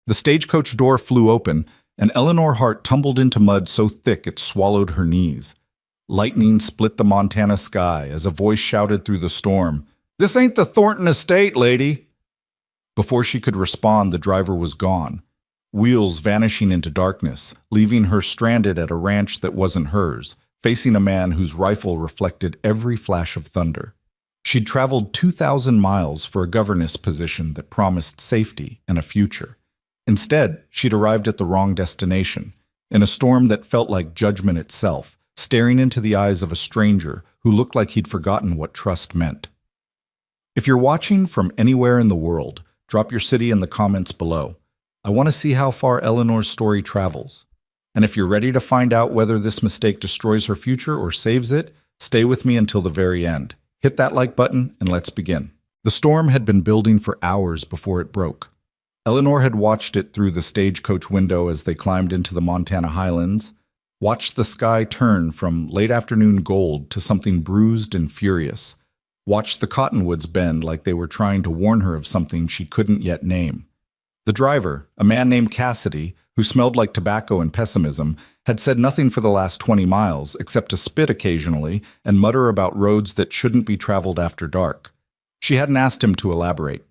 The stagecoach door flew open, and Eleanor Hart tumbled into mud so thick it swallowed her knees. Lightning split the Montana sky as a voice shouted through the storm, "This ain't the Thornton estate, lady!" Before she could respond, the driver was gone, wheels vanishing into darkness, leaving her stranded at a ranch that wasn't hers, facing a man whose rifle reflected every flash of thunder. She'd traveled 2,000 miles for a governess position that promised safety and a future. Instead, she'd arrived at the wrong destination, in a storm that felt like judgment itself, staring into the eyes of a stranger who looked like he'd forgotten what trust meant. If you're watching from anywhere in the world, drop your city in the comments below. I want to see how far Eleanor's story travels. And if you're ready to find out whether this mistake destroys her future or saves it, stay with me until the very end. Hit that like button and let's begin. The storm had been building for hours before it broke. Eleanor had watched it through the stagecoach window as they climbed into the Montana highlands, watched the sky turn from late afternoon gold to something bruised and furious, watched the cottonwoods bend like they were trying to warn her of something she couldn't yet name. The driver, a man named Cassidy, who smelled like tobacco and pessimism, had said nothing for the last 20 miles except to spit occasionally and mutter about roads that shouldn't be traveled after dark. She hadn't asked him to elaborate.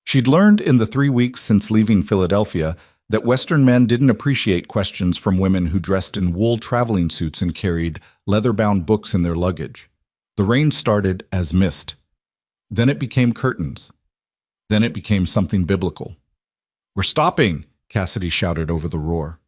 She'd learned in the 3 weeks since leaving Philadelphia that Western men didn't appreciate questions from women who dressed in wool traveling suits and carried leather-bound books in their luggage. The rain started as mist. Then it became curtains. Then it became something biblical. "We're stopping!" Cassidy shouted over the roar.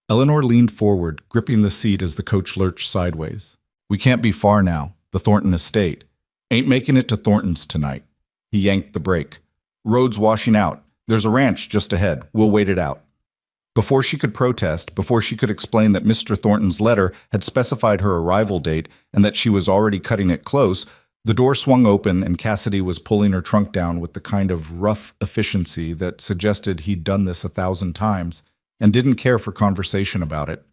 Eleanor leaned forward, gripping the seat as the coach lurched sideways. "We can't be far now. The Thornton estate. Ain't making it to Thornton's tonight." He yanked the brake. "Road's washing out. There's a ranch just ahead. We'll wait it out." Before she could protest, before she could explain that Mr. Thornton's letter had specified her arrival date and that she was already cutting it close, the door swung open and Cassidy was pulling her trunk down with the kind of rough efficiency that suggested he'd done this 1,000 times and didn't care for conversation about it.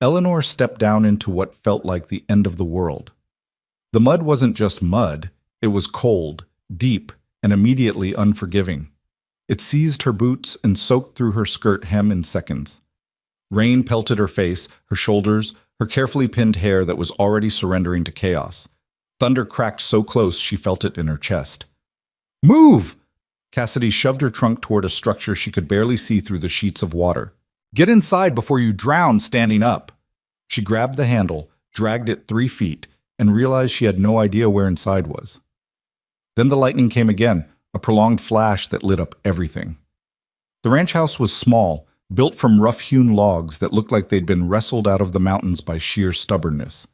Eleanor stepped down into what felt like the end of the world. The mud wasn't just mud, it was cold, deep, and immediately unforgiving. It seized her boots and soaked through her skirt hem in seconds. Rain pelted her face, her shoulders, her carefully pinned hair that was already surrendering to chaos. Thunder cracked so close she felt it in her chest. "Move!" Cassidy shoved her trunk toward a structure she could barely see through the sheets of water. "Get inside before you drown standing up." She grabbed the handle, dragged it 3 feet, and realized she had no idea where inside was. Then the lightning came again, a prolonged flash that lit up everything. The ranch house was small, built from rough-hewn logs that looked like they'd been wrestled out of the mountains by sheer stubbornness.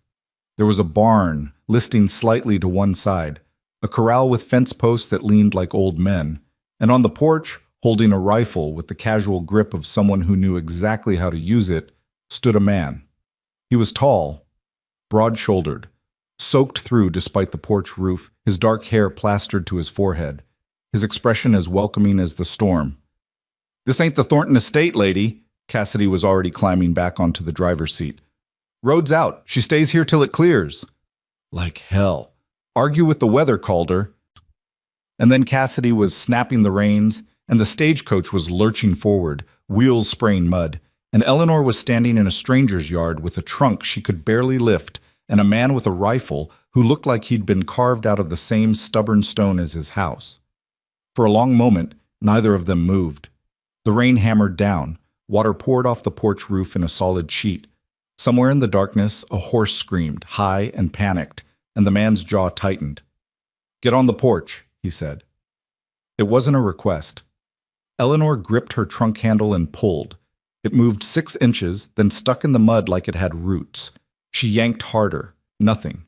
There was a barn, listing slightly to one side, a corral with fence posts that leaned like old men, and on the porch, holding a rifle with the casual grip of someone who knew exactly how to use it, stood a man. He was tall, broad-shouldered, soaked through despite the porch roof, his dark hair plastered to his forehead, his expression as welcoming as the storm. "This ain't the Thornton estate, lady." Cassidy was already climbing back onto the driver's seat. "Road's out. She stays here till it clears." Like hell. Argue with the weather, Calder. And then Cassidy was snapping the reins, and the stagecoach was lurching forward, wheels spraying mud, and Eleanor was standing in a stranger's yard with a trunk she could barely lift, and a man with a rifle who looked like he'd been carved out of the same stubborn stone as his house. For a long moment, neither of them moved. The rain hammered down, water poured off the porch roof in a solid sheet. Somewhere in the darkness, a horse screamed, high and panicked, and the man's jaw tightened. "Get on the porch," he said. It wasn't a request. Eleanor gripped her trunk handle and pulled. It moved 6 inches, then stuck in the mud like it had roots. She yanked harder. Nothing.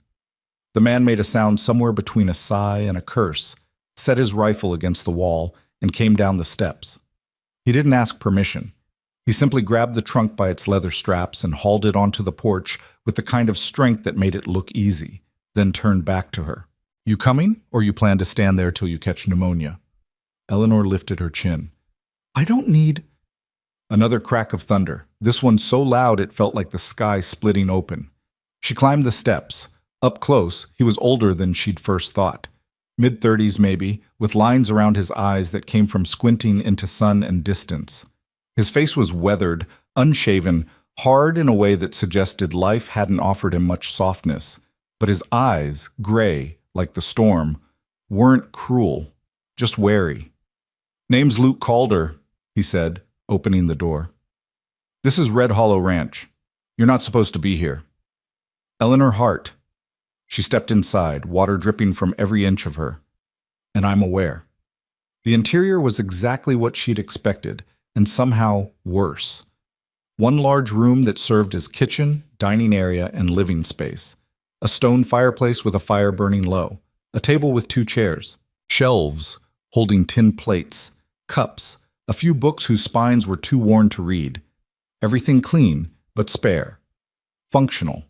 The man made a sound somewhere between a sigh and a curse, set his rifle against the wall, and came down the steps. He didn't ask permission. He simply grabbed the trunk by its leather straps and hauled it onto the porch with the kind of strength that made it look easy, then turned back to her. "You coming, or you plan to stand there till you catch pneumonia?" Eleanor lifted her chin. "I don't need—" Another crack of thunder, this one so loud it felt like the sky splitting open. She climbed the steps. Up close, he was older than she'd first thought. Mid-30s maybe, with lines around his eyes that came from squinting into sun and distance. His face was weathered, unshaven, hard in a way that suggested life hadn't offered him much softness, but his eyes, gray, like the storm, weren't cruel, just wary. "Name's Luke Calder," he said, opening the door. "This is Red Hollow Ranch. You're not supposed to be here." "Eleanor Hart." She stepped inside, water dripping from every inch of her. "And I'm aware." The interior was exactly what she'd expected, and somehow worse. One large room that served as kitchen, dining area, and living space. A stone fireplace with a fire burning low. A table with 2 chairs. Shelves holding tin plates, cups, a few books whose spines were too worn to read. Everything clean, but spare. Functional.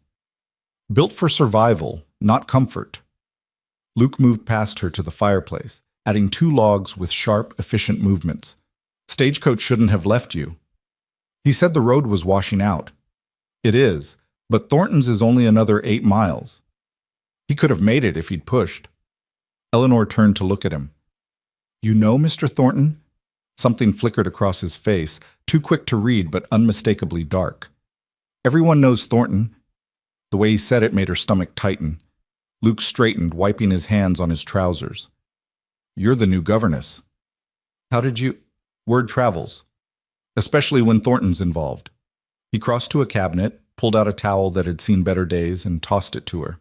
Built for survival, not comfort. Luke moved past her to the fireplace, adding 2 logs with sharp, efficient movements. "Stagecoach shouldn't have left you." He said the road was washing out. "It is, but Thornton's is only another 8 miles. He could have made it if he'd pushed." Eleanor turned to look at him. "You know, Mr. Thornton?" Something flickered across his face, too quick to read but unmistakably dark. "Everyone knows Thornton." The way he said it made her stomach tighten. Luke straightened, wiping his hands on his trousers. "You're the new governess." "How did you—" "Word travels. Especially when Thornton's involved." He crossed to a cabinet, pulled out a towel that had seen better days, and tossed it to her.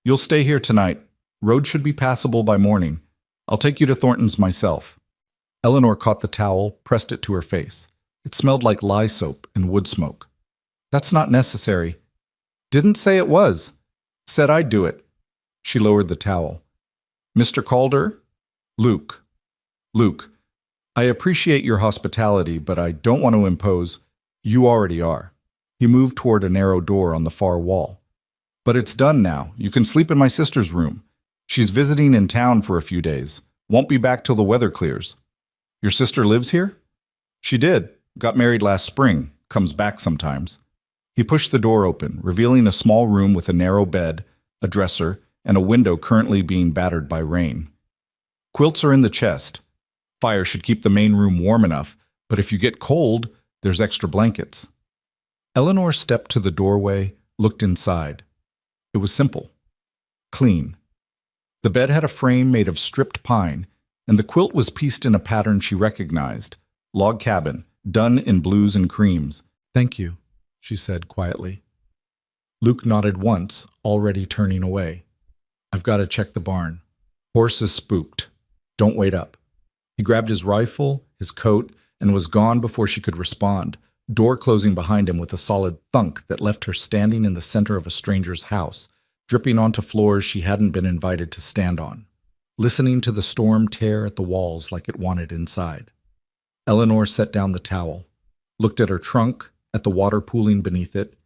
"You'll stay here tonight. Road should be passable by morning. I'll take you to Thornton's myself." Eleanor caught the towel, pressed it to her face. It smelled like lye soap and wood smoke. "That's not necessary." "Didn't say it was. Said I'd do it." She lowered the towel. "Mr. Calder?" "Luke." "Luke, I appreciate your hospitality, but I don't want to impose—" "You already are." He moved toward a narrow door on the far wall. "But it's done now. You can sleep in my sister's room. She's visiting in town for a few days. Won't be back till the weather clears." "Your sister lives here?" "She did. Got married last spring. Comes back sometimes." He pushed the door open, revealing a small room with a narrow bed, a dresser, and a window currently being battered by rain. "Quilts are in the chest. Fire should keep the main room warm enough, but if you get cold, there's extra blankets." Eleanor stepped to the doorway, looked inside. It was simple. Clean. The bed had a frame made of stripped pine, and the quilt was pieced in a pattern she recognized. Log cabin, done in blues and creams. "Thank you," she said quietly. Luke nodded once, already turning away. "I've got to check the barn. Horse is spooked. Don't wait up." He grabbed his rifle, his coat, and was gone before she could respond, door closing behind him with a solid thunk that left her standing in the center of a stranger's house, dripping onto floors she hadn't been invited to stand on, listening to the storm tear at the walls like it wanted inside. Eleanor set down the towel, looked at her trunk, at the water pooling beneath it,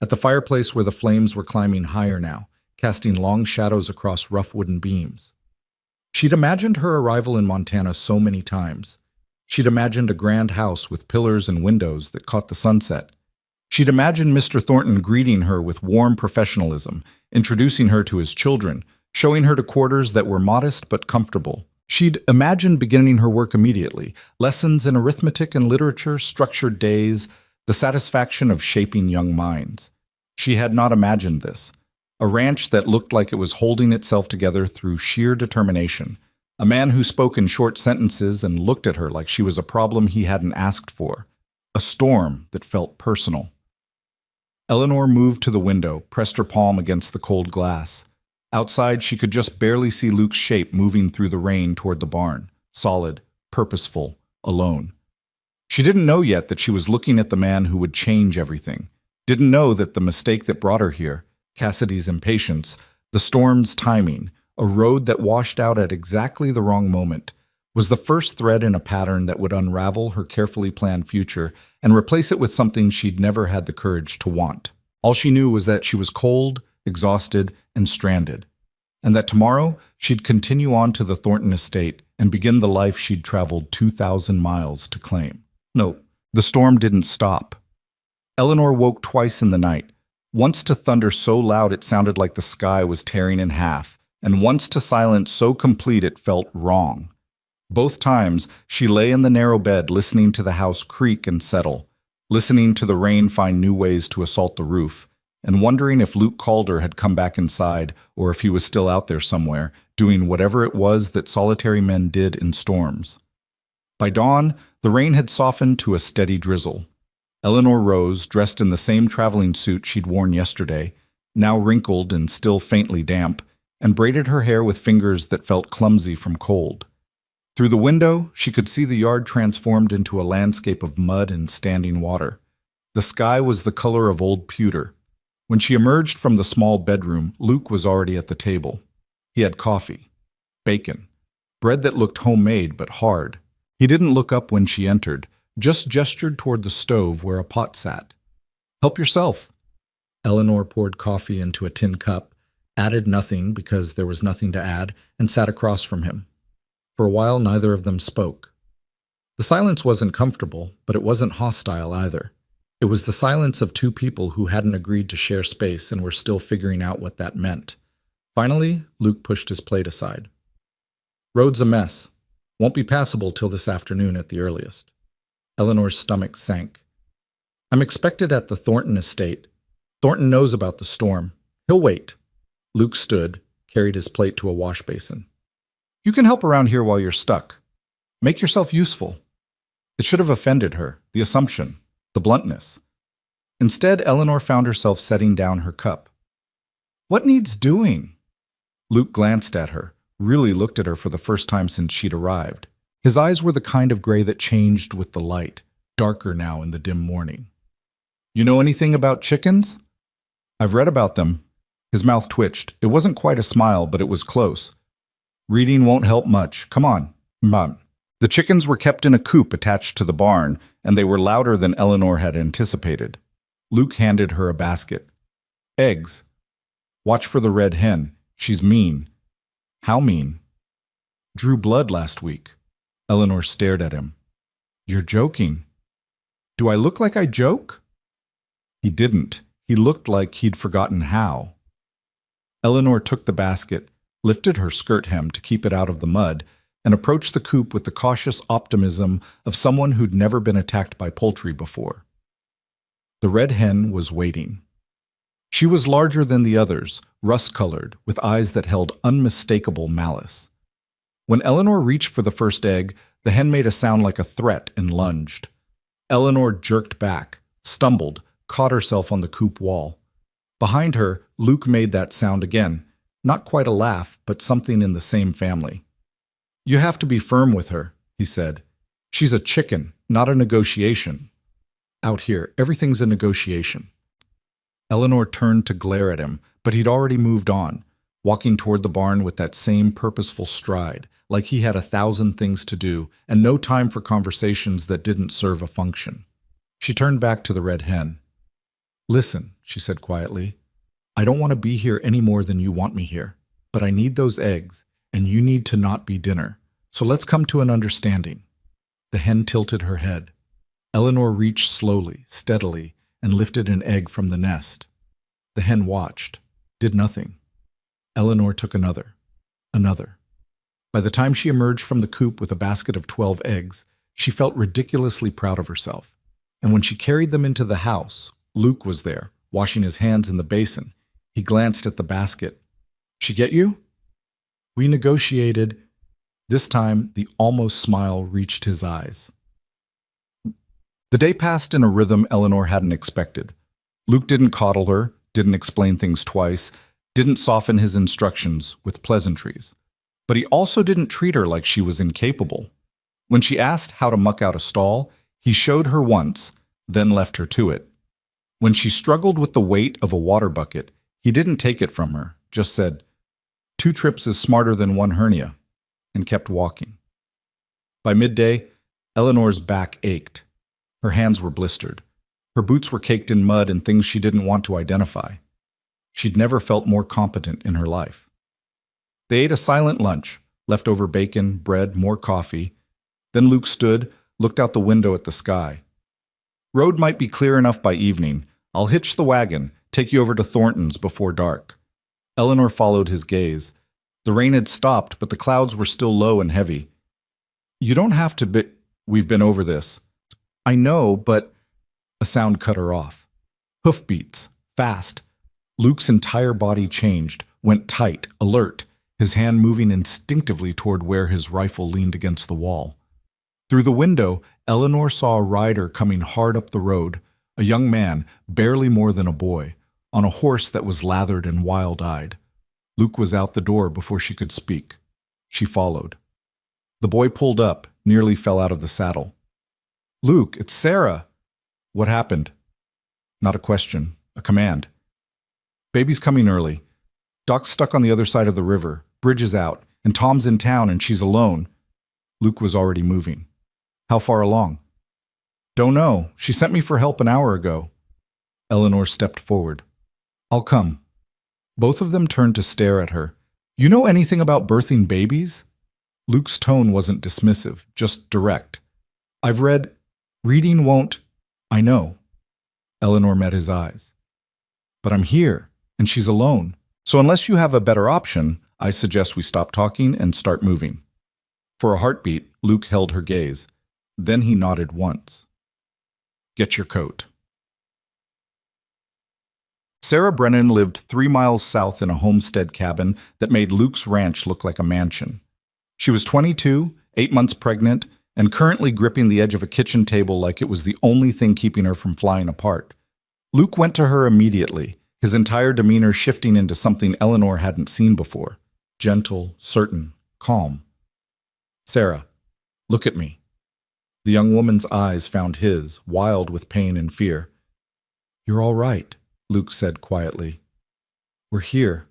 at the fireplace where the flames were climbing higher now, casting long shadows across rough wooden beams. She'd imagined her arrival in Montana so many times. She'd imagined a grand house with pillars and windows that caught the sunset. She'd imagined Mr. Thornton greeting her with warm professionalism, introducing her to his children, showing her to quarters that were modest but comfortable. She'd imagined beginning her work immediately, lessons in arithmetic and literature, structured days, the satisfaction of shaping young minds. She had not imagined this. A ranch that looked like it was holding itself together through sheer determination. A man who spoke in short sentences and looked at her like she was a problem he hadn't asked for. A storm that felt personal. Eleanor moved to the window, pressed her palm against the cold glass. Outside, she could just barely see Luke's shape moving through the rain toward the barn. Solid, purposeful, alone. She didn't know yet that she was looking at the man who would change everything. Didn't know that the mistake that brought her here, Cassidy's impatience, the storm's timing, a road that washed out at exactly the wrong moment, was the first thread in a pattern that would unravel her carefully planned future and replace it with something she'd never had the courage to want. All she knew was that she was cold, exhausted, and stranded, and that tomorrow she'd continue on to the Thornton estate and begin the life she'd traveled 2,000 miles to claim. No, the storm didn't stop. Eleanor woke twice in the night, once to thunder so loud it sounded like the sky was tearing in half, and once to silence so complete it felt wrong. Both times, she lay in the narrow bed listening to the house creak and settle, listening to the rain find new ways to assault the roof, and wondering if Luke Calder had come back inside or if he was still out there somewhere, doing whatever it was that solitary men did in storms. By dawn, the rain had softened to a steady drizzle. Eleanor rose, dressed in the same traveling suit she'd worn yesterday, now wrinkled and still faintly damp, and braided her hair with fingers that felt clumsy from cold. Through the window, she could see the yard transformed into a landscape of mud and standing water. The sky was the color of old pewter. When she emerged from the small bedroom, Luke was already at the table. He had coffee, bacon, bread that looked homemade but hard. He didn't look up when she entered, just gestured toward the stove where a pot sat. "Help yourself." Eleanor poured coffee into a tin cup, added nothing because there was nothing to add, and sat across from him. For a while, neither of them spoke. The silence wasn't comfortable, but it wasn't hostile either. It was the silence of two people who hadn't agreed to share space and were still figuring out what that meant. Finally, Luke pushed his plate aside. "Road's a mess. Won't be passable till this afternoon at the earliest." Eleanor's stomach sank. "I'm expected at the Thornton estate. Thornton knows about the storm. He'll wait." Luke stood, carried his plate to a wash basin. "You can help around here while you're stuck. Make yourself useful." It should have offended her, the assumption, the bluntness. Instead, Eleanor found herself setting down her cup. "What needs doing?" Luke glanced at her, really looked at her for the first time since she'd arrived. His eyes were the kind of gray that changed with the light, darker now in the dim morning. "You know anything about chickens?" "I've read about them." His mouth twitched. It wasn't quite a smile, but it was close. "Reading won't help much. Come on, Mom." The chickens were kept in a coop attached to the barn, and they were louder than Eleanor had anticipated. Luke handed her a basket. "Eggs. Watch for the red hen. She's mean." "How mean?" "Drew blood last week." Eleanor stared at him. "You're joking." "Do I look like I joke?" He didn't. He looked like he'd forgotten how. Eleanor took the basket, lifted her skirt hem to keep it out of the mud, and approached the coop with the cautious optimism of someone who'd never been attacked by poultry before. The red hen was waiting. She was larger than the others, rust-colored, with eyes that held unmistakable malice. When Eleanor reached for the first egg, the hen made a sound like a threat and lunged. Eleanor jerked back, stumbled, caught herself on the coop wall. Behind her, Luke made that sound again, not quite a laugh, but something in the same family. "You have to be firm with her," he said. "She's a chicken, not a negotiation. Out here, everything's a negotiation." Eleanor turned to glare at him, but he'd already moved on, walking toward the barn with that same purposeful stride, like he had 1,000 things to do and no time for conversations that didn't serve a function. She turned back to the red hen. "Listen," she said quietly, "I don't want to be here any more than you want me here, but I need those eggs, and you need to not be dinner. So let's come to an understanding." The hen tilted her head. Eleanor reached slowly, steadily, and lifted an egg from the nest. The hen watched, did nothing. Eleanor took another. By the time she emerged from the coop with a basket of 12 eggs, she felt ridiculously proud of herself. And when she carried them into the house, Luke was there, washing his hands in the basin. He glanced at the basket. "She get you?" "We negotiated." This time, the almost smile reached his eyes. The day passed in a rhythm Eleanor hadn't expected. Luke didn't coddle her, didn't explain things twice, didn't soften his instructions with pleasantries. But he also didn't treat her like she was incapable. When she asked how to muck out a stall, he showed her once, then left her to it. When she struggled with the weight of a water bucket, he didn't take it from her, just said, "2 trips is smarter than 1 hernia," and kept walking. By midday, Eleanor's back ached. Her hands were blistered. Her boots were caked in mud and things she didn't want to identify. She'd never felt more competent in her life. They ate a silent lunch, leftover bacon, bread, more coffee. Then Luke stood, looked out the window at the sky. "Road might be clear enough by evening. I'll hitch the wagon, take you over to Thornton's before dark." Eleanor followed his gaze. The rain had stopped, but the clouds were still low and heavy. You don't have to be... We've been over this. I know, but... A sound cut her off. Hoofbeats. Fast. Luke's entire body changed, went tight, alert, his hand moving instinctively toward where his rifle leaned against the wall. Through the window, Eleanor saw a rider coming hard up the road, a young man, barely more than a boy, on a horse that was lathered and wild-eyed. Luke was out the door before she could speak. She followed. The boy pulled up, nearly fell out of the saddle. "Luke, it's Sarah!" "What happened?" Not a question, a command. "Baby's coming early. Doc's stuck on the other side of the river, bridge is out, and Tom's in town and she's alone." Luke was already moving. "How far along?" "Don't know. She sent me for help an hour ago." Eleanor stepped forward. "I'll come." Both of them turned to stare at her. "You know anything about birthing babies?" Luke's tone wasn't dismissive, just direct. "I've read... Reading won't... I know." Eleanor met his eyes. "But I'm here, and she's alone. So unless you have a better option, I suggest we stop talking and start moving." For a heartbeat, Luke held her gaze. Then he nodded once. "Get your coat." Sarah Brennan lived 3 miles south in a homestead cabin that made Luke's ranch look like a mansion. She was 22, 8 months pregnant, and currently gripping the edge of a kitchen table like it was the only thing keeping her from flying apart. Luke went to her immediately, his entire demeanor shifting into something Eleanor hadn't seen before. Gentle, certain, calm. "Sarah, look at me." The young woman's eyes found his, wild with pain and fear. "You're all right," Luke said quietly. "We're here.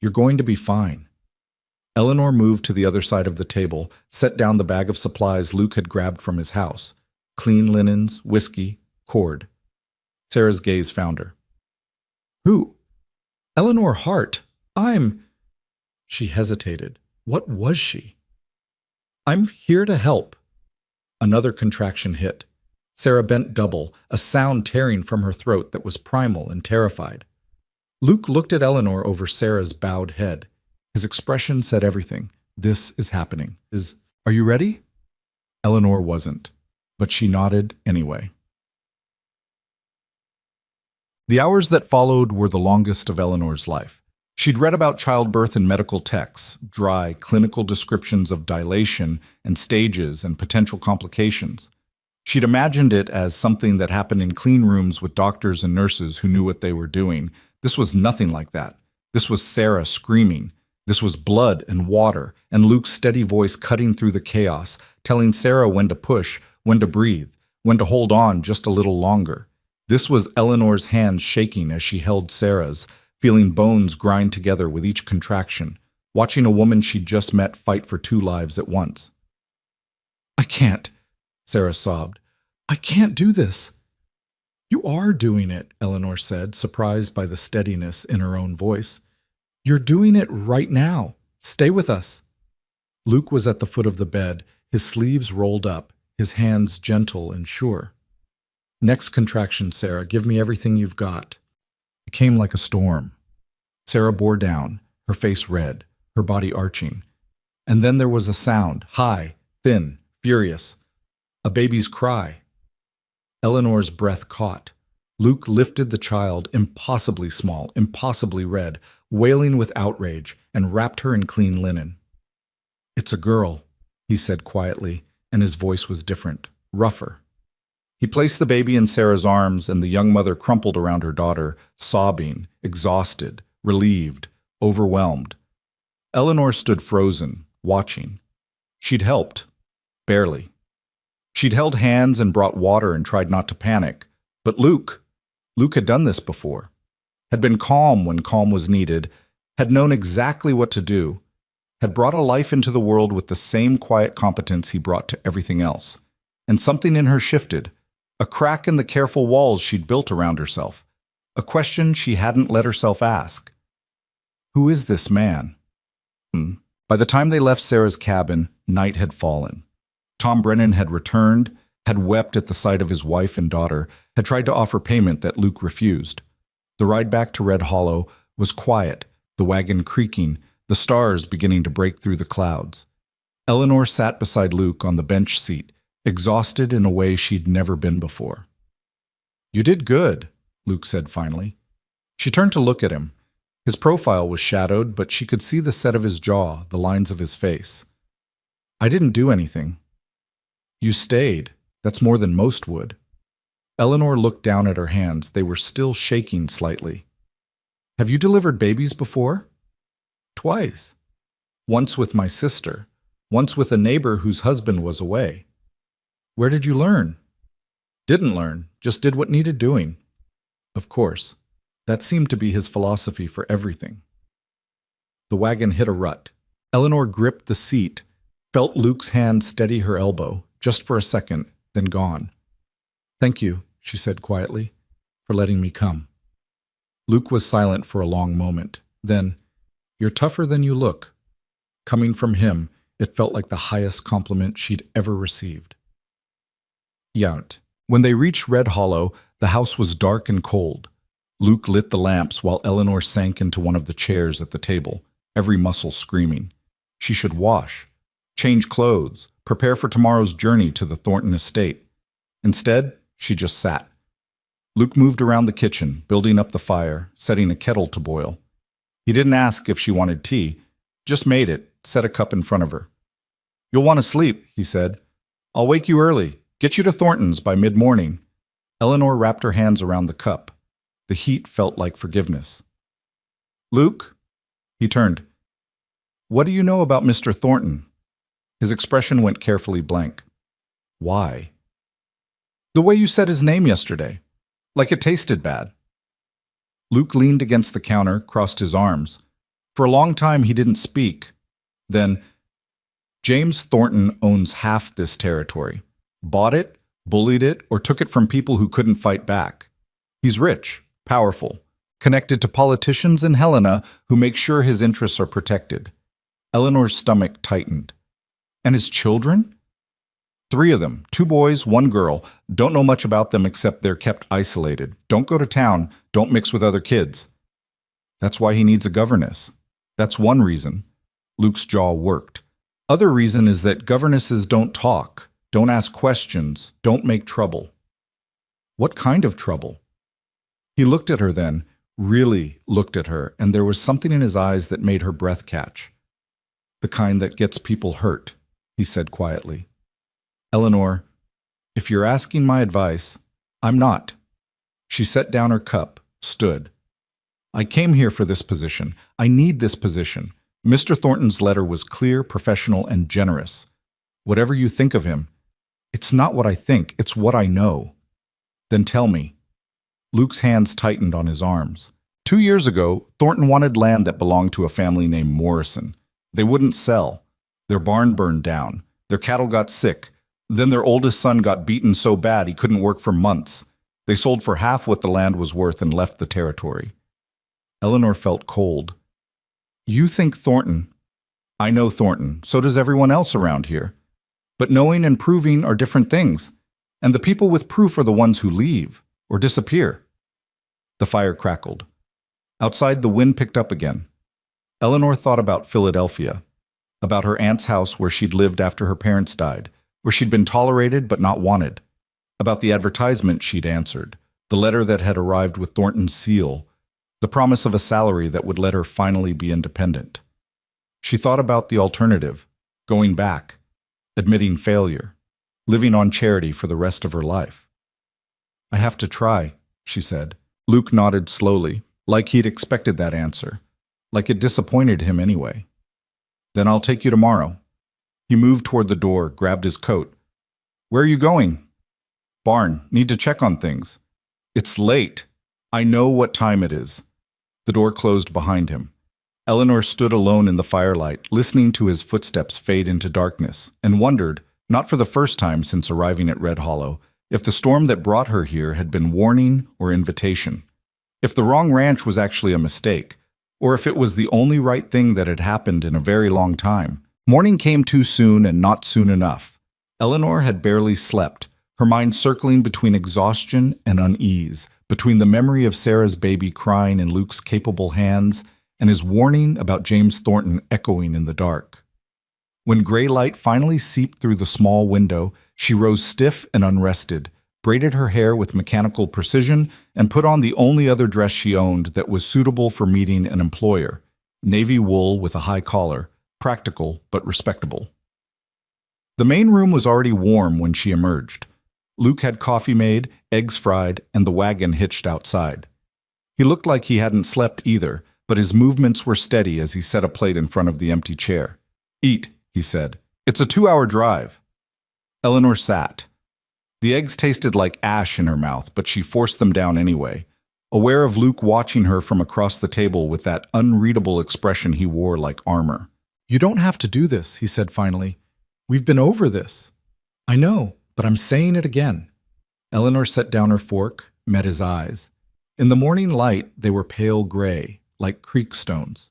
You're going to be fine." Eleanor moved to the other side of the table, set down the bag of supplies Luke had grabbed from his house. Clean linens, whiskey, cord. Sarah's gaze found her. "Who?" "Eleanor Hart. I'm..." She hesitated. What was she? "I'm here to help." Another contraction hit. Sarah bent double, a sound tearing from her throat that was primal and terrified. Luke looked at Eleanor over Sarah's bowed head. His expression said everything. This is happening. Are you ready? Eleanor wasn't, but she nodded anyway. The hours that followed were the longest of Eleanor's life. She'd read about childbirth in medical texts, dry, clinical descriptions of dilation and stages and potential complications. She'd imagined it as something that happened in clean rooms with doctors and nurses who knew what they were doing. This was nothing like that. This was Sarah screaming. This was blood and water, and Luke's steady voice cutting through the chaos, telling Sarah when to push, when to breathe, when to hold on just a little longer. This was Eleanor's hands shaking as she held Sarah's, feeling bones grind together with each contraction, watching a woman she'd just met fight for 2 lives at once. "I can't," Sarah sobbed. "I can't do this." "You are doing it," Eleanor said, surprised by the steadiness in her own voice. "You're doing it right now. Stay with us." Luke was at the foot of the bed, his sleeves rolled up, his hands gentle and sure. "Next contraction, Sarah. Give me everything you've got." It came like a storm. Sarah bore down, her face red, her body arching. And then there was a sound, high, thin, furious. A baby's cry. Eleanor's breath caught. Luke lifted the child, impossibly small, impossibly red, wailing with outrage, and wrapped her in clean linen. "It's a girl," he said quietly, and his voice was different, rougher. He placed the baby in Sarah's arms, and the young mother crumpled around her daughter, sobbing, exhausted, relieved, overwhelmed. Eleanor stood frozen, watching. She'd helped. Barely. She'd held hands and brought water and tried not to panic. But Luke had done this before. Had been calm when calm was needed, had known exactly what to do, had brought a life into the world with the same quiet competence he brought to everything else. And something in her shifted. A crack in the careful walls she'd built around herself. A question she hadn't let herself ask. Who is this man? By the time they left Sarah's cabin, night had fallen. Tom Brennan had returned, had wept at the sight of his wife and daughter, had tried to offer payment that Luke refused. The ride back to Red Hollow was quiet, the wagon creaking, the stars beginning to break through the clouds. Eleanor sat beside Luke on the bench seat, exhausted in a way she'd never been before. "You did good," Luke said finally. She turned to look at him. His profile was shadowed, but she could see the set of his jaw, the lines of his face. "I didn't do anything." "You stayed. That's more than most would." Eleanor looked down at her hands. They were still shaking slightly. "Have you delivered babies before?" "Twice. Once with my sister. Once with a neighbor whose husband was away." "Where did you learn?" "Didn't learn. Just did what needed doing." Of course. That seemed to be his philosophy for everything. The wagon hit a rut. Eleanor gripped the seat, felt Luke's hand steady her elbow, just for a second, then gone. "Thank you," she said quietly, "for letting me come." Luke was silent for a long moment. Then, "You're tougher than you look." Coming from him, it felt like the highest compliment she'd ever received. Yount. When they reached Red Hollow, the house was dark and cold. Luke lit the lamps while Eleanor sank into one of the chairs at the table, every muscle screaming. She should wash, change clothes, prepare for tomorrow's journey to the Thornton estate. Instead, she just sat. Luke moved around the kitchen, building up the fire, setting a kettle to boil. He didn't ask if she wanted tea, just made it, set a cup in front of her. "You'll want to sleep," he said. "I'll wake you early, get you to Thornton's by mid-morning." Eleanor wrapped her hands around the cup. The heat felt like forgiveness. "Luke?" He turned. "What do you know about Mr. Thornton?" His expression went carefully blank. "Why?" "The way you said his name yesterday. Like it tasted bad." Luke leaned against the counter, crossed his arms. For a long time he didn't speak. Then, "James Thornton owns half this territory. Bought it, bullied it, or took it from people who couldn't fight back. He's rich, powerful, connected to politicians in Helena who make sure his interests are protected." Eleanor's stomach tightened. "And his children?" "3 of them, 2 boys, 1 girl. Don't know much about them except they're kept isolated. Don't go to town, don't mix with other kids." "That's why he needs a governess." "That's one reason." Luke's jaw worked. "Other reason is that governesses don't talk, don't ask questions, don't make trouble." "What kind of trouble?" He looked at her then, really looked at her, and there was something in his eyes that made her breath catch. "The kind that gets people hurt," he said quietly. "Eleanor, if you're asking my advice, I'm not." She set down her cup, stood. "I came here for this position. I need this position. Mr. Thornton's letter was clear, professional, and generous. Whatever you think of him, it's not what I think, it's what I know." "Then tell me." Luke's hands tightened on his arms. 2 years ago, Thornton wanted land that belonged to a family named Morrison. They wouldn't sell. Their barn burned down. Their cattle got sick. Then their oldest son got beaten so bad he couldn't work for months. They sold for half what the land was worth and left the territory. Eleanor felt cold. "You think Thornton—" "I know Thornton. So does everyone else around here. But knowing and proving are different things. And the people with proof are the ones who leave or disappear." The fire crackled. Outside, the wind picked up again. Eleanor thought about Philadelphia, about her aunt's house where she'd lived after her parents died, where she'd been tolerated but not wanted, about the advertisement she'd answered, the letter that had arrived with Thornton's seal, the promise of a salary that would let her finally be independent. She thought about the alternative, going back, admitting failure, living on charity for the rest of her life. "I have to try," she said. Luke nodded slowly, like he'd expected that answer, like it disappointed him anyway. "Then I'll take you tomorrow." He moved toward the door, grabbed his coat. "Where are you going?" "Barn. Need to check on things." "It's late. I know what time it is." The door closed behind him. Eleanor stood alone in the firelight, listening to his footsteps fade into darkness, and wondered, not for the first time since arriving at Red Hollow, if the storm that brought her here had been warning or invitation. If the wrong ranch was actually a mistake, or if it was the only right thing that had happened in a very long time. Morning came too soon and not soon enough. Eleanor had barely slept, her mind circling between exhaustion and unease, between the memory of Sarah's baby crying in Luke's capable hands and his warning about James Thornton echoing in the dark. When gray light finally seeped through the small window, she rose stiff and unrested, braided her hair with mechanical precision, and put on the only other dress she owned that was suitable for meeting an employer, navy wool with a high collar, practical but respectable. The main room was already warm when she emerged. Luke had coffee made, eggs fried, and the wagon hitched outside. He looked like he hadn't slept either, but his movements were steady as he set a plate in front of the empty chair. "Eat," he said. "It's a 2-hour drive." Eleanor sat. The eggs tasted like ash in her mouth, but she forced them down anyway, aware of Luke watching her from across the table with that unreadable expression he wore like armor. "You don't have to do this," he said finally. "We've been over this." "I know, but I'm saying it again." Eleanor set down her fork, met his eyes. In the morning light, they were pale gray, like creek stones.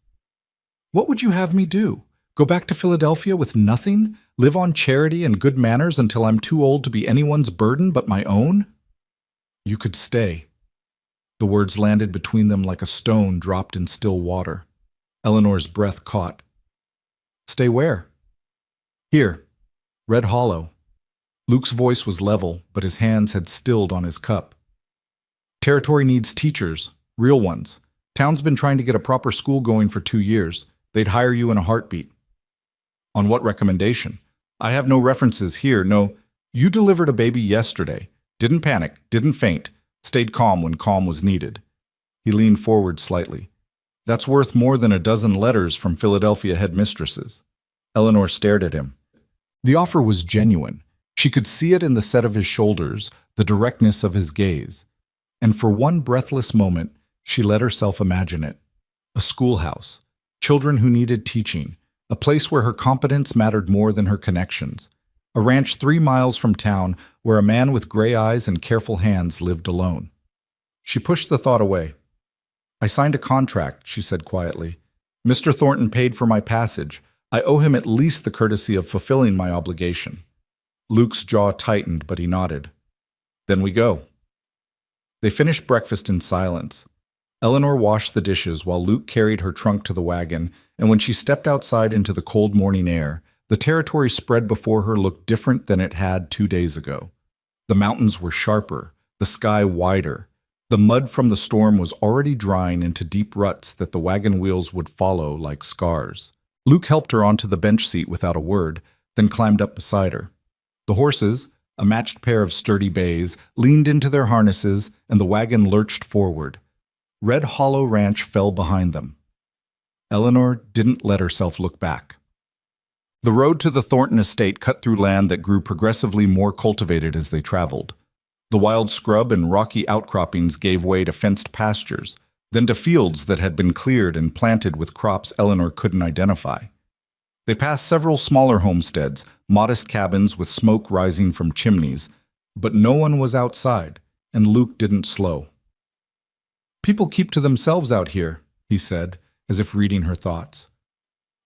"What would you have me do? Go back to Philadelphia with nothing? Live on charity and good manners until I'm too old to be anyone's burden but my own?" "You could stay." The words landed between them like a stone dropped in still water. Eleanor's breath caught. "Stay where?" "Here. Red Hollow." Luke's voice was level, but his hands had stilled on his cup. "Territory needs teachers, real ones. Town's been trying to get a proper school going for 2 years. They'd hire you in a heartbeat." "On what recommendation? I have no references here, no." "You delivered a baby yesterday. Didn't panic, didn't faint, stayed calm when calm was needed." He leaned forward slightly. "That's worth more than a dozen letters from Philadelphia headmistresses." Eleanor stared at him. The offer was genuine. She could see it in the set of his shoulders, the directness of his gaze. And for one breathless moment, she let herself imagine it. A schoolhouse, children who needed teaching, a place where her competence mattered more than her connections, a ranch 3 miles from town where a man with gray eyes and careful hands lived alone. She pushed the thought away. "I signed a contract," she said quietly. "Mr. Thornton paid for my passage. I owe him at least the courtesy of fulfilling my obligation." Luke's jaw tightened, but he nodded. "Then we go." They finished breakfast in silence. Eleanor washed the dishes while Luke carried her trunk to the wagon, and when she stepped outside into the cold morning air, the territory spread before her looked different than it had 2 days ago. The mountains were sharper, the sky wider. The mud from the storm was already drying into deep ruts that the wagon wheels would follow like scars. Luke helped her onto the bench seat without a word, then climbed up beside her. The horses, a matched pair of sturdy bays, leaned into their harnesses, and the wagon lurched forward. Red Hollow Ranch fell behind them. Eleanor didn't let herself look back. The road to the Thornton estate cut through land that grew progressively more cultivated as they traveled. The wild scrub and rocky outcroppings gave way to fenced pastures, then to fields that had been cleared and planted with crops Eleanor couldn't identify. They passed several smaller homesteads, modest cabins with smoke rising from chimneys, but no one was outside, and Luke didn't slow. "People keep to themselves out here," he said, as if reading her thoughts.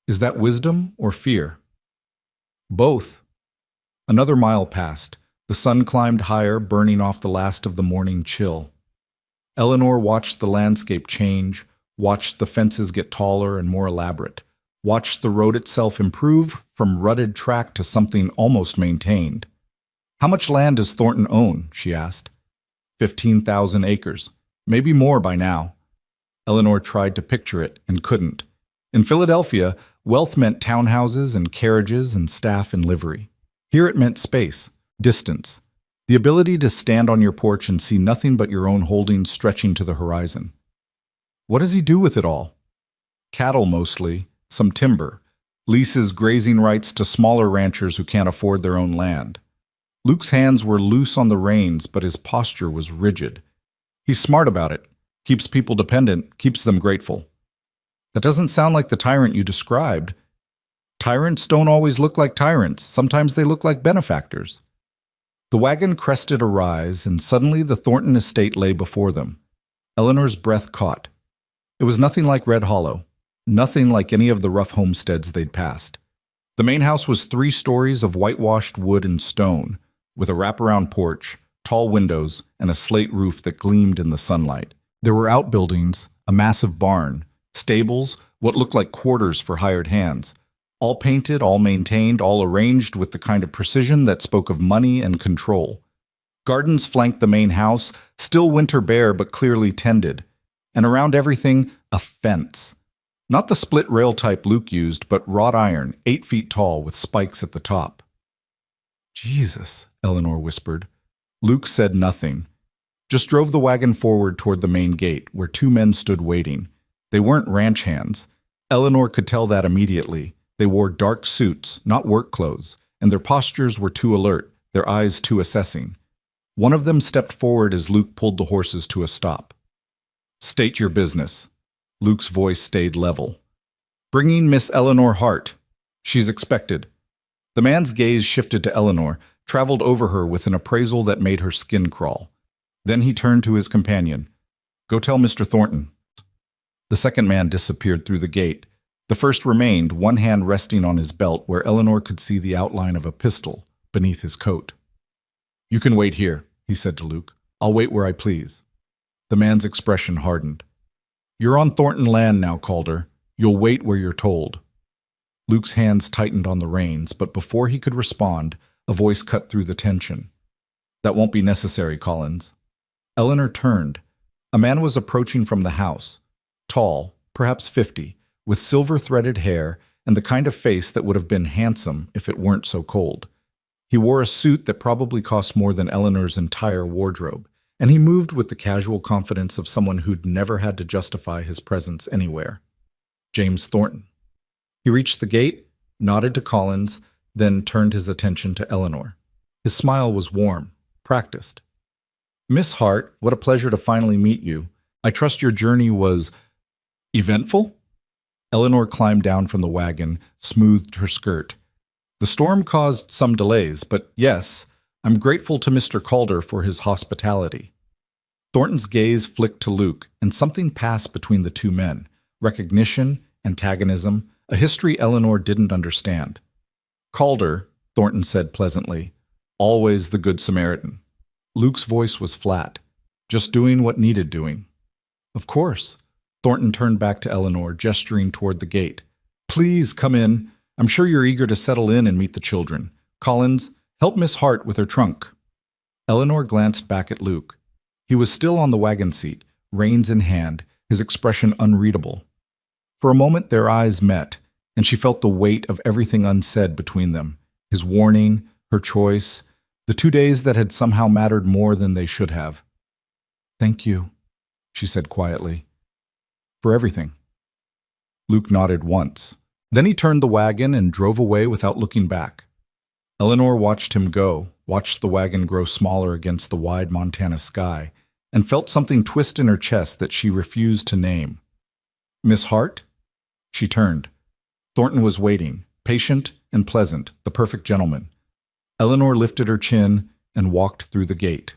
"Is that wisdom or fear?" "Both." Another mile passed. The sun climbed higher, burning off the last of the morning chill. Eleanor watched the landscape change, watched the fences get taller and more elaborate, watched the road itself improve from rutted track to something almost maintained. "How much land does Thornton own?" she asked. 15,000 acres. Maybe more by now. Eleanor tried to picture it and couldn't. In Philadelphia, wealth meant townhouses and carriages and staff in livery. Here it meant space, distance, the ability to stand on your porch and see nothing but your own holdings stretching to the horizon. What does he do with it all? Cattle mostly, some timber, leases grazing rights to smaller ranchers who can't afford their own land. Luke's hands were loose on the reins, but his posture was rigid. He's smart about it, keeps people dependent, keeps them grateful. That doesn't sound like the tyrant you described. Tyrants don't always look like tyrants. Sometimes they look like benefactors. The wagon crested a rise, and suddenly the Thornton estate lay before them. Eleanor's breath caught. It was nothing like Red Hollow, nothing like any of the rough homesteads they'd passed. The main house was 3 stories of whitewashed wood and stone, with a wraparound porch, tall windows, and a slate roof that gleamed in the sunlight. There were outbuildings, a massive barn, Stables, what looked like quarters for hired hands. All painted, all maintained, all arranged with the kind of precision that spoke of money and control. Gardens flanked the main house, still winter bare but clearly tended. And around everything, a fence. Not the split rail type Luke used, but wrought iron, 8 feet tall with spikes at the top. Jesus, Eleanor whispered. Luke said nothing. Just drove the wagon forward toward the main gate, where 2 men stood waiting. They weren't ranch hands. Eleanor could tell that immediately. They wore dark suits, not work clothes, and their postures were too alert, their eyes too assessing. One of them stepped forward as Luke pulled the horses to a stop. State your business. Luke's voice stayed level. Bringing Miss Eleanor Hart. She's expected. The man's gaze shifted to Eleanor, traveled over her with an appraisal that made her skin crawl. Then he turned to his companion. Go tell Mr. Thornton. The second man disappeared through the gate. The first remained, one hand resting on his belt where Eleanor could see the outline of a pistol beneath his coat. You can wait here, he said to Luke. I'll wait where I please. The man's expression hardened. You're on Thornton land now, Calder. You'll wait where you're told. Luke's hands tightened on the reins, but before he could respond, a voice cut through the tension. That won't be necessary, Collins. Eleanor turned. A man was approaching from the house. Tall, perhaps 50, with silver-threaded hair and the kind of face that would have been handsome if it weren't so cold. He wore a suit that probably cost more than Eleanor's entire wardrobe, and he moved with the casual confidence of someone who'd never had to justify his presence anywhere. James Thornton. He reached the gate, nodded to Collins, then turned his attention to Eleanor. His smile was warm, practiced. Miss Hart, what a pleasure to finally meet you. I trust your journey was eventful? Eleanor climbed down from the wagon, smoothed her skirt. The storm caused some delays, but yes, I'm grateful to Mr. Calder for his hospitality. Thornton's gaze flicked to Luke, and something passed between the 2 men. Recognition, antagonism, a history Eleanor didn't understand. Calder, Thornton said pleasantly, always the good Samaritan. Luke's voice was flat, just doing what needed doing. Of course. Thornton turned back to Eleanor, gesturing toward the gate. Please come in. I'm sure you're eager to settle in and meet the children. Collins, help Miss Hart with her trunk. Eleanor glanced back at Luke. He was still on the wagon seat, reins in hand, his expression unreadable. For a moment their eyes met, and she felt the weight of everything unsaid between them, his warning, her choice, the 2 days that had somehow mattered more than they should have. Thank you, she said quietly. For everything. Luke nodded once. Then he turned the wagon and drove away without looking back. Eleanor watched him go, watched the wagon grow smaller against the wide Montana sky, and felt something twist in her chest that she refused to name. Miss Hart? She turned. Thornton was waiting, patient and pleasant, the perfect gentleman. Eleanor lifted her chin and walked through the gate.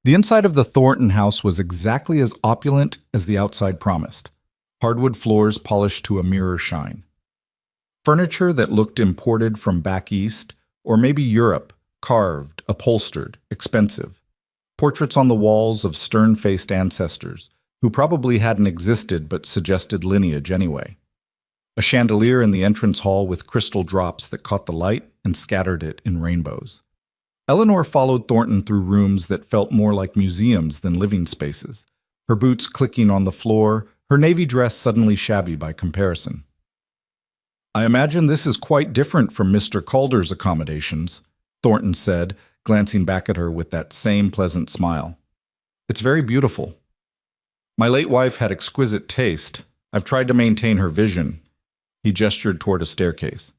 The inside of the Thornton house was exactly as opulent as the outside promised. Hardwood floors polished to a mirror shine. Furniture that looked imported from back east, or maybe Europe, carved, upholstered, expensive. Portraits on the walls of stern-faced ancestors, who probably hadn't existed but suggested lineage anyway. A chandelier in the entrance hall with crystal drops that caught the light and scattered it in rainbows. Eleanor followed Thornton through rooms that felt more like museums than living spaces, her boots clicking on the floor, her navy dress suddenly shabby by comparison. I imagine this is quite different from Mr. Calder's accommodations, Thornton said, glancing back at her with that same pleasant smile. It's very beautiful. My late wife had exquisite taste. I've tried to maintain her vision. He gestured toward a staircase.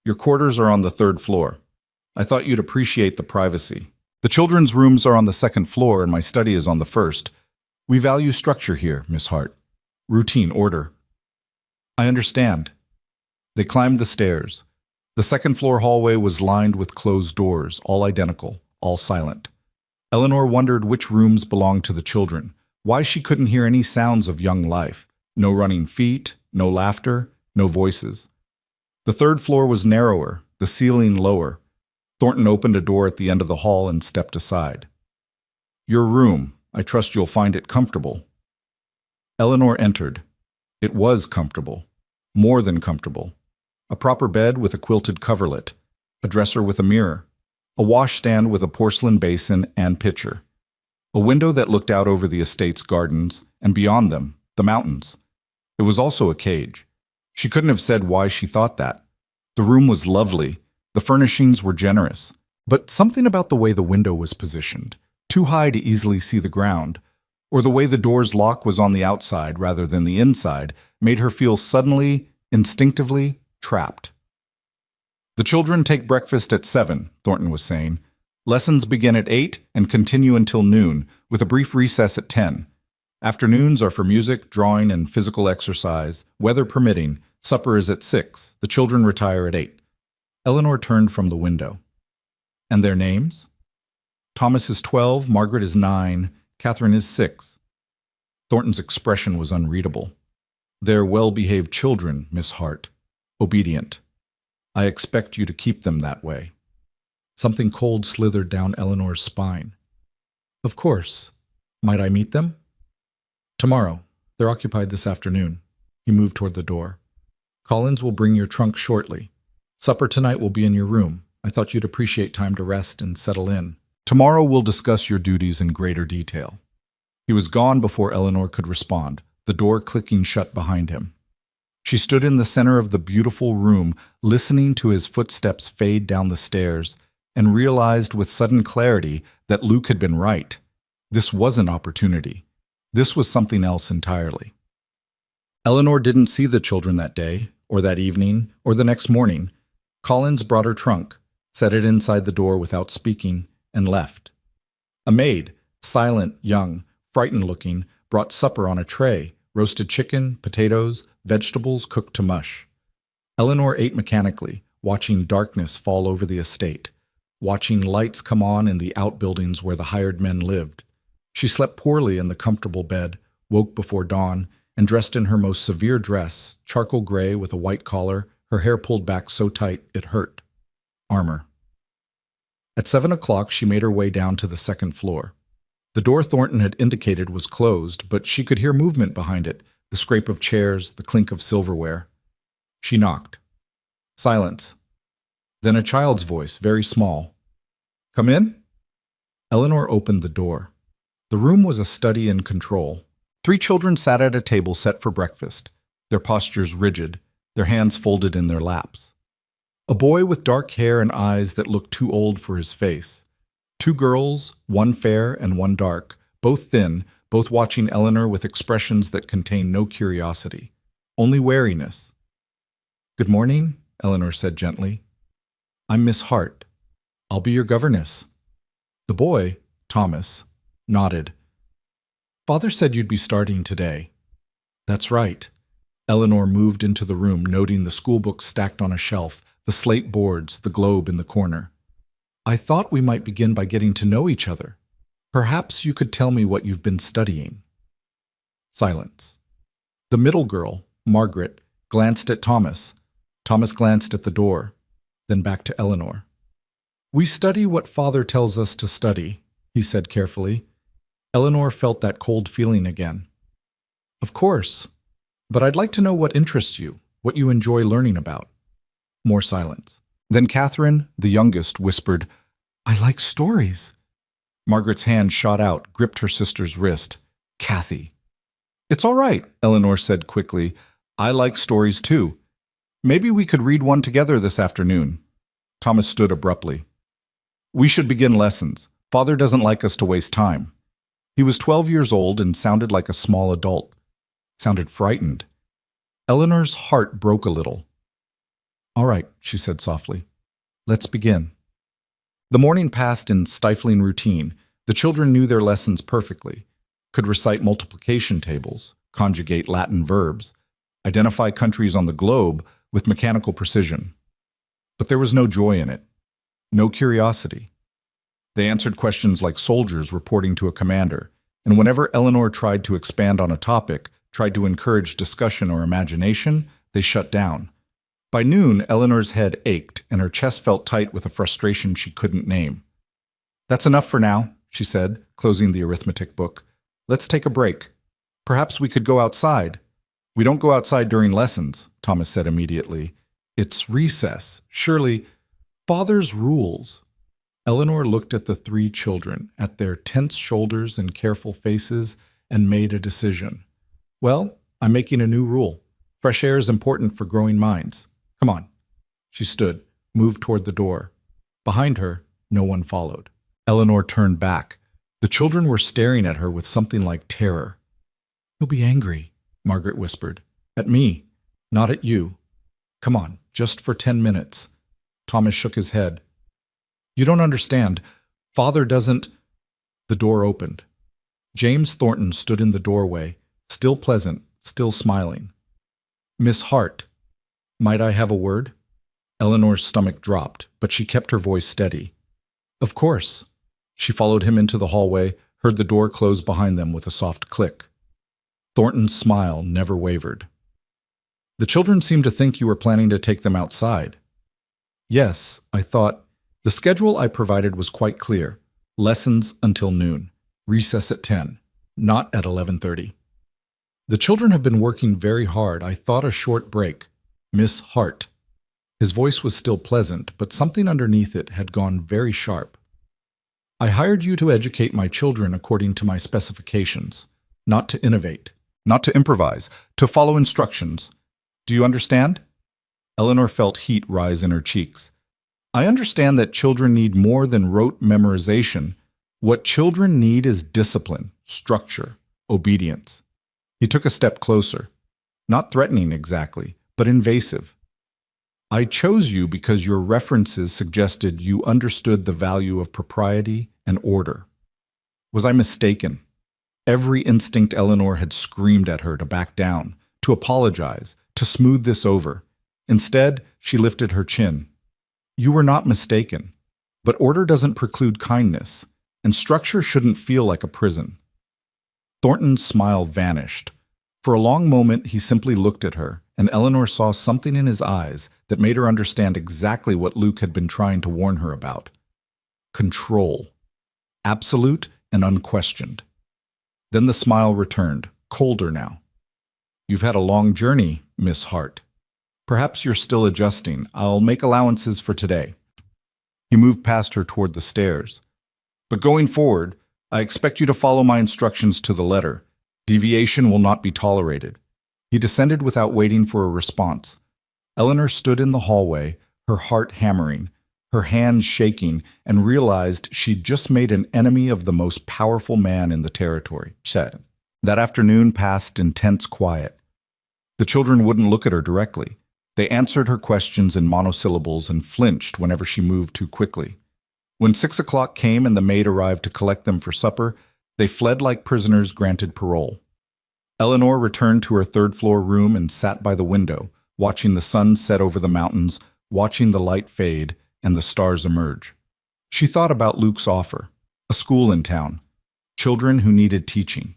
Your quarters are on the 3rd floor. I thought you'd appreciate the privacy. The children's rooms are on the 2nd floor and my study is on the 1st. We value structure here, Miss Hart. Routine, order. I understand. They climbed the stairs. The 2nd floor hallway was lined with closed doors, all identical, all silent. Eleanor wondered which rooms belonged to the children, why she couldn't hear any sounds of young life. No running feet, no laughter, no voices. The 3rd floor was narrower, the ceiling lower. Thornton opened a door at the end of the hall and stepped aside. Your room. I trust you'll find it comfortable. Eleanor entered. It was comfortable. More than comfortable. A proper bed with a quilted coverlet, a dresser with a mirror, a washstand with a porcelain basin and pitcher, a window that looked out over the estate's gardens, and beyond them, the mountains. It was also a cage. She couldn't have said why she thought that. The room was lovely, the furnishings were generous, but something about the way the window was positioned, too high to easily see the ground, or the way the door's lock was on the outside rather than the inside, made her feel suddenly, instinctively, trapped. The children take breakfast at 7, Thornton was saying. Lessons begin at 8 and continue until noon, with a brief recess at 10. Afternoons are for music, drawing, and physical exercise. Weather permitting, supper is at 6. The children retire at 8. Eleanor turned from the window. And their names? Thomas is 12, Margaret is 9, Catherine is 6. Thornton's expression was unreadable. They're well-behaved children, Miss Hart. Obedient. I expect you to keep them that way. Something cold slithered down Eleanor's spine. Of course. Might I meet them? Tomorrow. They're occupied this afternoon. He moved toward the door. Collins will bring your trunk shortly. Supper tonight will be in your room. I thought you'd appreciate time to rest and settle in. Tomorrow we'll discuss your duties in greater detail. He was gone before Eleanor could respond, the door clicking shut behind him. She stood in the center of the beautiful room, listening to his footsteps fade down the stairs, and realized with sudden clarity that Luke had been right. This wasn't opportunity. This was something else entirely. Eleanor didn't see the children that day, or that evening, or the next morning. Collins brought her trunk, set it inside the door without speaking, and left. A maid, silent, young, frightened-looking, brought supper on a tray, roasted chicken, potatoes, vegetables cooked to mush. Eleanor ate mechanically, watching darkness fall over the estate, watching lights come on in the outbuildings where the hired men lived. She slept poorly in the comfortable bed, woke before dawn, and dressed in her most severe dress, charcoal gray with a white collar, her hair pulled back so tight it hurt. Armor. At 7 o'clock, she made her way down to the second floor. The door Thornton had indicated was closed, but she could hear movement behind it, the scrape of chairs, the clink of silverware. She knocked. Silence. Then a child's voice, very small. Come in? Eleanor opened the door. The room was a study in control. 3 children sat at a table set for breakfast, their postures rigid, their hands folded in their laps. A boy with dark hair and eyes that looked too old for his face. 2 girls, one fair and one dark, both thin, both watching Eleanor with expressions that contained no curiosity, only wariness. Good morning, Eleanor said gently. I'm Miss Hart. I'll be your governess. The boy, Thomas, nodded. Father said you'd be starting today. That's right. Eleanor moved into the room, noting the schoolbooks stacked on a shelf, the slate boards, the globe in the corner. I thought we might begin by getting to know each other. Perhaps you could tell me what you've been studying. Silence. The middle girl, Margaret, glanced at Thomas. Thomas glanced at the door, then back to Eleanor. We study what Father tells us to study, he said carefully. Eleanor felt that cold feeling again. Of course, but I'd like to know what interests you, what you enjoy learning about. More silence. Then Catherine, the youngest, whispered, I like stories. Margaret's hand shot out, gripped her sister's wrist. Kathy. It's all right, Eleanor said quickly. I like stories too. Maybe we could read one together this afternoon. Thomas stood abruptly. We should begin lessons. Father doesn't like us to waste time. He was 12 years old and sounded like a small adult. Sounded frightened. Eleanor's heart broke a little. All right, she said softly. Let's begin. The morning passed in stifling routine. The children knew their lessons perfectly, could recite multiplication tables, conjugate Latin verbs, identify countries on the globe with mechanical precision. But there was no joy in it, no curiosity. They answered questions like soldiers reporting to a commander, and whenever Eleanor tried to expand on a topic, tried to encourage discussion or imagination, they shut down. By noon, Eleanor's head ached, and her chest felt tight with a frustration she couldn't name. That's enough for now, she said, closing the arithmetic book. Let's take a break. Perhaps we could go outside. We don't go outside during lessons, Thomas said immediately. It's recess. Surely, father's rules. Eleanor looked at the three children, at their tense shoulders and careful faces, and made a decision. Well, I'm making a new rule. Fresh air is important for growing minds. Come on. She stood, moved toward the door. Behind her, no one followed. Eleanor turned back. The children were staring at her with something like terror. You'll be angry, Margaret whispered. At me, not at you. Come on, just for 10 minutes. Thomas shook his head. You don't understand. Father doesn't... The door opened. James Thornton stood in the doorway, still pleasant, still smiling. Miss Hart, might I have a word? Eleanor's stomach dropped, but she kept her voice steady. Of course. She followed him into the hallway, heard the door close behind them with a soft click. Thornton's smile never wavered. The children seemed to think you were planning to take them outside. Yes, I thought. The schedule I provided was quite clear. Lessons until noon. Recess at 10, not at 11:30. The children have been working very hard. I thought a short break. Miss Hart. His voice was still pleasant, but something underneath it had gone very sharp. I hired you to educate my children according to my specifications, not to innovate, not to improvise, to follow instructions. Do you understand? Eleanor felt heat rise in her cheeks. I understand that children need more than rote memorization. What children need is discipline, structure, obedience. He took a step closer, not threatening exactly, but invasive. I chose you because your references suggested you understood the value of propriety and order. Was I mistaken? Every instinct Eleanor had screamed at her to back down, to apologize, to smooth this over. Instead, she lifted her chin. You were not mistaken, but order doesn't preclude kindness, and structure shouldn't feel like a prison. Thornton's smile vanished. For a long moment, he simply looked at her, and Eleanor saw something in his eyes that made her understand exactly what Luke had been trying to warn her about. Control. Absolute and unquestioned. Then the smile returned, colder now. You've had a long journey, Miss Hart. Perhaps you're still adjusting. I'll make allowances for today. He moved past her toward the stairs. But going forward, I expect you to follow my instructions to the letter. Deviation will not be tolerated. He descended without waiting for a response. Eleanor stood in the hallway, her heart hammering, her hands shaking, and realized she'd just made an enemy of the most powerful man in the territory. That afternoon passed in tense quiet. The children wouldn't look at her directly. They answered her questions in monosyllables and flinched whenever she moved too quickly. When 6 o'clock came and the maid arrived to collect them for supper, they fled like prisoners granted parole. Eleanor returned to her third-floor room and sat by the window, watching the sun set over the mountains, watching the light fade and the stars emerge. She thought about Luke's offer, a school in town, children who needed teaching.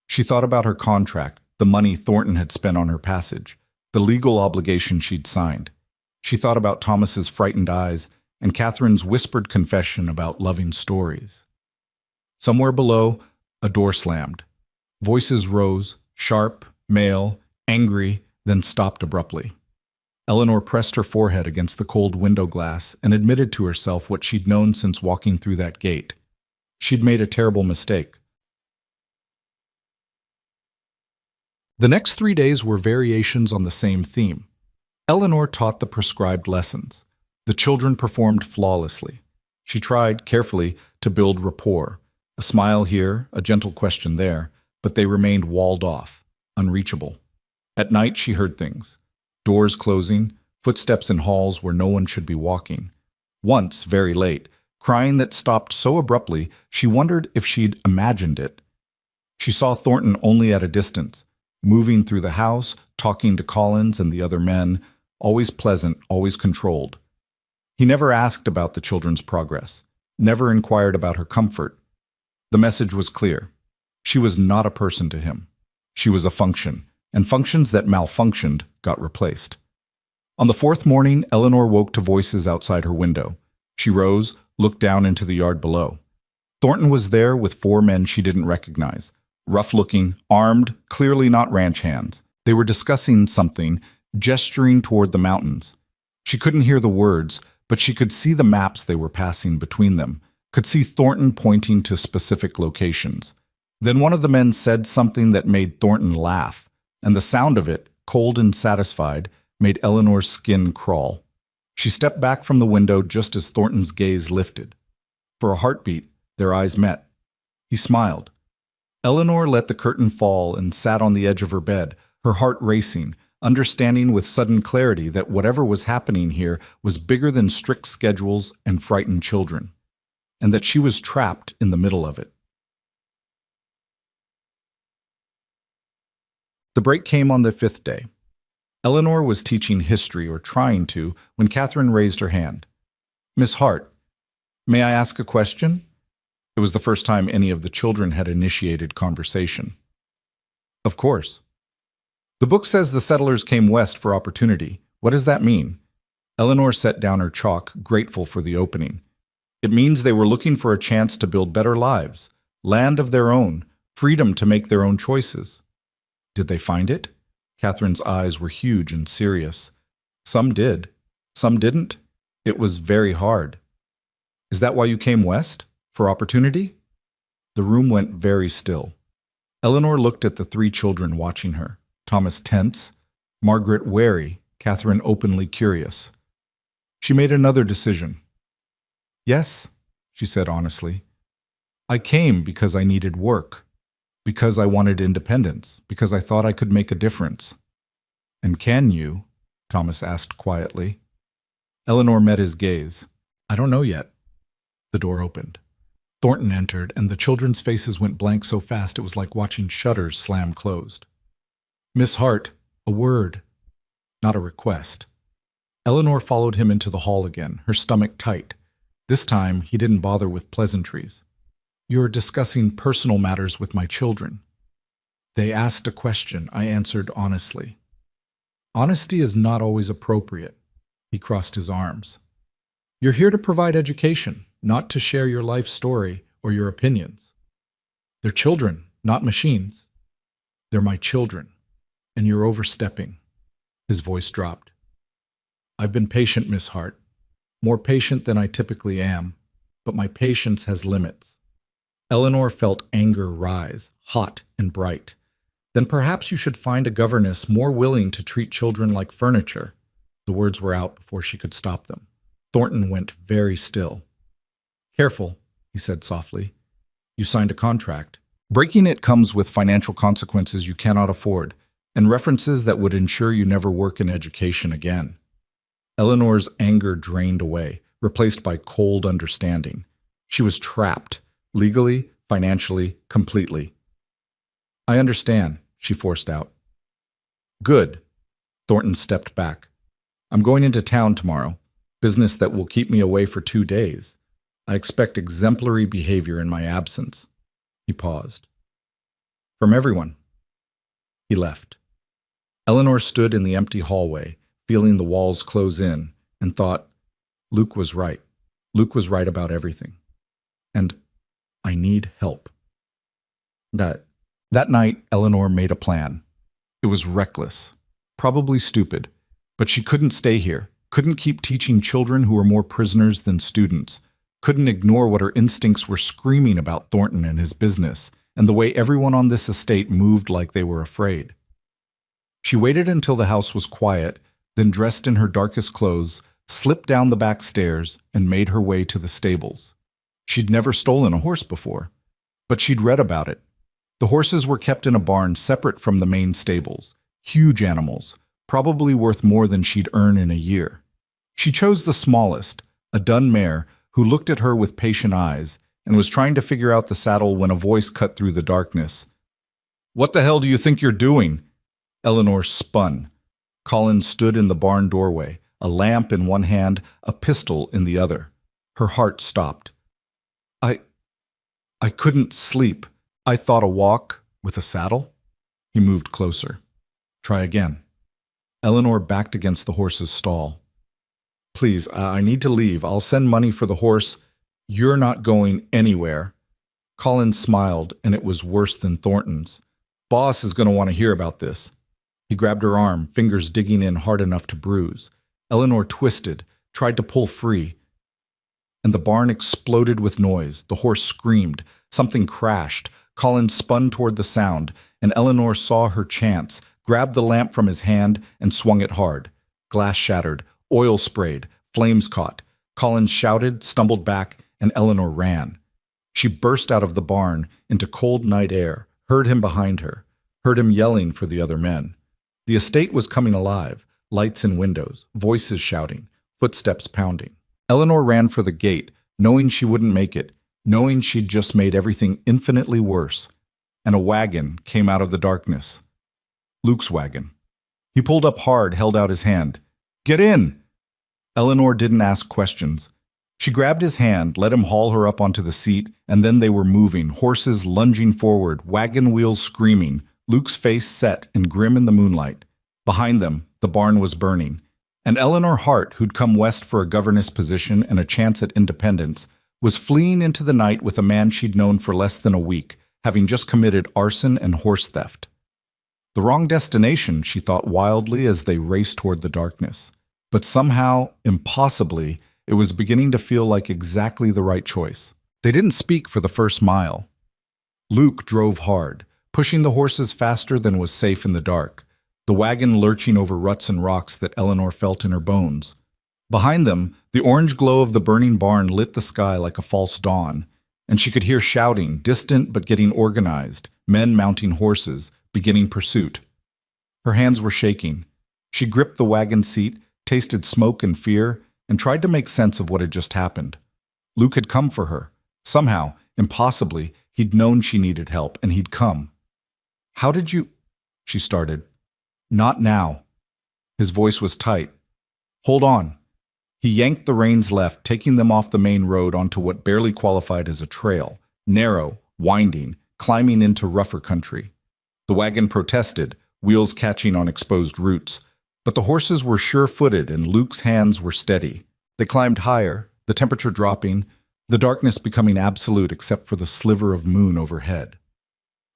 She thought about her contract, the money Thornton had spent on her passage, the legal obligation she'd signed. She thought about Thomas's frightened eyes and Catherine's whispered confession about loving stories. Somewhere below, a door slammed. Voices rose, sharp, male, angry, then stopped abruptly. Eleanor pressed her forehead against the cold window glass and admitted to herself what she'd known since walking through that gate. She'd made a terrible mistake. The next 3 days were variations on the same theme. Eleanor taught the prescribed lessons. The children performed flawlessly. She tried, carefully, to build rapport. A smile here, a gentle question there, but they remained walled off, unreachable. At night she heard things. Doors closing, footsteps in halls where no one should be walking. Once, very late, crying that stopped so abruptly she wondered if she'd imagined it. She saw Thornton only at a distance, moving through the house, talking to Collins and the other men, always pleasant, always controlled. He never asked about the children's progress, never inquired about her comfort. The message was clear. She was not a person to him. She was a function, and functions that malfunctioned got replaced. On the fourth morning, Eleanor woke to voices outside her window. She rose, looked down into the yard below. Thornton was there with 4 men she didn't recognize, rough-looking, armed, clearly not ranch hands. They were discussing something, gesturing toward the mountains. She couldn't hear the words, but she could see the maps they were passing between them, could see Thornton pointing to specific locations. Then one of the men said something that made Thornton laugh, and the sound of it, cold and satisfied, made Eleanor's skin crawl. She stepped back from the window just as Thornton's gaze lifted. For a heartbeat, their eyes met. He smiled. Eleanor let the curtain fall and sat on the edge of her bed, her heart racing, understanding with sudden clarity that whatever was happening here was bigger than strict schedules and frightened children, and that she was trapped in the middle of it. The break came on the 5th day. Eleanor was teaching history, or trying to, when Catherine raised her hand. "Miss Hart, may I ask a question?" It was the first time any of the children had initiated conversation. "Of course." "The book says the settlers came west for opportunity. What does that mean?" Eleanor set down her chalk, grateful for the opening. "It means they were looking for a chance to build better lives, land of their own, freedom to make their own choices." "Did they find it?" Catherine's eyes were huge and serious. "Some did. Some didn't. It was very hard." "Is that why you came west? For opportunity?" The room went very still. Eleanor looked at the 3 children watching her, Thomas tense, Margaret wary, Catherine openly curious. She made another decision. "Yes," she said honestly. "I came because I needed work. Because I wanted independence, because I thought I could make a difference." "And can you?" Thomas asked quietly. Eleanor met his gaze. "I don't know yet." The door opened. Thornton entered, and the children's faces went blank so fast it was like watching shutters slam closed. "Miss Hart, a word, not a request." Eleanor followed him into the hall again, her stomach tight. This time, he didn't bother with pleasantries. "You're discussing personal matters with my children." "They asked a question," I answered honestly. "Honesty is not always appropriate." He crossed his arms. "You're here to provide education, not to share your life story or your opinions. They're children, not machines. They're my children, and you're overstepping." His voice dropped. "I've been patient, Miss Hart, more patient than I typically am, but my patience has limits." Eleanor felt anger rise, hot and bright. "Then perhaps you should find a governess more willing to treat children like furniture." The words were out before she could stop them. Thornton went very still. "Careful," he said softly. "You signed a contract. Breaking it comes with financial consequences you cannot afford, and references that would ensure you never work in education again." Eleanor's anger drained away, replaced by cold understanding. She was trapped. Legally, financially, completely. "I understand," she forced out. "Good." Thornton stepped back. "I'm going into town tomorrow, business that will keep me away for 2 days. I expect exemplary behavior in my absence." He paused. "From everyone." He left. Eleanor stood in the empty hallway, feeling the walls close in, and thought, Luke was right. Luke was right about everything. And I need help. That night, Eleanor made a plan. It was reckless, probably stupid, but she couldn't stay here, couldn't keep teaching children who were more prisoners than students, couldn't ignore what her instincts were screaming about Thornton and his business, and the way everyone on this estate moved like they were afraid. She waited until the house was quiet, then dressed in her darkest clothes, slipped down the back stairs, and made her way to the stables. She'd never stolen a horse before, but she'd read about it. The horses were kept in a barn separate from the main stables, huge animals, probably worth more than she'd earn in a year. She chose the smallest, a dun mare, who looked at her with patient eyes and was trying to figure out the saddle when a voice cut through the darkness. "What the hell do you think you're doing?" Eleanor spun. Colin stood in the barn doorway, a lamp in one hand, a pistol in the other. Her heart stopped. I couldn't sleep. I thought a walk with a saddle." He moved closer. "Try again." Eleanor backed against the horse's stall. "Please, I need to leave. I'll send money for the horse." "You're not going anywhere." Colin smiled, and it was worse than Thornton's. "Boss is going to want to hear about this." He grabbed her arm, fingers digging in hard enough to bruise. Eleanor twisted, tried to pull free, and the barn exploded with noise. The horse screamed. Something crashed. Colin spun toward the sound, and Eleanor saw her chance, grabbed the lamp from his hand, and swung it hard. Glass shattered, oil sprayed, flames caught. Colin shouted, stumbled back, and Eleanor ran. She burst out of the barn into cold night air, heard him behind her, heard him yelling for the other men. The estate was coming alive, lights in windows, voices shouting, footsteps pounding. Eleanor ran for the gate, knowing she wouldn't make it, knowing she'd just made everything infinitely worse. And a wagon came out of the darkness. Luke's wagon. He pulled up hard, held out his hand. "Get in!" Eleanor didn't ask questions. She grabbed his hand, let him haul her up onto the seat, and then they were moving, horses lunging forward, wagon wheels screaming, Luke's face set and grim in the moonlight. Behind them, the barn was burning. And Eleanor Hart, who'd come west for a governess position and a chance at independence, was fleeing into the night with a man she'd known for less than a week, having just committed arson and horse theft. The wrong destination, she thought wildly as they raced toward the darkness. But somehow, impossibly, it was beginning to feel like exactly the right choice. They didn't speak for the first mile. Luke drove hard, pushing the horses faster than was safe in the dark, the wagon lurching over ruts and rocks that Eleanor felt in her bones. Behind them, the orange glow of the burning barn lit the sky like a false dawn, and she could hear shouting, distant but getting organized, men mounting horses, beginning pursuit. Her hands were shaking. She gripped the wagon seat, tasted smoke and fear, and tried to make sense of what had just happened. Luke had come for her. Somehow, impossibly, he'd known she needed help, and he'd come. "How did you—" she started. "Not now." His voice was tight. "Hold on." He yanked the reins left, taking them off the main road onto what barely qualified as a trail, narrow, winding, climbing into rougher country. The wagon protested, wheels catching on exposed roots, but the horses were sure-footed and Luke's hands were steady. They climbed higher, the temperature dropping, the darkness becoming absolute except for the sliver of moon overhead.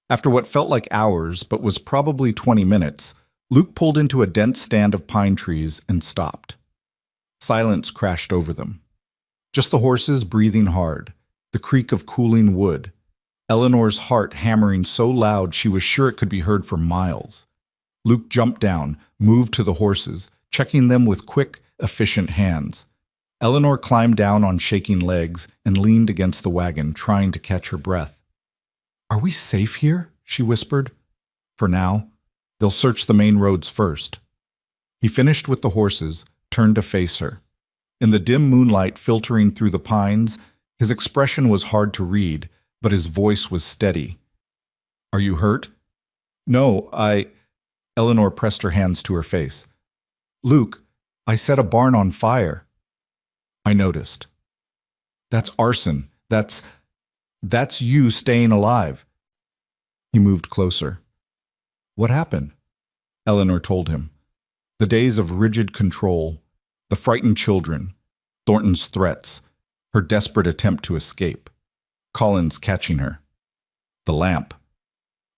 After what felt like hours, but was probably 20 minutes, Luke pulled into a dense stand of pine trees and stopped. Silence crashed over them. Just the horses breathing hard, the creak of cooling wood, Eleanor's heart hammering so loud she was sure it could be heard for miles. Luke jumped down, moved to the horses, checking them with quick, efficient hands. Eleanor climbed down on shaking legs and leaned against the wagon, trying to catch her breath. "Are we safe here?" she whispered. "For now. They'll search the main roads first." He finished with the horses, turned to face her. In the dim moonlight filtering through the pines, his expression was hard to read, but his voice was steady. "Are you hurt?" "No, Eleanor pressed her hands to her face. "Luke, I set a barn on fire." "I noticed." "That's arson. That's you staying alive." He moved closer. "What happened?" Eleanor told him. The days of rigid control, the frightened children, Thornton's threats, her desperate attempt to escape, Colin's catching her. The lamp.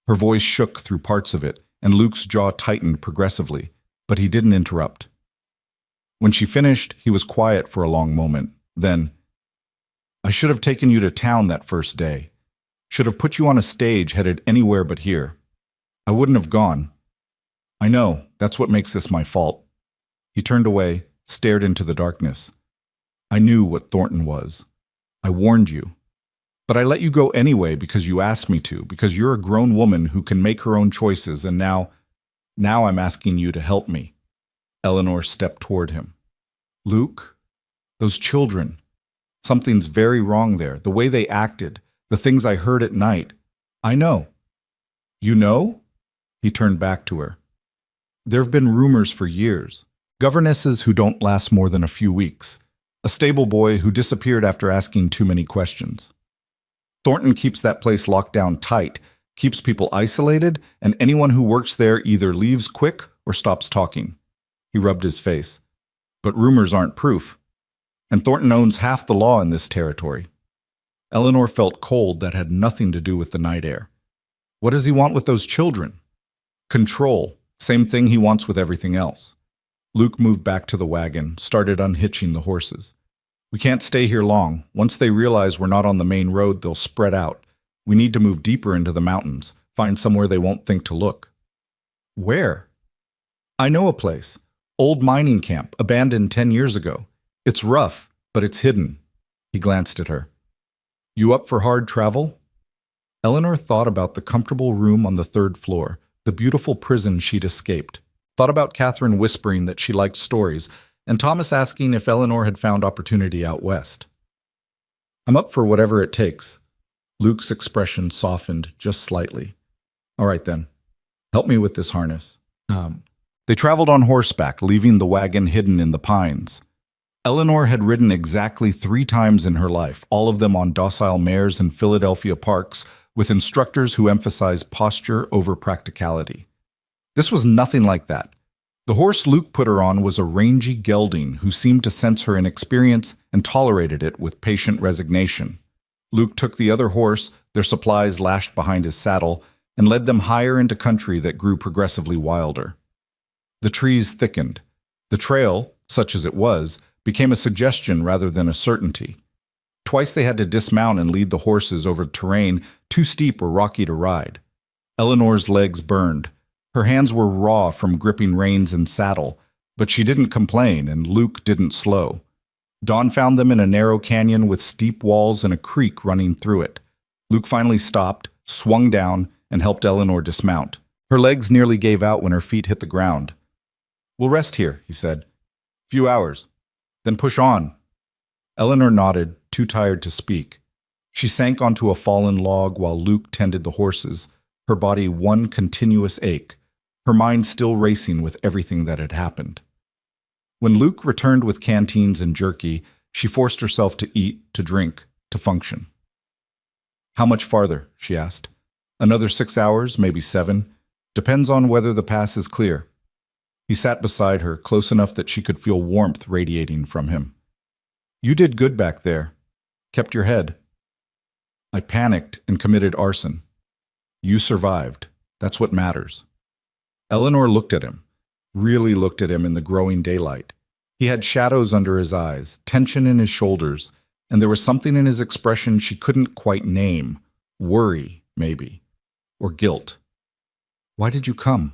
Her voice shook through parts of it, and Luke's jaw tightened progressively, but he didn't interrupt. When she finished, he was quiet for a long moment. Then, "I should have taken you to town that first day. Should have put you on a stage headed anywhere but here. I wouldn't have gone. I know, that's what makes this my fault." He turned away, stared into the darkness. "I knew what Thornton was. I warned you. But I let you go anyway because you asked me to, because you're a grown woman who can make her own choices, and now I'm asking you to help me." Eleanor stepped toward him. "Luke, those children, something's very wrong there. The way they acted, the things I heard at night. I know." "You know?" He turned back to her. "There have been rumors for years. Governesses who don't last more than a few weeks. A stable boy who disappeared after asking too many questions. Thornton keeps that place locked down tight, keeps people isolated, and anyone who works there either leaves quick or stops talking." He rubbed his face. "But rumors aren't proof. And Thornton owns half the law in this territory." Eleanor felt cold that had nothing to do with the night air. "What does he want with those children?" "Control. Same thing he wants with everything else. Luke moved back to the wagon, started unhitching the horses. We can't stay here long. Once they realize we're not on the main road, they'll spread out. We need to move deeper into the mountains, find somewhere they won't think to look. Where? I know a place. Old mining camp, abandoned 10 years ago. It's rough, but it's hidden. He glanced at her. You up for hard travel? Eleanor thought about the comfortable room on the third floor, the beautiful prison she'd escaped. Thought about Catherine whispering that she liked stories, and Thomas asking if Eleanor had found opportunity out west. I'm up for whatever it takes. Luke's expression softened just slightly. All right then, help me with this harness. They traveled on horseback, leaving the wagon hidden in the pines. Eleanor had ridden exactly 3 times in her life, all of them on docile mares in Philadelphia parks, with instructors who emphasized posture over practicality. This was nothing like that. The horse Luke put her on was a rangy gelding who seemed to sense her inexperience and tolerated it with patient resignation. Luke took the other horse, their supplies lashed behind his saddle, and led them higher into country that grew progressively wilder. The trees thickened. The trail, such as it was, became a suggestion rather than a certainty. Twice they had to dismount and lead the horses over terrain too steep or rocky to ride. Eleanor's legs burned. Her hands were raw from gripping reins and saddle, but she didn't complain and Luke didn't slow. Dawn found them in a narrow canyon with steep walls and a creek running through it. Luke finally stopped, swung down, and helped Eleanor dismount. Her legs nearly gave out when her feet hit the ground. We'll rest here, he said. Few hours. Then push on. Eleanor nodded, too tired to speak. She sank onto a fallen log while Luke tended the horses, her body one continuous ache, her mind still racing with everything that had happened. When Luke returned with canteens and jerky, she forced herself to eat, to drink, to function. How much farther? She asked. Another 6 hours, maybe 7. Depends on whether the pass is clear. He sat beside her, close enough that she could feel warmth radiating from him. You did good back there. Kept your head. I panicked and committed arson. You survived. That's what matters. Eleanor looked at him, really looked at him in the growing daylight. He had shadows under his eyes, tension in his shoulders, and there was something in his expression she couldn't quite name. Worry, maybe. Or guilt. Why did you come?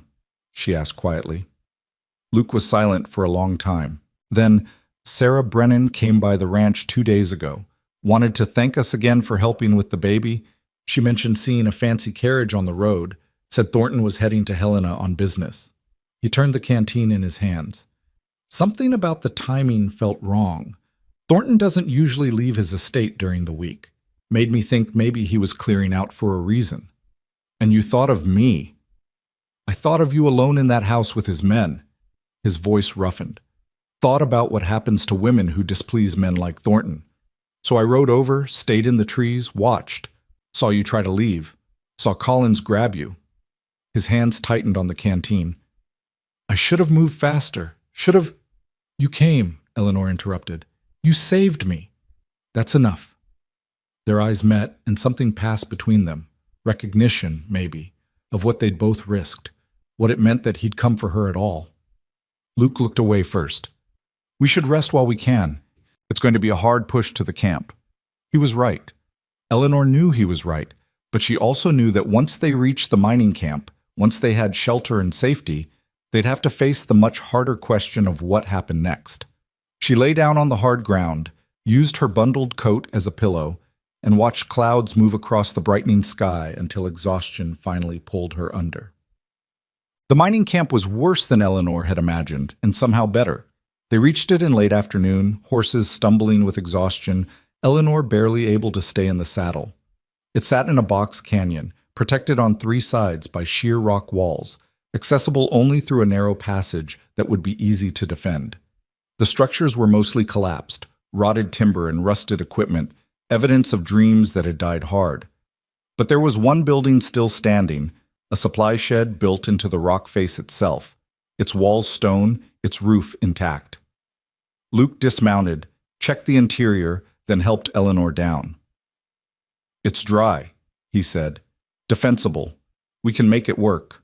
She asked quietly. Luke was silent for a long time. Then, Sarah Brennan came by the ranch 2 days ago. Wanted to thank us again for helping with the baby. She mentioned seeing a fancy carriage on the road, said Thornton was heading to Helena on business. He turned the canteen in his hands. Something about the timing felt wrong. Thornton doesn't usually leave his estate during the week. Made me think maybe he was clearing out for a reason. And you thought of me. I thought of you alone in that house with his men. His voice roughened. Thought about what happens to women who displease men like Thornton. So I rode over, stayed in the trees, watched. Saw you try to leave. Saw Collins grab you. His hands tightened on the canteen. I should have moved faster. Should have... You came, Eleanor interrupted. You saved me. That's enough. Their eyes met, and something passed between them. Recognition, maybe, of what they'd both risked. What it meant that he'd come for her at all. Luke looked away first. We should rest while we can. It's going to be a hard push to the camp. He was right. Eleanor knew he was right, but she also knew that once they reached the mining camp, once they had shelter and safety, they'd have to face the much harder question of what happened next. She lay down on the hard ground, used her bundled coat as a pillow, and watched clouds move across the brightening sky until exhaustion finally pulled her under. The mining camp was worse than Eleanor had imagined, and somehow better. They reached it in late afternoon, horses stumbling with exhaustion, Eleanor barely able to stay in the saddle. It sat in a box canyon, protected on 3 sides by sheer rock walls, accessible only through a narrow passage that would be easy to defend. The structures were mostly collapsed, rotted timber and rusted equipment, evidence of dreams that had died hard. But there was one building still standing, a supply shed built into the rock face itself, its walls stone, its roof intact. Luke dismounted, checked the interior, then helped Eleanor down. It's dry, he said. Defensible. We can make it work.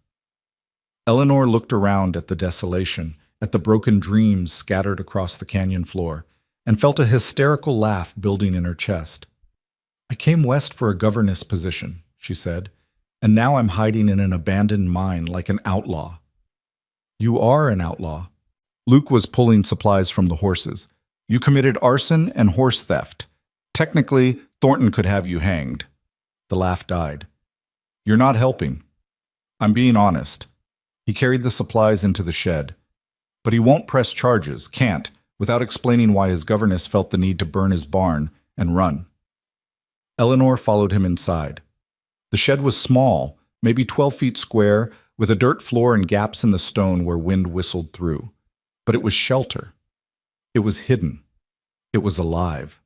Eleanor looked around at the desolation, at the broken dreams scattered across the canyon floor, and felt a hysterical laugh building in her chest. I came west for a governess position, she said, and now I'm hiding in an abandoned mine like an outlaw. You are an outlaw. Luke was pulling supplies from the horses. You committed arson and horse theft. Technically, Thornton could have you hanged. The laugh died. You're not helping. I'm being honest. He carried the supplies into the shed. But he won't press charges, can't, without explaining why his governess felt the need to burn his barn and run. Eleanor followed him inside. The shed was small, maybe 12 feet square, with a dirt floor and gaps in the stone where wind whistled through. But it was shelter. It was hidden. It was alive.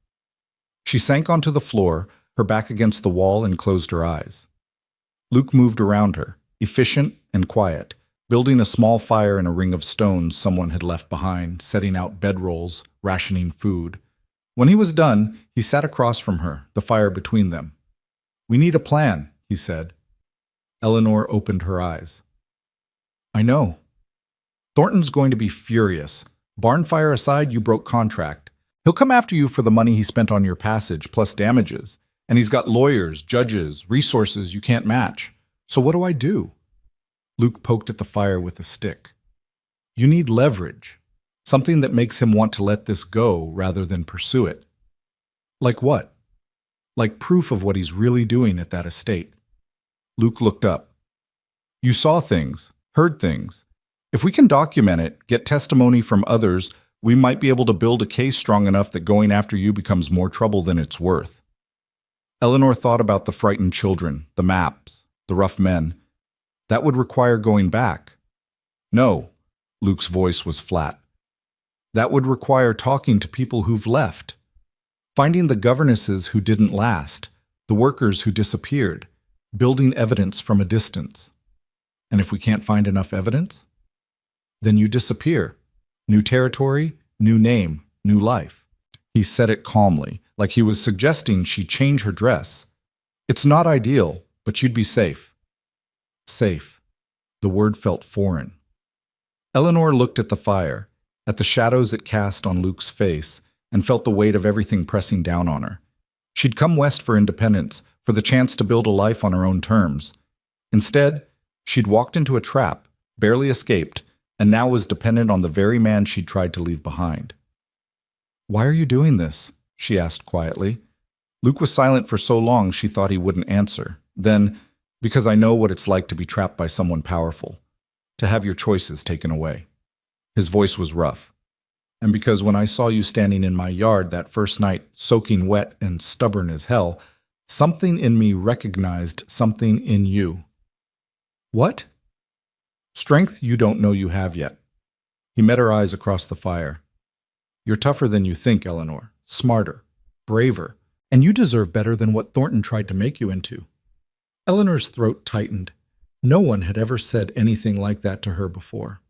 She sank onto the floor, her back against the wall, and closed her eyes. Luke moved around her, efficient and quiet, building a small fire in a ring of stones someone had left behind, setting out bedrolls, rationing food. When he was done, he sat across from her, the fire between them. We need a plan, he said. Eleanor opened her eyes. I know. Thornton's going to be furious. Barn fire aside, you broke contract. He'll come after you for the money he spent on your passage, plus damages. And he's got lawyers, judges, resources you can't match. So what do I do? Luke poked at the fire with a stick. You need leverage. Something that makes him want to let this go rather than pursue it. Like what? Like proof of what he's really doing at that estate. Luke looked up. You saw things, heard things. If we can document it, get testimony from others, we might be able to build a case strong enough that going after you becomes more trouble than it's worth. Eleanor thought about the frightened children, the maps, the rough men. That would require going back. No, Luke's voice was flat. That would require talking to people who've left. Finding the governesses who didn't last, the workers who disappeared, building evidence from a distance. And if we can't find enough evidence? Then you disappear. New territory, new name, new life. He said it calmly, like he was suggesting she change her dress. It's not ideal, but you'd be safe. Safe. The word felt foreign. Eleanor looked at the fire, at the shadows it cast on Luke's face, and felt the weight of everything pressing down on her. She'd come west for independence, for the chance to build a life on her own terms. Instead, she'd walked into a trap, barely escaped, and now was dependent on the very man she'd tried to leave behind. Why are you doing this? She asked quietly. Luke was silent for so long she thought he wouldn't answer. Then, because I know what it's like to be trapped by someone powerful, to have your choices taken away. His voice was rough. And because when I saw you standing in my yard that first night, soaking wet and stubborn as hell, something in me recognized something in you. What? Strength you don't know you have yet. He met her eyes across the fire. You're tougher than you think, Eleanor. Smarter. Braver. And you deserve better than what Thornton tried to make you into. Eleanor's throat tightened. No one had ever said anything like that to her before.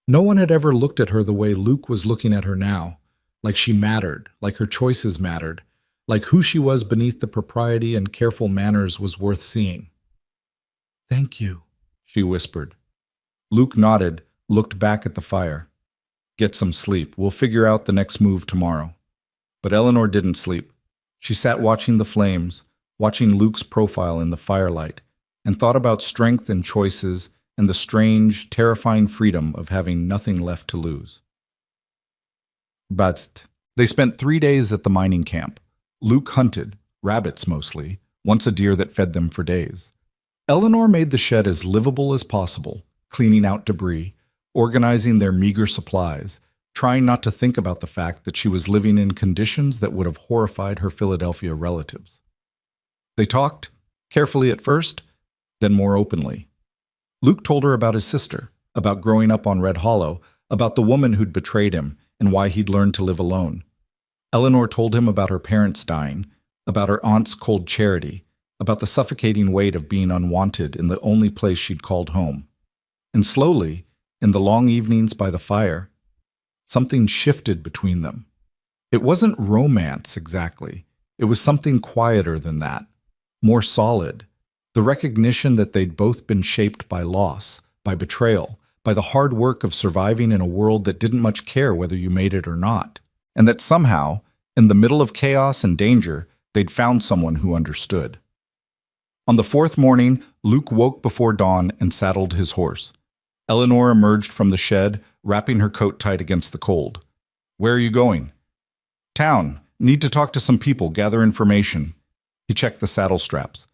No one had ever looked at her the way Luke was looking at her now, like she mattered, like her choices mattered, like who she was beneath the propriety and careful manners was worth seeing. Thank you, she whispered. Luke nodded, looked back at the fire. Get some sleep. We'll figure out the next move tomorrow. But Eleanor didn't sleep. She sat watching the flames, watching Luke's profile in the firelight, and thought about strength and choices and the strange, terrifying freedom of having nothing left to lose. But they spent 3 days at the mining camp. Luke hunted, rabbits mostly, once a deer that fed them for days. Eleanor made the shed as livable as possible, cleaning out debris, organizing their meager supplies, trying not to think about the fact that she was living in conditions that would have horrified her Philadelphia relatives. They talked, carefully at first, then more openly. Luke told her about his sister, about growing up on Red Hollow, about the woman who'd betrayed him, and why he'd learned to live alone. Eleanor told him about her parents dying, about her aunt's cold charity, about the suffocating weight of being unwanted in the only place she'd called home. And slowly, in the long evenings by the fire, something shifted between them. It wasn't romance exactly. It was something quieter than that, more solid. The recognition that they'd both been shaped by loss, by betrayal, by the hard work of surviving in a world that didn't much care whether you made it or not, and that somehow, in the middle of chaos and danger, they'd found someone who understood. On the fourth morning, Luke woke before dawn and saddled his horse. Eleanor emerged from the shed, wrapping her coat tight against the cold. "Where are you going?" "Town. Need to talk to some people, gather information." He checked the saddle straps.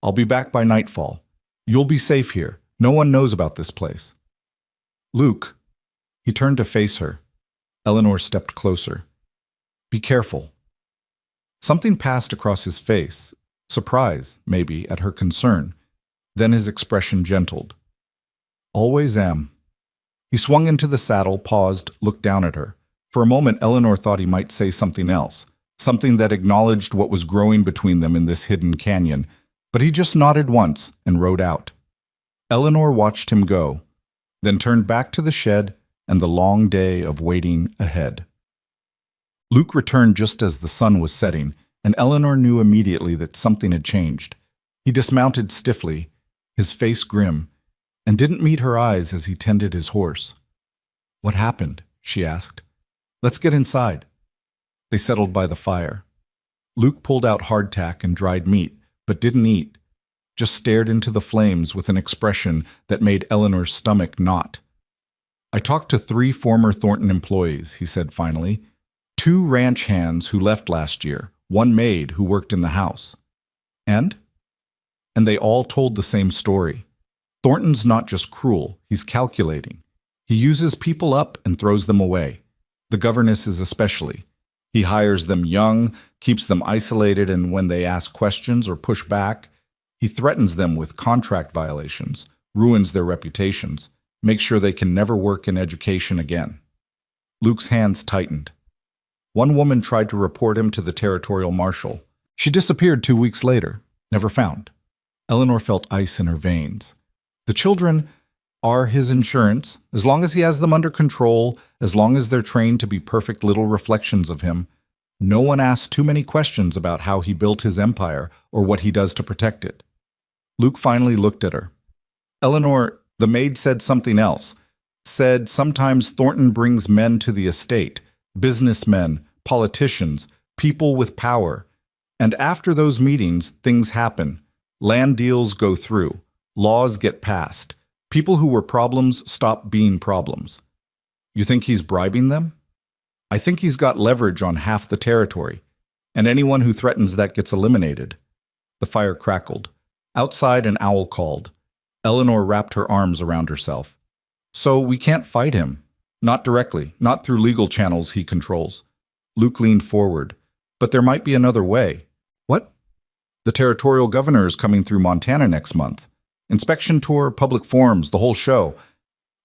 "I'll be back by nightfall. You'll be safe here. No one knows about this place." "Luke." He turned to face her. Eleanor stepped closer. "Be careful." Something passed across his face, surprise, maybe, at her concern. Then his expression gentled. "Always am." He swung into the saddle, paused, looked down at her. For a moment, Eleanor thought he might say something else, something that acknowledged what was growing between them in this hidden canyon, but he just nodded once and rode out. Eleanor watched him go, then turned back to the shed and the long day of waiting ahead. Luke returned just as the sun was setting, and Eleanor knew immediately that something had changed. He dismounted stiffly, his face grim, and didn't meet her eyes as he tended his horse. "What happened?" she asked. "Let's get inside." They settled by the fire. Luke pulled out hardtack and dried meat, but didn't eat, just stared into the flames with an expression that made Eleanor's stomach knot. "I talked to 3 former Thornton employees," he said finally. 2 ranch hands who left last year, 1 maid who worked in the house. And they all told the same story. Thornton's not just cruel, he's calculating. He uses people up and throws them away. The governesses especially. He hires them young, keeps them isolated, and when they ask questions or push back, he threatens them with contract violations, ruins their reputations, makes sure they can never work in education again. Luke's hands tightened. 1 woman tried to report him to the territorial marshal. She disappeared 2 weeks later, never found. Eleanor felt ice in her veins. The children are his insurance, as long as he has them under control, as long as they're trained to be perfect little reflections of him. No one asks too many questions about how he built his empire or what he does to protect it. Luke finally looked at her. "Eleanor, the maid said something else. Said sometimes Thornton brings men to the estate, businessmen, politicians, people with power. And after those meetings, things happen. Land deals go through. Laws get passed. People who were problems stop being problems. You think he's bribing them? I think he's got leverage on half the territory, and anyone who threatens that gets eliminated." The fire crackled. Outside, an owl called. Eleanor wrapped her arms around herself. "So we can't fight him. Not directly, not through legal channels he controls." Luke leaned forward. "But there might be another way." "What?" "The territorial governor is coming through Montana next month. Inspection tour, public forums, the whole show.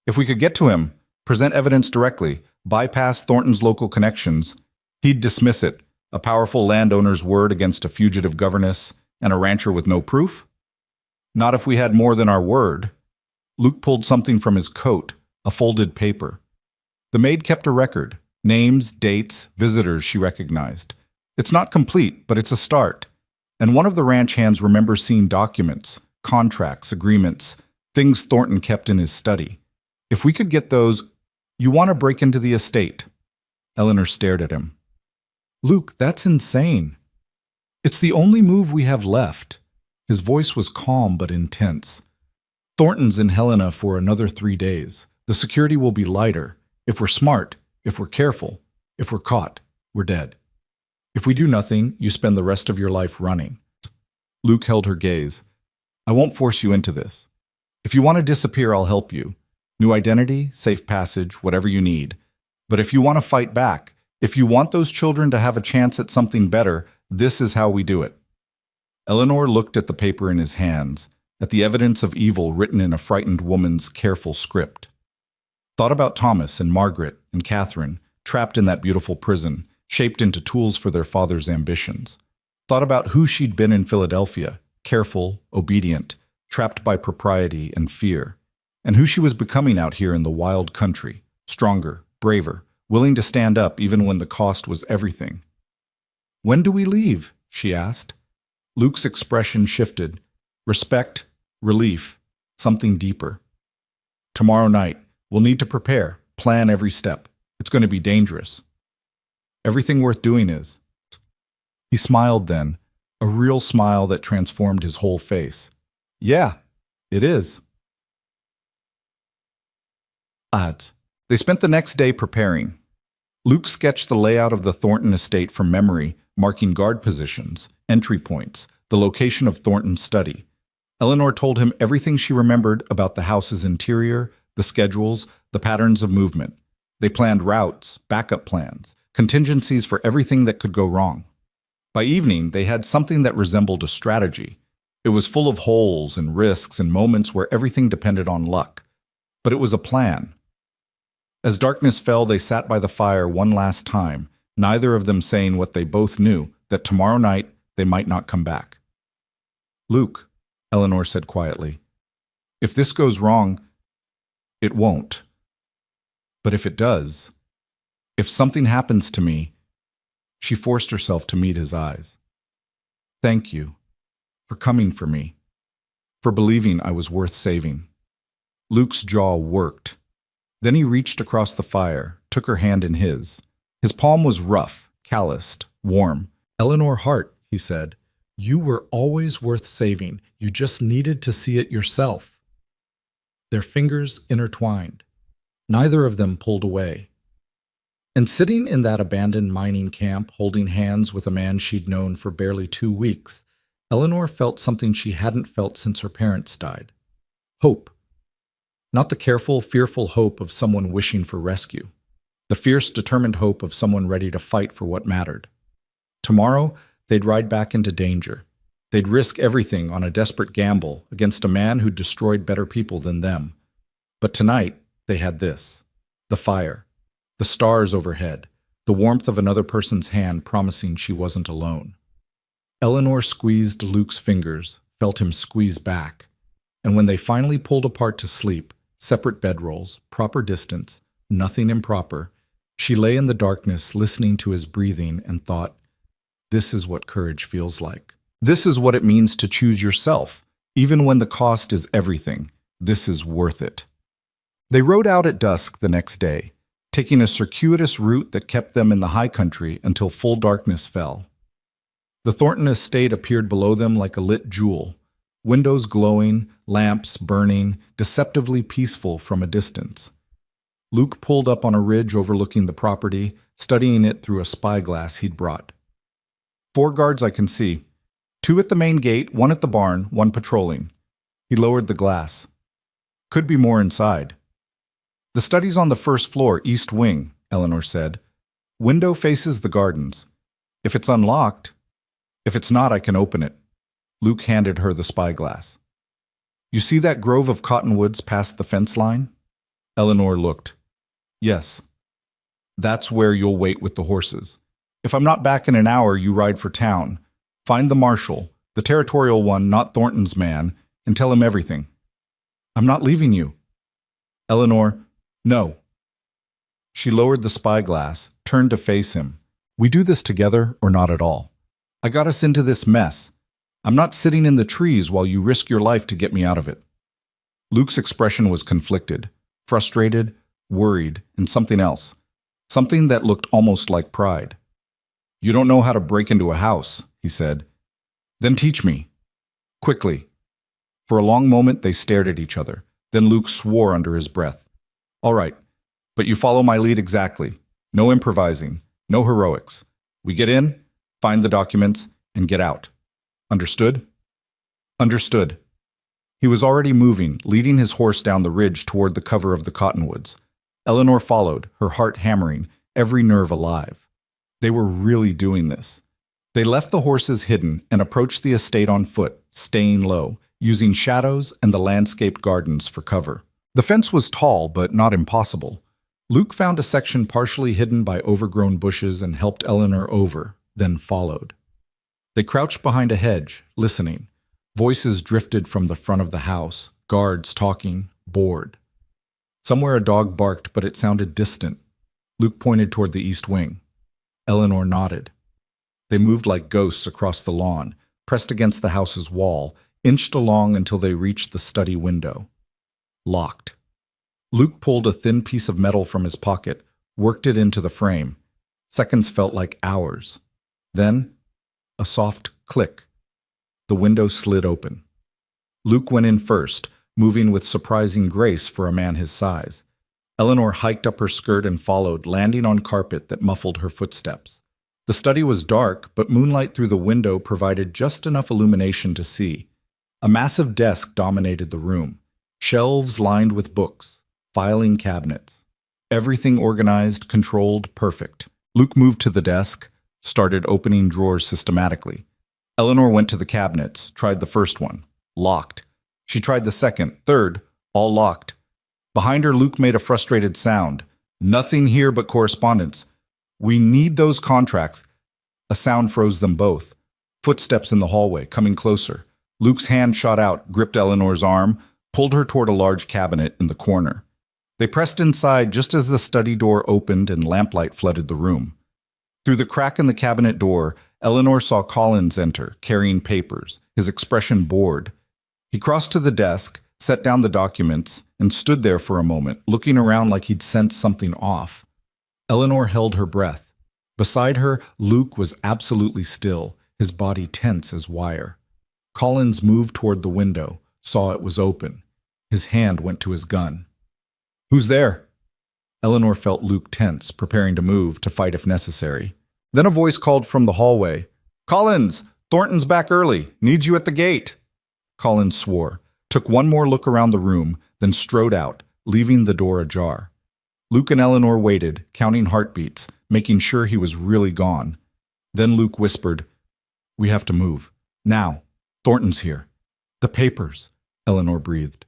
If we could get to him, present evidence directly, bypass Thornton's local connections, he'd dismiss it, a powerful landowner's word against a fugitive governess and a rancher with no proof? Not if we had more than our word." Luke pulled something from his coat, a folded paper. The maid kept a record, names, dates, visitors she recognized. It's not complete, but it's a start. And one of the ranch hands remembers seeing documents, contracts, agreements, things Thornton kept in his study. If we could get those, you want to break into the estate. Eleanor stared at him. "Luke, that's insane." "It's the only move we have left." His voice was calm but intense. "Thornton's in Helena for another 3 days. The security will be lighter. If we're smart, if we're careful, if we're caught, we're dead. If we do nothing, you spend the rest of your life running." Luke held her gaze. "I won't force you into this. If you want to disappear, I'll help you. New identity, safe passage, whatever you need. But if you want to fight back, if you want those children to have a chance at something better, this is how we do it." Eleanor looked at the paper in his hands, at the evidence of evil written in a frightened woman's careful script. Thought about Thomas and Margaret and Catherine, trapped in that beautiful prison, shaped into tools for their father's ambitions. Thought about who she'd been in Philadelphia, careful, obedient, trapped by propriety and fear, and who she was becoming out here in the wild country, stronger, braver, willing to stand up even when the cost was everything. "When do we leave?" she asked. Luke's expression shifted. Respect, relief, something deeper. Tomorrow night, we'll need to prepare, plan every step. It's going to be dangerous. Everything worth doing is. He smiled then, a real smile that transformed his whole face. Yeah, it is. Odds. They spent the next day preparing. Luke sketched the layout of the Thornton estate from memory, marking guard positions, entry points, the location of Thornton's study. Eleanor told him everything she remembered about the house's interior, the schedules, the patterns of movement. They planned routes, backup plans, contingencies for everything that could go wrong. By evening, they had something that resembled a strategy. It was full of holes and risks and moments where everything depended on luck. But it was a plan. As darkness fell, they sat by the fire one last time, neither of them saying what they both knew, that tomorrow night they might not come back. Luke, Eleanor said quietly, if this goes wrong, it won't. But if it does, if something happens to me, she forced herself to meet his eyes. Thank you for coming for me, for believing I was worth saving. Luke's jaw worked. Then he reached across the fire, took her hand in his. His palm was rough, calloused, warm. Eleanor Hart, he said, you were always worth saving. You just needed to see it yourself. Their fingers intertwined. Neither of them pulled away. And sitting in that abandoned mining camp, holding hands with a man she'd known for barely 2 weeks, Eleanor felt something she hadn't felt since her parents died. Hope. Not the careful, fearful hope of someone wishing for rescue. The fierce, determined hope of someone ready to fight for what mattered. Tomorrow, they'd ride back into danger. They'd risk everything on a desperate gamble against a man who destroyed better people than them. But tonight, they had this. The fire. The stars overhead. The warmth of another person's hand promising she wasn't alone. Eleanor squeezed Luke's fingers, felt him squeeze back. And when they finally pulled apart to sleep, separate bedrolls, proper distance, nothing improper, she lay in the darkness listening to his breathing and thought, this is what courage feels like. This is what it means to choose yourself, even when the cost is everything. This is worth it. They rode out at dusk the next day, taking a circuitous route that kept them in the high country until full darkness fell. The Thornton estate appeared below them like a lit jewel, windows glowing, lamps burning, deceptively peaceful from a distance. Luke pulled up on a ridge overlooking the property, studying it through a spyglass he'd brought. 4 guards I can see. 2 at the main gate, 1 at the barn, 1 patrolling. He lowered the glass. Could be more inside. The study's on the first floor, east wing, Eleanor said. Window faces the gardens. If it's unlocked, if it's not, I can open it. Luke handed her the spyglass. You see that grove of cottonwoods past the fence line? Eleanor looked. Yes. That's where you'll wait with the horses. If I'm not back in an hour, you ride for town. Find the marshal, the territorial one, not Thornton's man, and tell him everything. I'm not leaving you. Eleanor, no. She lowered the spyglass, turned to face him. We do this together or not at all. I got us into this mess. I'm not sitting in the trees while you risk your life to get me out of it. Luke's expression was conflicted, frustrated, worried, and something else. Something that looked almost like pride. You don't know how to break into a house, he said. Then teach me. Quickly. For a long moment they stared at each other. Then Luke swore under his breath. All right, but you follow my lead exactly. No improvising, no heroics. We get in, find the documents, and get out. Understood? Understood. He was already moving, leading his horse down the ridge toward the cover of the cottonwoods. Eleanor followed, her heart hammering, every nerve alive. They were really doing this. They left the horses hidden and approached the estate on foot, staying low, using shadows and the landscaped gardens for cover. The fence was tall, but not impossible. Luke found a section partially hidden by overgrown bushes and helped Eleanor over, then followed. They crouched behind a hedge, listening. Voices drifted from the front of the house, guards talking, bored. Somewhere a dog barked, but it sounded distant. Luke pointed toward the east wing. Eleanor nodded. They moved like ghosts across the lawn, pressed against the house's wall, inched along until they reached the study window. Locked. Luke pulled a thin piece of metal from his pocket, worked it into the frame. Seconds felt like hours. Then, a soft click. The window slid open. Luke went in first, moving with surprising grace for a man his size. Eleanor hiked up her skirt and followed, landing on carpet that muffled her footsteps. The study was dark, but moonlight through the window provided just enough illumination to see. A massive desk dominated the room, shelves lined with books, filing cabinets. Everything organized, controlled, perfect. Luke moved to the desk, started opening drawers systematically. Eleanor went to the cabinets, tried the first one. Locked. She tried the second, third, all locked. Behind her, Luke made a frustrated sound. Nothing here but correspondence. We need those contracts. A sound froze them both. Footsteps in the hallway, coming closer. Luke's hand shot out, gripped Eleanor's arm, pulled her toward a large cabinet in the corner. They pressed inside just as the study door opened and lamplight flooded the room. Through the crack in the cabinet door, Eleanor saw Collins enter, carrying papers, his expression bored. He crossed to the desk, set down the documents, and stood there for a moment, looking around like he'd sensed something off. Eleanor held her breath. Beside her, Luke was absolutely still, his body tense as wire. Collins moved toward the window, saw it was open. His hand went to his gun. "Who's there?" Eleanor felt Luke tense, preparing to move, to fight if necessary. Then a voice called from the hallway. "Collins! Thornton's back early. Needs you at the gate." Collins swore, took one more look around the room, then strode out, leaving the door ajar. Luke and Eleanor waited, counting heartbeats, making sure he was really gone. Then Luke whispered, "We have to move. Now. Thornton's here." "The papers," Eleanor breathed.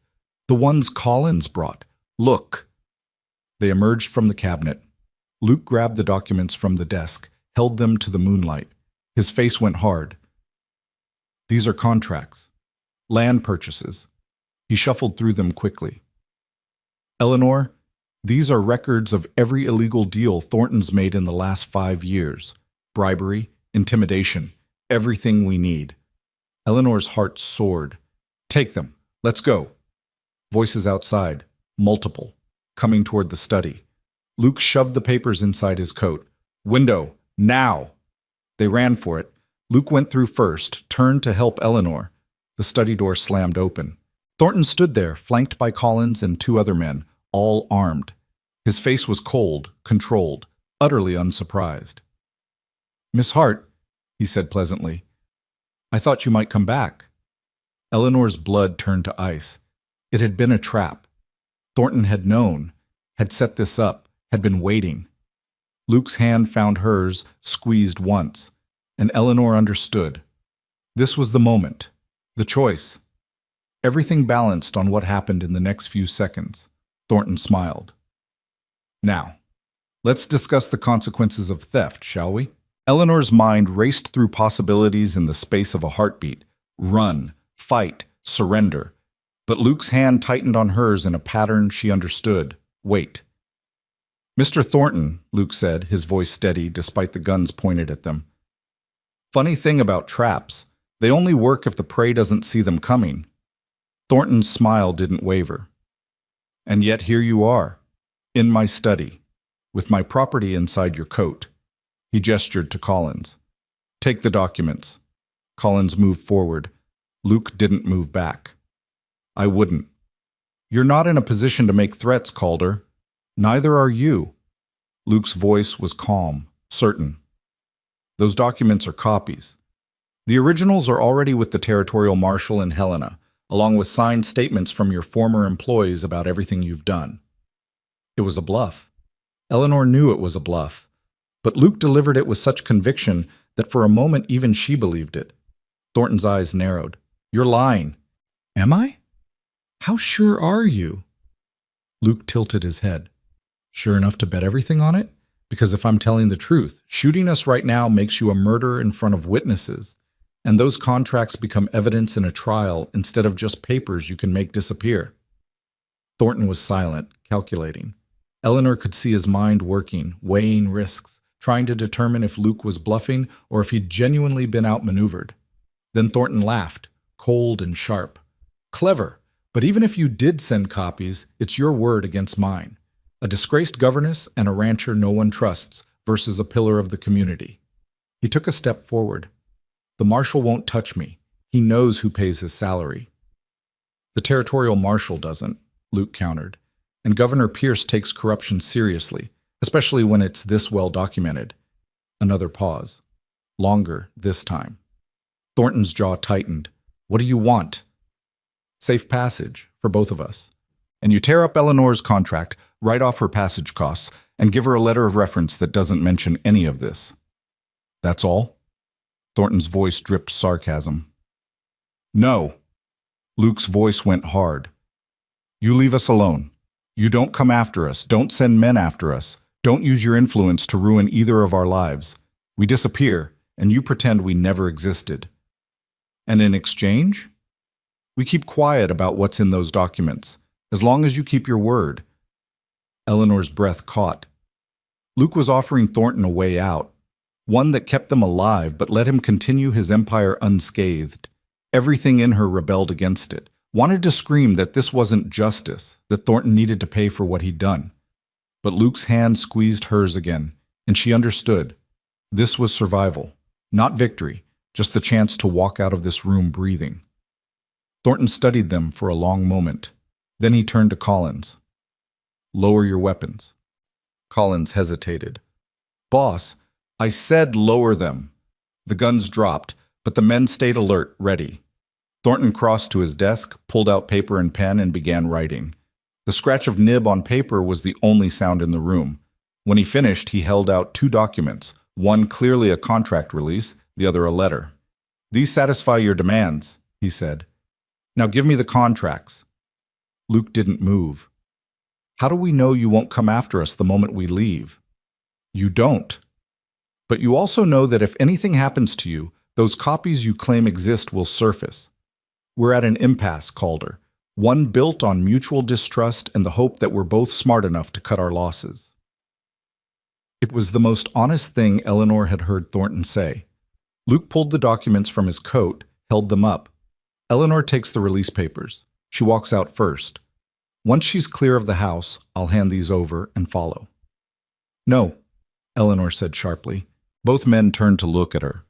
"The ones Collins brought. Look." They emerged from the cabinet. Luke grabbed the documents from the desk, held them to the moonlight. His face went hard. "These are contracts. Land purchases." He shuffled through them quickly. "Eleanor, these are records of every illegal deal Thornton's made in the last 5 years. Bribery, intimidation, everything we need." Eleanor's heart soared. "Take them. Let's go." Voices outside, multiple, coming toward the study. Luke shoved the papers inside his coat. "Window, now!" They ran for it. Luke went through first, turned to help Eleanor. The study door slammed open. Thornton stood there, flanked by Collins and 2 other men, all armed. His face was cold, controlled, utterly unsurprised. "Miss Hart," he said pleasantly, "I thought you might come back." Eleanor's blood turned to ice. It had been a trap. Thornton had known, had set this up, had been waiting. Luke's hand found hers, squeezed once, and Eleanor understood. This was the moment, the choice. Everything balanced on what happened in the next few seconds. Thornton smiled. "Now, let's discuss the consequences of theft, shall we?" Eleanor's mind raced through possibilities in the space of a heartbeat. Run, fight, surrender. But Luke's hand tightened on hers in a pattern she understood. Wait. "Mr. Thornton," Luke said, his voice steady despite the guns pointed at them. "Funny thing about traps, they only work if the prey doesn't see them coming." Thornton's smile didn't waver. "And yet here you are, in my study, with my property inside your coat." He gestured to Collins. "Take the documents." Collins moved forward. Luke didn't move back. "I wouldn't." "You're not in a position to make threats, Calder. Neither are you." Luke's voice was calm, certain. "Those documents are copies. The originals are already with the Territorial Marshal in Helena, along with signed statements from your former employees about everything you've done." It was a bluff. Eleanor knew it was a bluff, but Luke delivered it with such conviction that for a moment even she believed it. Thornton's eyes narrowed. "You're lying." "Am I? How sure are you?" Luke tilted his head. "Sure enough to bet everything on it? Because if I'm telling the truth, shooting us right now makes you a murderer in front of witnesses, and those contracts become evidence in a trial instead of just papers you can make disappear." Thornton was silent, calculating. Eleanor could see his mind working, weighing risks, trying to determine if Luke was bluffing or if he'd genuinely been outmaneuvered. Then Thornton laughed, cold and sharp. "Clever, But even if you did send copies, it's your word against mine. A disgraced governess and a rancher no one trusts versus a pillar of the community. He took a step forward. The marshal won't touch me. He knows who pays his salary. The territorial marshal doesn't, Luke countered. And Governor Pierce takes corruption seriously, especially when it's this well documented. Another pause. Longer this time. Thornton's jaw tightened. What do you want? Safe passage for both of us. And you tear up Eleanor's contract, write off her passage costs, and give her a letter of reference that doesn't mention any of this. That's all? Thornton's voice dripped sarcasm. No. Luke's voice went hard. You leave us alone. You don't come after us. Don't send men after us. Don't use your influence to ruin either of our lives. We disappear, and you pretend we never existed. And in exchange? We keep quiet about what's in those documents, as long as you keep your word. Eleanor's breath caught. Luke was offering Thornton a way out, one that kept them alive but let him continue his empire unscathed. Everything in her rebelled against it, wanted to scream that this wasn't justice, that Thornton needed to pay for what he'd done. But Luke's hand squeezed hers again, and she understood. This was survival, not victory, just the chance to walk out of this room breathing. Thornton studied them for a long moment. Then he turned to Collins. Lower your weapons. Collins hesitated. Boss, I said lower them. The guns dropped, but the men stayed alert, ready. Thornton crossed to his desk, pulled out paper and pen, and began writing. The scratch of nib on paper was the only sound in the room. When he finished, he held out 2 documents, one clearly a contract release, the other a letter. These satisfy your demands, he said. Now give me the contracts. Luke didn't move. How do we know you won't come after us the moment we leave? You don't. But you also know that if anything happens to you, those copies you claim exist will surface. We're at an impasse, Calder, one built on mutual distrust and the hope that we're both smart enough to cut our losses. It was the most honest thing Eleanor had heard Thornton say. Luke pulled the documents from his coat, held them up. Eleanor takes the release papers. She walks out first. Once she's clear of the house, I'll hand these over and follow. No, Eleanor said sharply. Both men turned to look at her.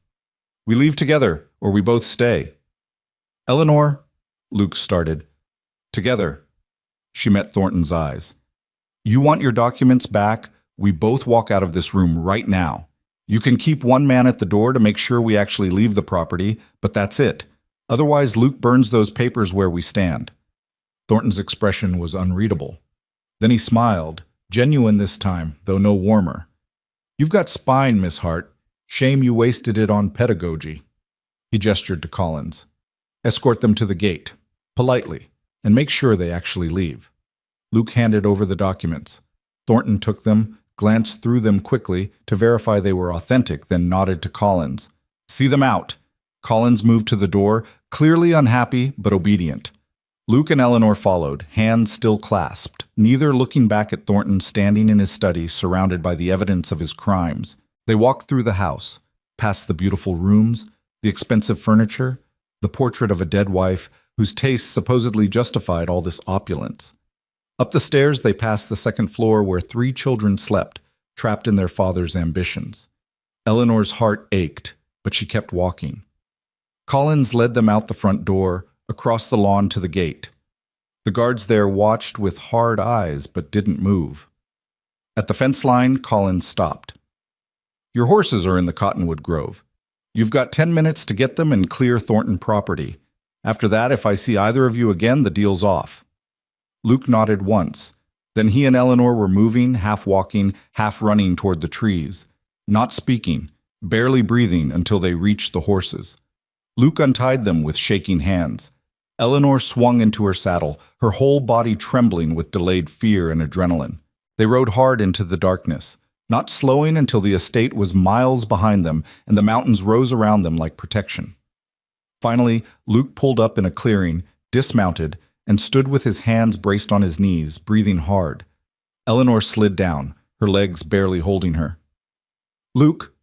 We leave together, or we both stay. Eleanor, Luke started. Together. She met Thornton's eyes. You want your documents back? We both walk out of this room right now. You can keep one man at the door to make sure we actually leave the property, but that's it. Otherwise, Luke burns those papers where we stand. Thornton's expression was unreadable. Then he smiled, genuine this time, though no warmer. You've got spine, Miss Hart. Shame you wasted it on pedagogy. He gestured to Collins. Escort them to the gate, politely, and make sure they actually leave. Luke handed over the documents. Thornton took them, glanced through them quickly to verify they were authentic, then nodded to Collins. See them out. Collins moved to the door, clearly unhappy but obedient. Luke and Eleanor followed, hands still clasped, neither looking back at Thornton standing in his study surrounded by the evidence of his crimes. They walked through the house, past the beautiful rooms, the expensive furniture, the portrait of a dead wife whose tastes supposedly justified all this opulence. Up the stairs they passed the second floor where 3 children slept, trapped in their father's ambitions. Eleanor's heart ached, but she kept walking. Collins led them out the front door, across the lawn to the gate. The guards there watched with hard eyes but didn't move. At the fence line, Collins stopped. Your horses are in the cottonwood grove. You've got 10 minutes to get them and clear Thornton property. After that, if I see either of you again, the deal's off. Luke nodded once. Then he and Eleanor were moving, half walking, half running toward the trees, not speaking, barely breathing until they reached the horses. Luke untied them with shaking hands. Eleanor swung into her saddle, her whole body trembling with delayed fear and adrenaline. They rode hard into the darkness, not slowing until the estate was miles behind them and the mountains rose around them like protection. Finally, Luke pulled up in a clearing, dismounted, and stood with his hands braced on his knees, breathing hard. Eleanor slid down, her legs barely holding her. Luke,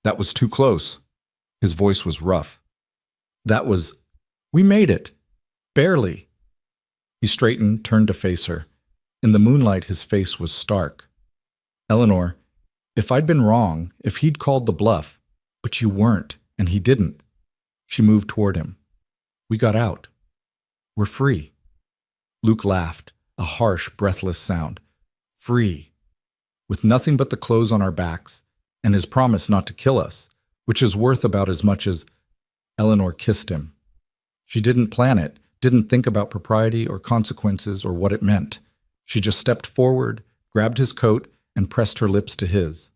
that was too close. His voice was rough. We made it. Barely. He straightened, turned to face her. In the moonlight, his face was stark. Eleanor, if I'd been wrong, if he'd called the bluff, but you weren't, and he didn't. She moved toward him. We got out. We're free. Luke laughed, a harsh, breathless sound. Free. With nothing but the clothes on our backs, and his promise not to kill us, which is worth about as much as... Eleanor kissed him. She didn't plan it, didn't think about propriety or consequences or what it meant. She just stepped forward, grabbed his coat, and pressed her lips to his.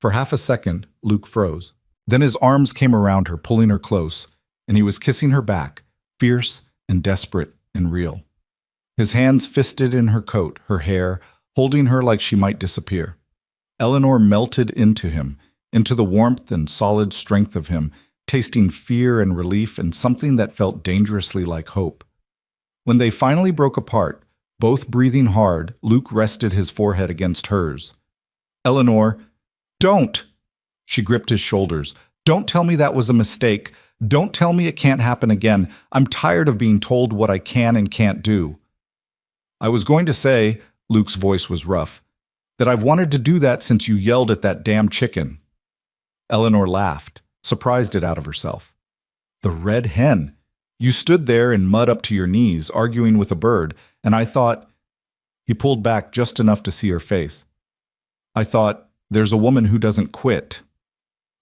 For half a second, Luke froze. Then his arms came around her, pulling her close, and he was kissing her back, fierce and desperate and real. His hands fisted in her coat, her hair, holding her like she might disappear. Eleanor melted into him, into the warmth and solid strength of him, tasting fear and relief and something that felt dangerously like hope. When they finally broke apart, both breathing hard, Luke rested his forehead against hers. Eleanor, don't! She gripped his shoulders. Don't tell me that was a mistake. Don't tell me it can't happen again. I'm tired of being told what I can and can't do. I was going to say, Luke's voice was rough, that I've wanted to do that since you yelled at that damn chicken. Eleanor laughed, surprised it out of herself. The red hen. You stood there in mud up to your knees, arguing with a bird, and I thought... He pulled back just enough to see her face. I thought, there's a woman who doesn't quit.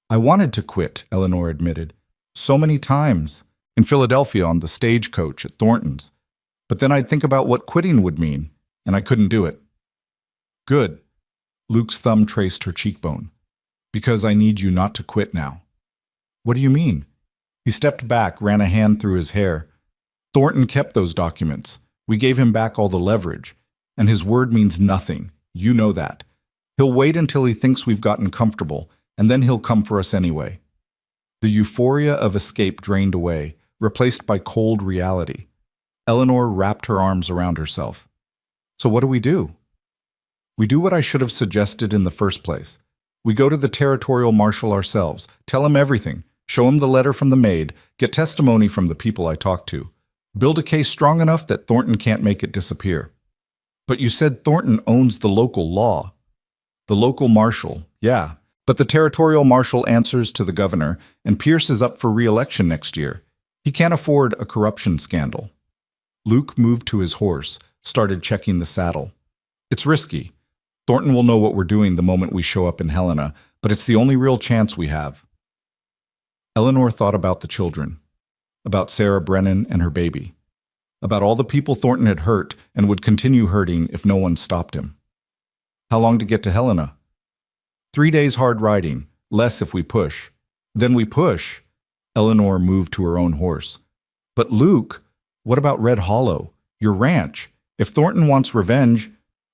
I wanted to quit, Eleanor admitted. So many times. In Philadelphia on the stagecoach at Thornton's. But then I'd think about what quitting would mean, and I couldn't do it. Good. Luke's thumb traced her cheekbone. Because I need you not to quit now. What do you mean? He stepped back, ran a hand through his hair. Thornton kept those documents. We gave him back all the leverage. And his word means nothing. You know that. He'll wait until he thinks we've gotten comfortable, and then he'll come for us anyway. The euphoria of escape drained away, replaced by cold reality. Eleanor wrapped her arms around herself. So what do? We do what I should have suggested in the first place. We go to the territorial marshal ourselves, tell him everything, show him the letter from the maid, get testimony from the people I talked to. Build a case strong enough that Thornton can't make it disappear. But you said Thornton owns the local law. The local marshal, yeah. But the territorial marshal answers to the governor, and Pierce is up for re-election next year. He can't afford a corruption scandal. Luke moved to his horse, started checking the saddle. It's risky. Thornton will know what we're doing the moment we show up in Helena, but it's the only real chance we have. Eleanor thought about the children, about Sarah Brennan and her baby, about all the people Thornton had hurt and would continue hurting if no one stopped him. How long to get to Helena? 3 days hard riding, less if we push. Then we push. Eleanor moved to her own horse. But Luke, what about Red Hollow, your ranch? If Thornton wants revenge,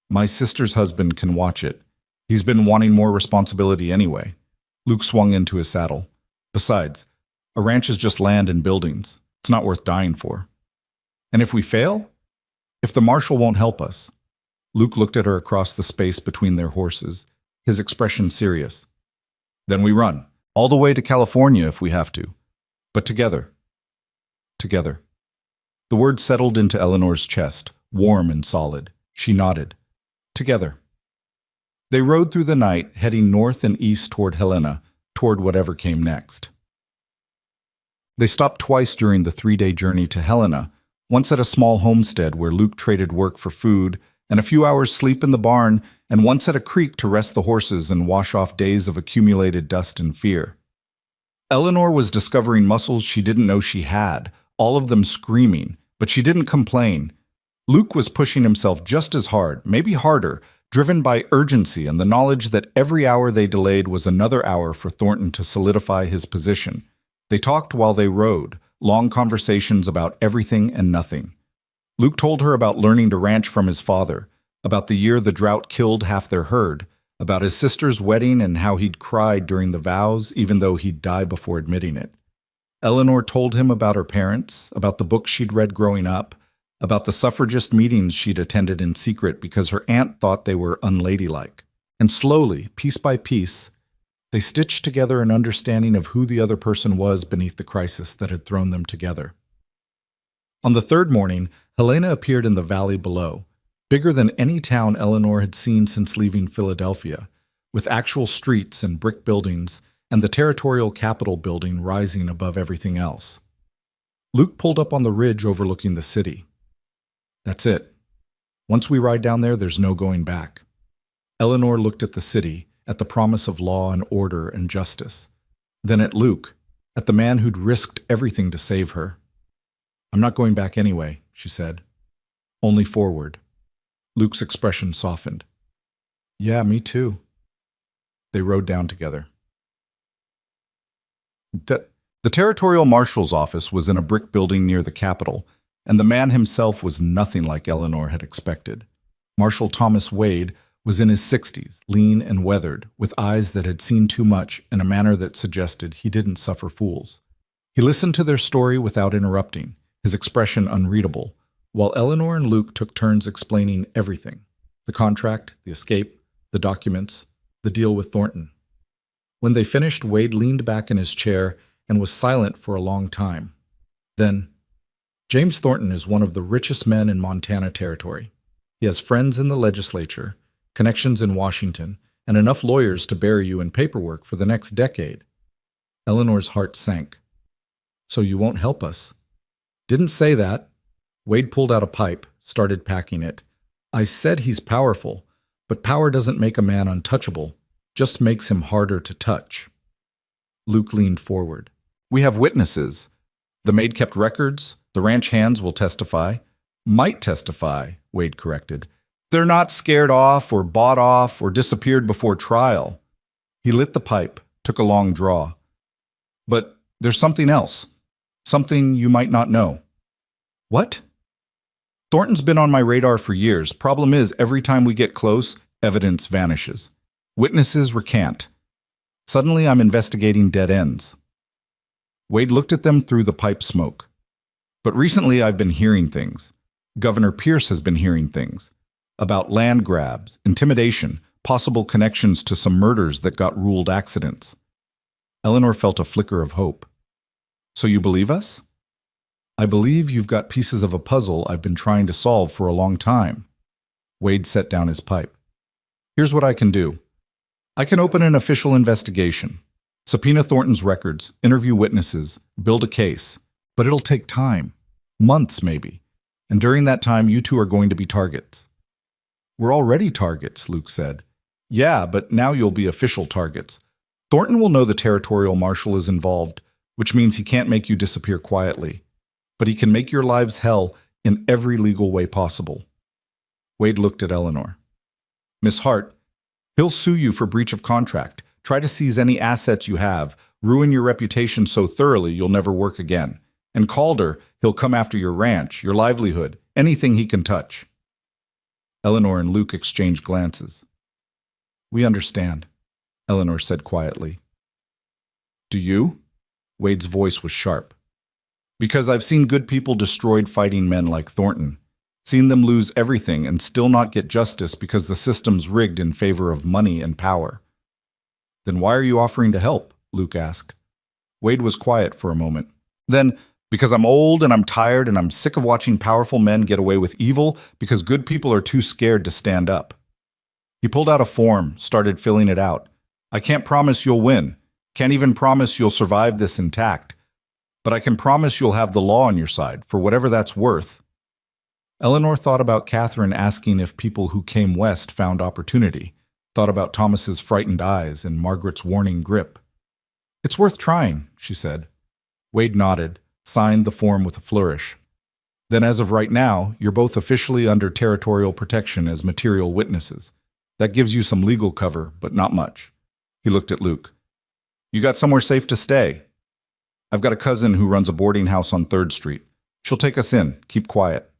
my sister's husband can watch it. He's been wanting more responsibility anyway. Luke swung into his saddle. Besides, a ranch is just land and buildings. It's not worth dying for. And if we fail? If the marshal won't help us? Luke looked at her across the space between their horses, his expression serious. Then we run, all the way to California if we have to. But together. Together. The word settled into Eleanor's chest, warm and solid. She nodded. Together. They rode through the night, heading north and east toward Helena, toward whatever came next. They stopped twice during the 3-day journey to Helena, once at a small homestead where Luke traded work for food and a few hours sleep in the barn, and once at a creek to rest the horses and wash off days of accumulated dust and fear. Eleanor was discovering muscles she didn't know she had, all of them screaming, but she didn't complain. Luke was pushing himself just as hard, maybe harder, driven by urgency and the knowledge that every hour they delayed was another hour for Thornton to solidify his position. They talked while they rode, long conversations about everything and nothing. Luke told her about learning to ranch from his father, about the year the drought killed half their herd, about his sister's wedding and how he'd cried during the vows even though he'd die before admitting it. Eleanor told him about her parents, about the books she'd read growing up, about the suffragist meetings she'd attended in secret because her aunt thought they were unladylike. And slowly, piece by piece, they stitched together an understanding of who the other person was beneath the crisis that had thrown them together. On the third morning, Helena appeared in the valley below, bigger than any town Eleanor had seen since leaving Philadelphia, with actual streets and brick buildings, and the territorial capitol building rising above everything else. Luke pulled up on the ridge overlooking the city. That's it. Once we ride down there, there's no going back. Eleanor looked at the city, at the promise of law and order and justice. Then at Luke, at the man who'd risked everything to save her. I'm not going back anyway, she said. Only forward. Luke's expression softened. Yeah, me too. They rode down together. The territorial marshal's office was in a brick building near the Capitol, and the man himself was nothing like Eleanor had expected. Marshal Thomas Wade was in his 60s, lean and weathered, with eyes that had seen too much in a manner that suggested he didn't suffer fools. He listened to their story without interrupting, his expression unreadable, while Eleanor and Luke took turns explaining everything: the contract, the escape, the documents, the deal with Thornton. When they finished, Wade leaned back in his chair and was silent for a long time. Then, James Thornton is one of the richest men in Montana Territory. He has friends in the legislature, connections in Washington, and enough lawyers to bury you in paperwork for the next decade. Eleanor's heart sank. So you won't help us? Didn't say that. Wade pulled out a pipe, started packing it. I said he's powerful, but power doesn't make a man untouchable, just makes him harder to touch. Luke leaned forward. We have witnesses. The maid kept records. The ranch hands will testify. Might testify, Wade corrected. They're not scared off or bought off or disappeared before trial. He lit the pipe, took a long draw. But there's something else. Something you might not know. What? Thornton's been on my radar for years. Problem is, every time we get close, evidence vanishes. Witnesses recant. Suddenly, I'm investigating dead ends. Wade looked at them through the pipe smoke. But recently, I've been hearing things. Governor Pierce has been hearing things. About land grabs, intimidation, possible connections to some murders that got ruled accidents. Eleanor felt a flicker of hope. So you believe us? I believe you've got pieces of a puzzle I've been trying to solve for a long time. Wade set down his pipe. Here's what I can do. I can open an official investigation, subpoena Thornton's records, interview witnesses, build a case. But it'll take time, months maybe. And during that time, you two are going to be targets. We're already targets, Luke said. Yeah, but now you'll be official targets. Thornton will know the territorial marshal is involved, which means he can't make you disappear quietly. But he can make your lives hell in every legal way possible. Wade looked at Eleanor. Miss Hart, he'll sue you for breach of contract, try to seize any assets you have, ruin your reputation so thoroughly you'll never work again. And Calder, he'll come after your ranch, your livelihood, anything he can touch. Eleanor and Luke exchanged glances. We understand, Eleanor said quietly. Do you? Wade's voice was sharp. Because I've seen good people destroyed fighting men like Thornton. Seen them lose everything and still not get justice because the system's rigged in favor of money and power. Then why are you offering to help? Luke asked. Wade was quiet for a moment. Then, because I'm old and I'm tired and I'm sick of watching powerful men get away with evil because good people are too scared to stand up. He pulled out a form, started filling it out. I can't promise you'll win. Can't even promise you'll survive this intact. But I can promise you'll have the law on your side, for whatever that's worth. Eleanor thought about Catherine asking if people who came west found opportunity, thought about Thomas's frightened eyes and Margaret's warning grip. It's worth trying, she said. Wade nodded, signed the form with a flourish. Then as of right now, you're both officially under territorial protection as material witnesses. That gives you some legal cover, but not much. He looked at Luke. You got somewhere safe to stay? I've got a cousin who runs a boarding house on 3rd Street. She'll take us in. Keep quiet.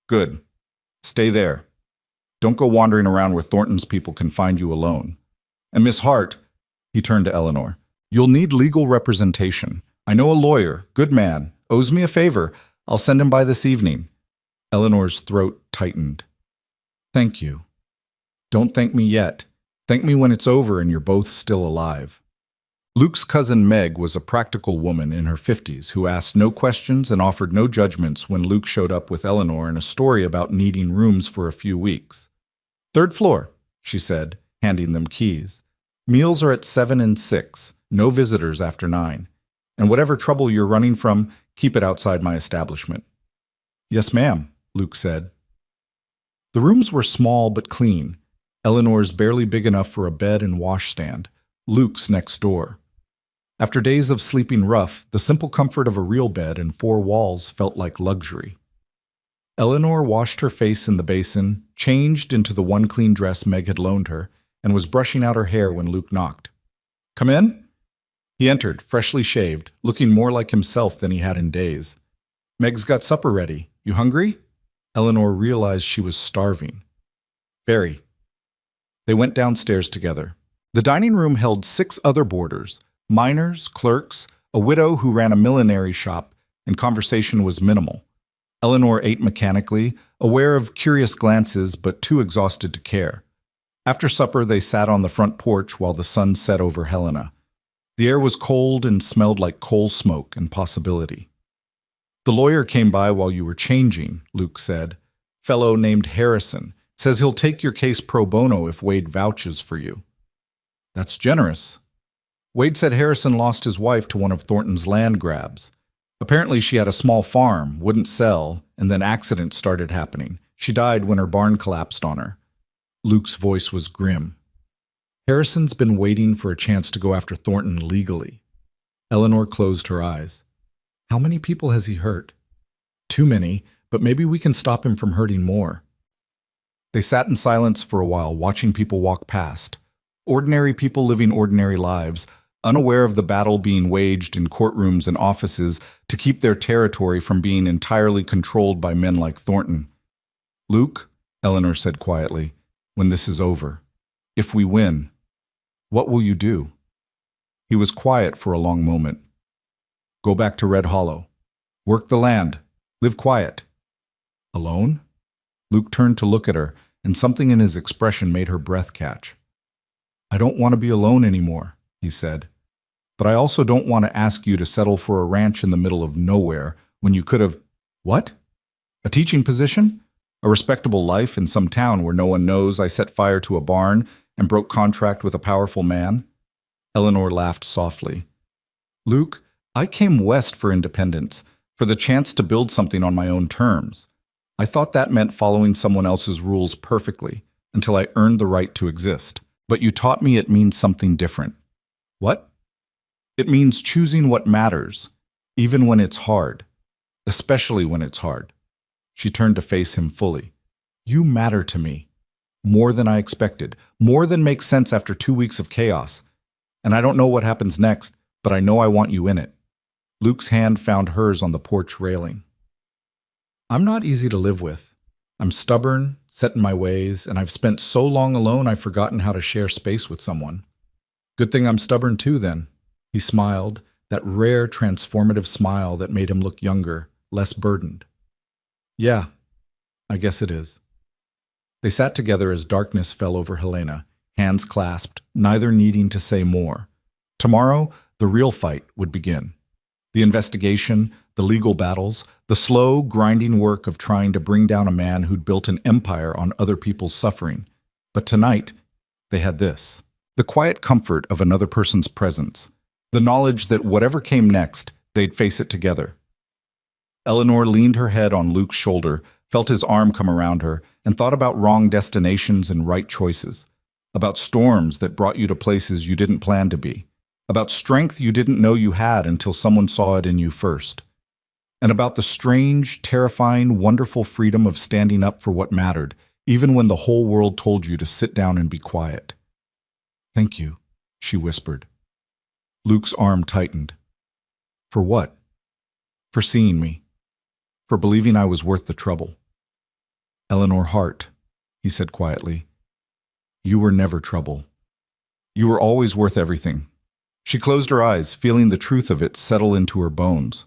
Good. Stay there. Don't go wandering around where Thornton's people can find you alone. And Miss Hart, he turned to Eleanor, you'll need legal representation. I know a lawyer, good man, owes me a favor. I'll send him by this evening. Eleanor's throat tightened. Thank you. Don't thank me yet. Thank me when it's over and you're both still alive. Luke's cousin Meg was a practical woman in her 50s who asked no questions and offered no judgments when Luke showed up with Eleanor and a story about needing rooms for a few weeks. "Third floor," she said, handing them keys. "Meals are at 7 and 6, no visitors after 9. And whatever trouble you're running from, keep it outside my establishment." "Yes, ma'am," Luke said. The rooms were small but clean. Eleanor's barely big enough for a bed and washstand. Luke's next door. After days of sleeping rough, the simple comfort of a real bed and 4 walls felt like luxury. Eleanor washed her face in the basin, changed into the one clean dress Meg had loaned her, and was brushing out her hair when Luke knocked. "Come in?" He entered, freshly shaved, looking more like himself than he had in days. "Meg's got supper ready. You hungry?" Eleanor realized she was starving. "Very." They went downstairs together. The dining room held 6 other boarders, miners, clerks, a widow who ran a millinery shop, and conversation was minimal. Eleanor ate mechanically, aware of curious glances but too exhausted to care. After supper, they sat on the front porch while the sun set over Helena. The air was cold and smelled like coal smoke and possibility. "The lawyer came by while you were changing," Luke said. "Fellow named Harrison. Says he'll take your case pro bono if Wade vouches for you." "That's generous." Wade said Harrison lost his wife to one of Thornton's land grabs. Apparently she had a small farm, wouldn't sell, and then accidents started happening. She died when her barn collapsed on her. Luke's voice was grim. "Harrison's been waiting for a chance to go after Thornton legally." Eleanor closed her eyes. "How many people has he hurt?" "Too many, but maybe we can stop him from hurting more." They sat in silence for a while, watching people walk past. Ordinary people living ordinary lives, unaware of the battle being waged in courtrooms and offices to keep their territory from being entirely controlled by men like Thornton. "Luke," Eleanor said quietly, "when this is over, if we win, what will you do?" He was quiet for a long moment. "Go back to Red Hollow. Work the land. Live quiet." "Alone?" Luke turned to look at her, and something in his expression made her breath catch. "I don't want to be alone anymore," he said. "But I also don't want to ask you to settle for a ranch in the middle of nowhere when you could have—" "What? A teaching position? A respectable life in some town where no one knows I set fire to a barn and broke contract with a powerful man?" Eleanor laughed softly. "Luke, I came west for independence, for the chance to build something on my own terms. I thought that meant following someone else's rules perfectly, until I earned the right to exist. But you taught me it means something different." "What?" "It means choosing what matters, even when it's hard, especially when it's hard." She turned to face him fully. "You matter to me, more than I expected, more than makes sense after 2 weeks of chaos. And I don't know what happens next, but I know I want you in it." Luke's hand found hers on the porch railing. "I'm not easy to live with. I'm stubborn, set in my ways, and I've spent so long alone I've forgotten how to share space with someone. Good thing I'm stubborn too, then." He smiled, that rare transformative smile that made him look younger, less burdened. "Yeah, I guess it is." They sat together as darkness fell over Helena, hands clasped, neither needing to say more. Tomorrow, the real fight would begin. The investigation, the legal battles, the slow, grinding work of trying to bring down a man who'd built an empire on other people's suffering. But tonight, they had this. The quiet comfort of another person's presence. The knowledge that whatever came next, they'd face it together. Eleanor leaned her head on Luke's shoulder, felt his arm come around her, and thought about wrong destinations and right choices. About storms that brought you to places you didn't plan to be. About strength you didn't know you had until someone saw it in you first. And about the strange, terrifying, wonderful freedom of standing up for what mattered, even when the whole world told you to sit down and be quiet. "Thank you," she whispered. Luke's arm tightened. "For what?" "For seeing me. For believing I was worth the trouble." "Eleanor Hart," he said quietly, "you were never trouble. You were always worth everything." She closed her eyes, feeling the truth of it settle into her bones.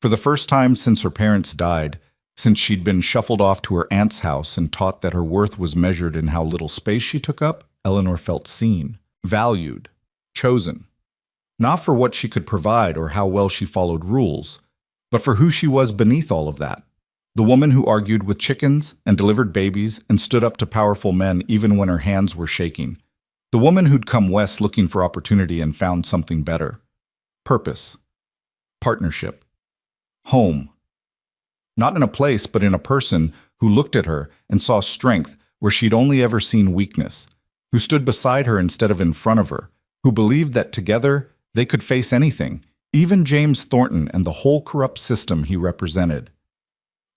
For the first time since her parents died, since she'd been shuffled off to her aunt's house and taught that her worth was measured in how little space she took up, Eleanor felt seen, valued, chosen. Not for what she could provide or how well she followed rules, but for who she was beneath all of that. The woman who argued with chickens and delivered babies and stood up to powerful men even when her hands were shaking. The woman who'd come west looking for opportunity and found something better. Purpose. Partnership. Home. Not in a place, but in a person who looked at her and saw strength where she'd only ever seen weakness, who stood beside her instead of in front of her, who believed that together they could face anything, even James Thornton and the whole corrupt system he represented.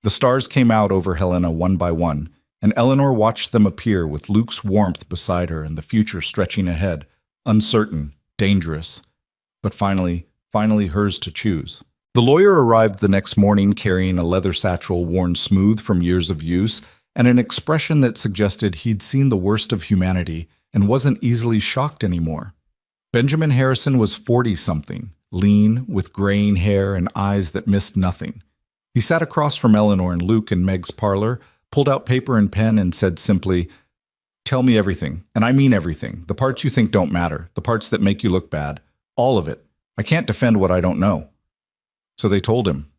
The stars came out over Helena one by one, and Eleanor watched them appear with Luke's warmth beside her and the future stretching ahead, uncertain, dangerous, but finally hers to choose. The lawyer arrived the next morning carrying a leather satchel worn smooth from years of use and an expression that suggested he'd seen the worst of humanity and wasn't easily shocked anymore. Benjamin Harrison was 40-something, lean, with graying hair and eyes that missed nothing. He sat across from Eleanor and Luke in Meg's parlor, pulled out paper and pen, and said simply, "Tell me everything, and I mean everything. The parts you think don't matter, the parts that make you look bad, all of it. I can't defend what I don't know." So they told him.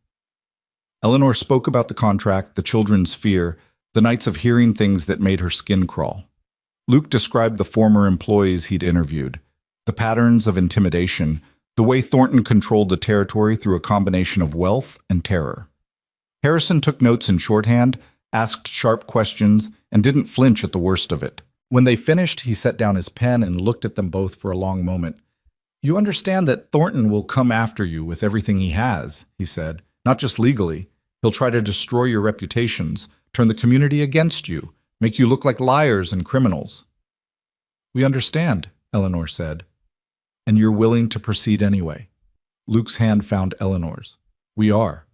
Eleanor spoke about the contract, the children's fear, the nights of hearing things that made her skin crawl. Luke described the former employees he'd interviewed, the patterns of intimidation, the way Thornton controlled the territory through a combination of wealth and terror. Harrison took notes in shorthand, asked sharp questions, and didn't flinch at the worst of it. When they finished, he set down his pen and looked at them both for a long moment. "You understand that Thornton will come after you with everything he has," he said. "Not just legally. He'll try to destroy your reputations, turn the community against you, make you look like liars and criminals." "We understand," Eleanor said. "And you're willing to proceed anyway." Luke's hand found Eleanor's. "We are."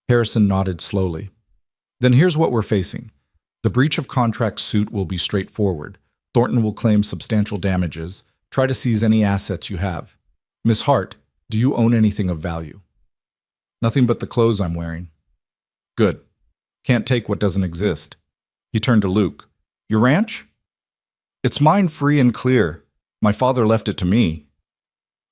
Harrison nodded slowly. "Then here's what we're facing. The breach of contract suit will be straightforward. Thornton will claim substantial damages, try to seize any assets you have. Miss Hart, do you own anything of value?" "Nothing but the clothes I'm wearing." "Good. Can't take what doesn't exist." He turned to Luke. "Your ranch?" "It's mine free and clear. My father left it to me."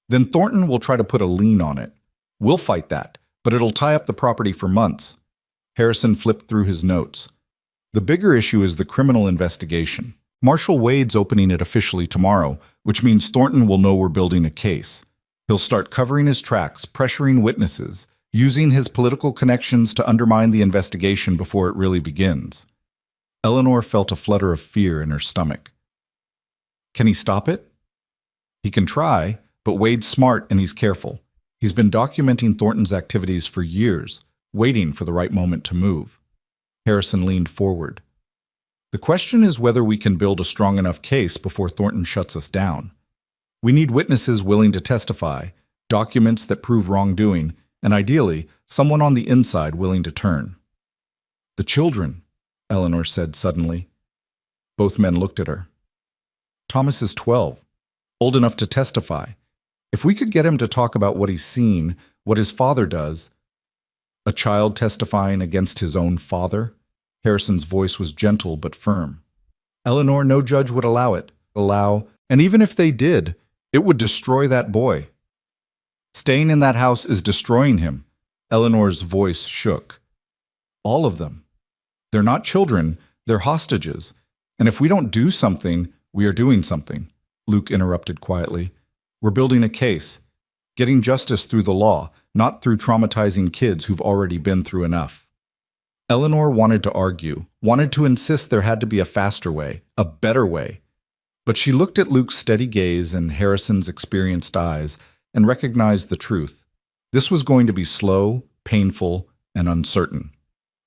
"Then Thornton will try to put a lien on it. We'll fight that, but it'll tie up the property for months." Harrison flipped through his notes. "The bigger issue is the criminal investigation. Marshal Wade's opening it officially tomorrow, which means Thornton will know we're building a case. He'll start covering his tracks, pressuring witnesses, using his political connections to undermine the investigation before it really begins." Eleanor felt a flutter of fear in her stomach. "Can he stop it?" "He can try, but Wade's smart and he's careful. He's been documenting Thornton's activities for years, waiting for the right moment to move." Harrison leaned forward. "The question is whether we can build a strong enough case before Thornton shuts us down. We need witnesses willing to testify, documents that prove wrongdoing, and ideally, someone on the inside willing to turn." "The children," Eleanor said suddenly. Both men looked at her. "Thomas is 12, old enough to testify. If we could get him to talk about what he's seen, what his father does—" "A child testifying against his own father?" Harrison's voice was gentle but firm. "Eleanor, no judge would allow it. And even if they did, it would destroy that boy. Staying in that house is destroying him." Eleanor's voice shook. "All of them. They're not children, they're hostages. And if we don't do something, we are doing something," Luke interrupted quietly. "We're building a case, getting justice through the law, not through traumatizing kids who've already been through enough." Eleanor wanted to argue, wanted to insist there had to be a faster way, a better way. But she looked at Luke's steady gaze and Harrison's experienced eyes and recognized the truth. This was going to be slow, painful, and uncertain.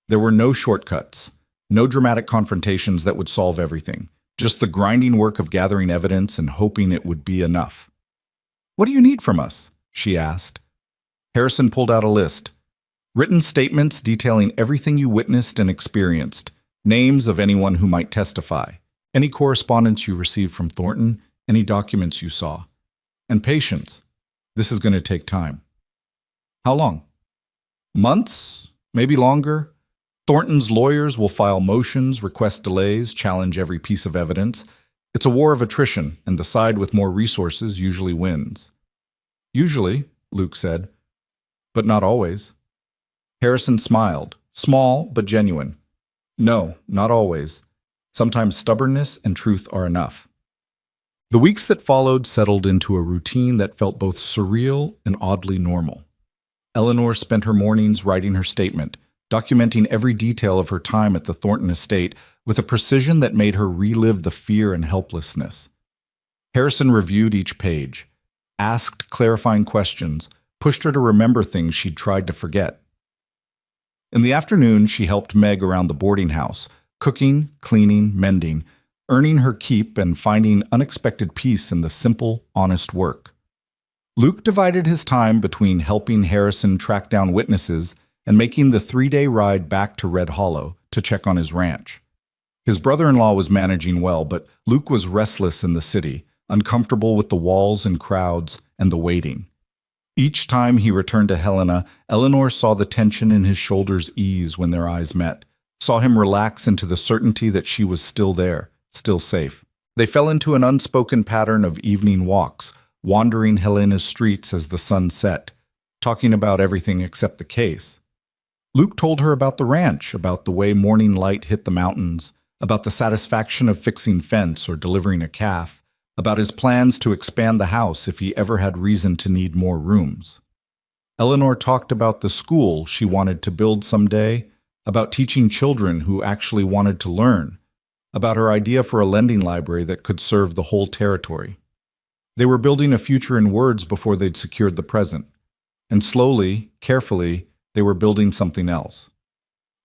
There were no shortcuts, no dramatic confrontations that would solve everything, just the grinding work of gathering evidence and hoping it would be enough. "What do you need from us?" she asked. Harrison pulled out a list. "Written statements detailing everything you witnessed and experienced, names of anyone who might testify, any correspondence you received from Thornton, any documents you saw. And patience. This is going to take time." "How long?" "Months, maybe longer. Thornton's lawyers will file motions, request delays, challenge every piece of evidence. It's a war of attrition, and the side with more resources usually wins." Usually, Luke said, but not always. Harrison smiled, small but genuine. No, not always. Sometimes stubbornness and truth are enough. The weeks that followed settled into a routine that felt both surreal and oddly normal. Eleanor spent her mornings writing her statement, documenting every detail of her time at the Thornton estate with a precision that made her relive the fear and helplessness. Harrison reviewed each page, asked clarifying questions, pushed her to remember things she'd tried to forget. In the afternoon, she helped Meg around the boarding house, cooking, cleaning, mending, earning her keep and finding unexpected peace in the simple, honest work. Luke divided his time between helping Harrison track down witnesses and making the 3-day ride back to Red Hollow to check on his ranch. His brother-in-law was managing well, but Luke was restless in the city, uncomfortable with the walls and crowds and the waiting. Each time he returned to Helena, Eleanor saw the tension in his shoulders ease when their eyes met, saw him relax into the certainty that she was still there, still safe. They fell into an unspoken pattern of evening walks, wandering Helena's streets as the sun set, talking about everything except the case. Luke told her about the ranch, about the way morning light hit the mountains, about the satisfaction of fixing fence or delivering a calf, about his plans to expand the house if he ever had reason to need more rooms. Eleanor talked about the school she wanted to build someday, about teaching children who actually wanted to learn, about her idea for a lending library that could serve the whole territory. They were building a future in words before they'd secured the present, and slowly, carefully, they were building something else.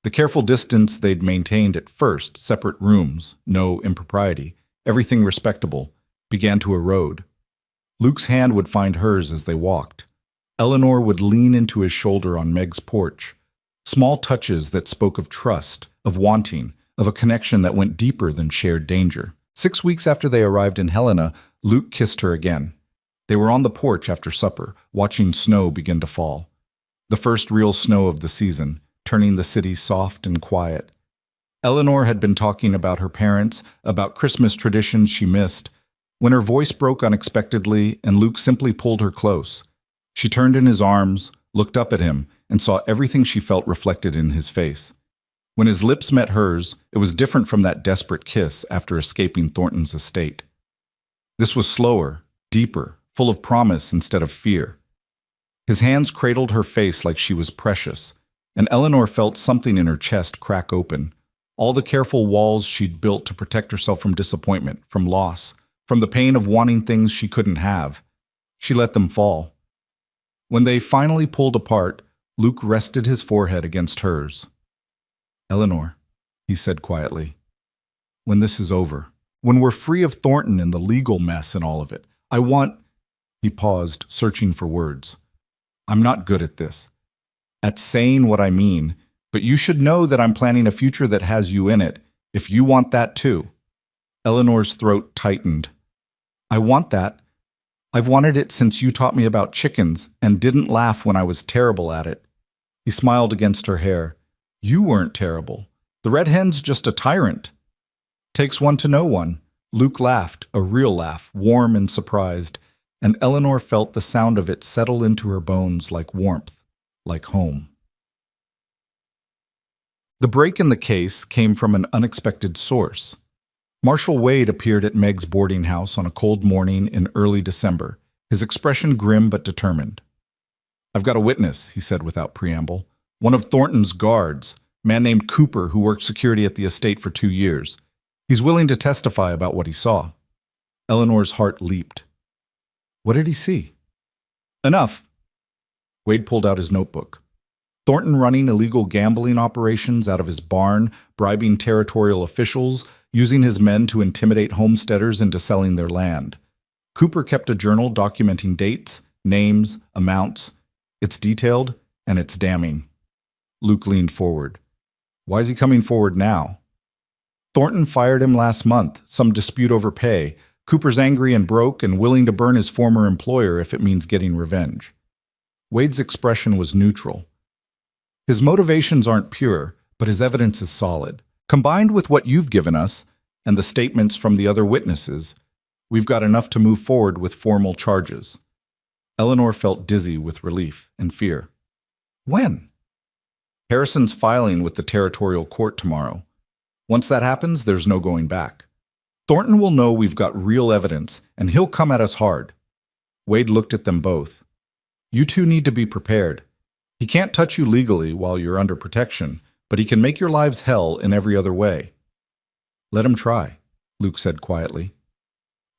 The careful distance they'd maintained at first, separate rooms, no impropriety, everything respectable, began to erode. Luke's hand would find hers as they walked. Eleanor would lean into his shoulder on Meg's porch. Small touches that spoke of trust, of wanting, of a connection that went deeper than shared danger. 6 weeks after they arrived in Helena, Luke kissed her again. They were on the porch after supper, watching snow begin to fall. The first real snow of the season, turning the city soft and quiet. Eleanor had been talking about her parents, about Christmas traditions she missed, when her voice broke unexpectedly and Luke simply pulled her close. She turned in his arms, looked up at him, and saw everything she felt reflected in his face. When his lips met hers, it was different from that desperate kiss after escaping Thornton's estate. This was slower, deeper, full of promise instead of fear. His hands cradled her face like she was precious, and Eleanor felt something in her chest crack open. All the careful walls she'd built to protect herself from disappointment, from loss, from the pain of wanting things she couldn't have. She let them fall. When they finally pulled apart, Luke rested his forehead against hers. "Eleanor," he said quietly, "when this is over, when we're free of Thornton and the legal mess and all of it, I want—" He paused, searching for words. "I'm not good at this, at saying what I mean, but you should know that I'm planning a future that has you in it, if you want that too." Eleanor's throat tightened. "I want that. I've wanted it since you taught me about chickens and didn't laugh when I was terrible at it." He smiled against her hair. "You weren't terrible. The red hen's just a tyrant." "Takes one to know one." Luke laughed, a real laugh, warm and surprised, and Eleanor felt the sound of it settle into her bones like warmth, like home. The break in the case came from an unexpected source. Marshal Wade appeared at Meg's boarding house on a cold morning in early December, his expression grim but determined. "I've got a witness," he said without preamble. "One of Thornton's guards, a man named Cooper who worked security at the estate for 2 years. He's willing to testify about what he saw." Eleanor's heart leaped. "What did he see?" "Enough." Wade pulled out his notebook. Thornton running illegal gambling operations out of his barn, bribing territorial officials, using his men to intimidate homesteaders into selling their land. Cooper kept a journal documenting dates, names, amounts. It's detailed, and it's damning. Luke leaned forward. "Why is he coming forward now?" "Thornton fired him last month, some dispute over pay. Cooper's angry and broke and willing to burn his former employer if it means getting revenge." Wade's expression was neutral. "His motivations aren't pure, but his evidence is solid. Combined with what you've given us, and the statements from the other witnesses, we've got enough to move forward with formal charges." Eleanor felt dizzy with relief and fear. When? Harrison's filing with the territorial court tomorrow. Once that happens, there's no going back. Thornton will know we've got real evidence, and he'll come at us hard. Wade looked at them both. You two need to be prepared. He can't touch you legally while you're under protection, but he can make your lives hell in every other way. Let him try, Luke said quietly.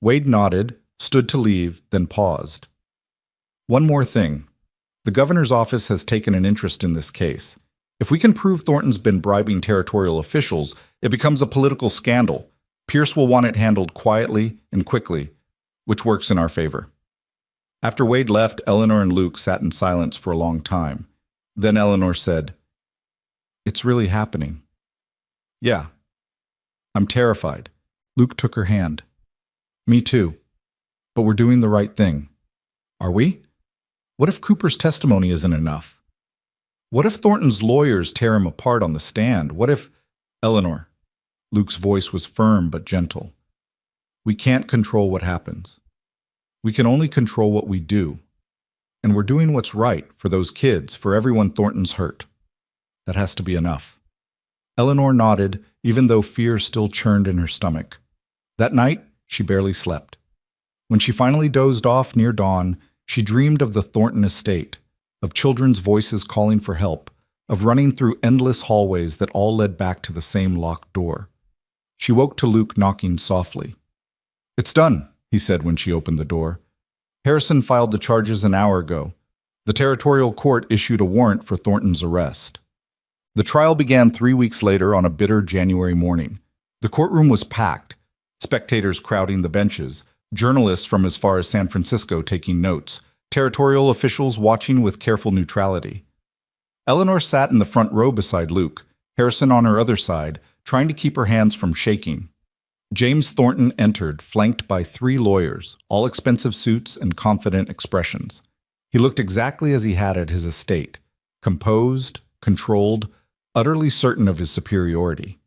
Wade nodded, stood to leave, then paused. One more thing. The governor's office has taken an interest in this case. If we can prove Thornton's been bribing territorial officials, it becomes a political scandal. Pierce will want it handled quietly and quickly, which works in our favor. After Wade left, Eleanor and Luke sat in silence for a long time. Then Eleanor said, It's really happening. Yeah. I'm terrified. Luke took her hand. Me too. But we're doing the right thing. Are we? What if Cooper's testimony isn't enough? What if Thornton's lawyers tear him apart on the stand? What if... Eleanor. Luke's voice was firm but gentle. We can't control what happens. We can only control what we do. And we're doing what's right for those kids, for everyone Thornton's hurt. That has to be enough. Eleanor nodded, even though fear still churned in her stomach. That night, she barely slept. When she finally dozed off near dawn, she dreamed of the Thornton estate, of children's voices calling for help, of running through endless hallways that all led back to the same locked door. She woke to Luke knocking softly. It's done, he said when she opened the door. Harrison filed the charges an hour ago. The territorial court issued a warrant for Thornton's arrest. The trial began 3 weeks later on a bitter January morning. The courtroom was packed, spectators crowding the benches, journalists from as far as San Francisco taking notes, territorial officials watching with careful neutrality. Eleanor sat in the front row beside Luke, Harrison on her other side, trying to keep her hands from shaking. James Thornton entered, flanked by 3 lawyers, all expensive suits and confident expressions. He looked exactly as he had at his estate, composed, controlled, utterly certain of his superiority.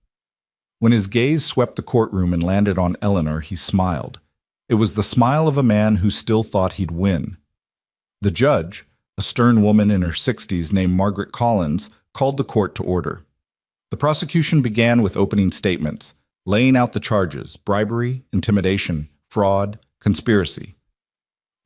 When his gaze swept the courtroom and landed on Eleanor, he smiled. It was the smile of a man who still thought he'd win. The judge, a stern woman in her 60s named Margaret Collins, called the court to order. The prosecution began with opening statements, laying out the charges: bribery, intimidation, fraud, conspiracy.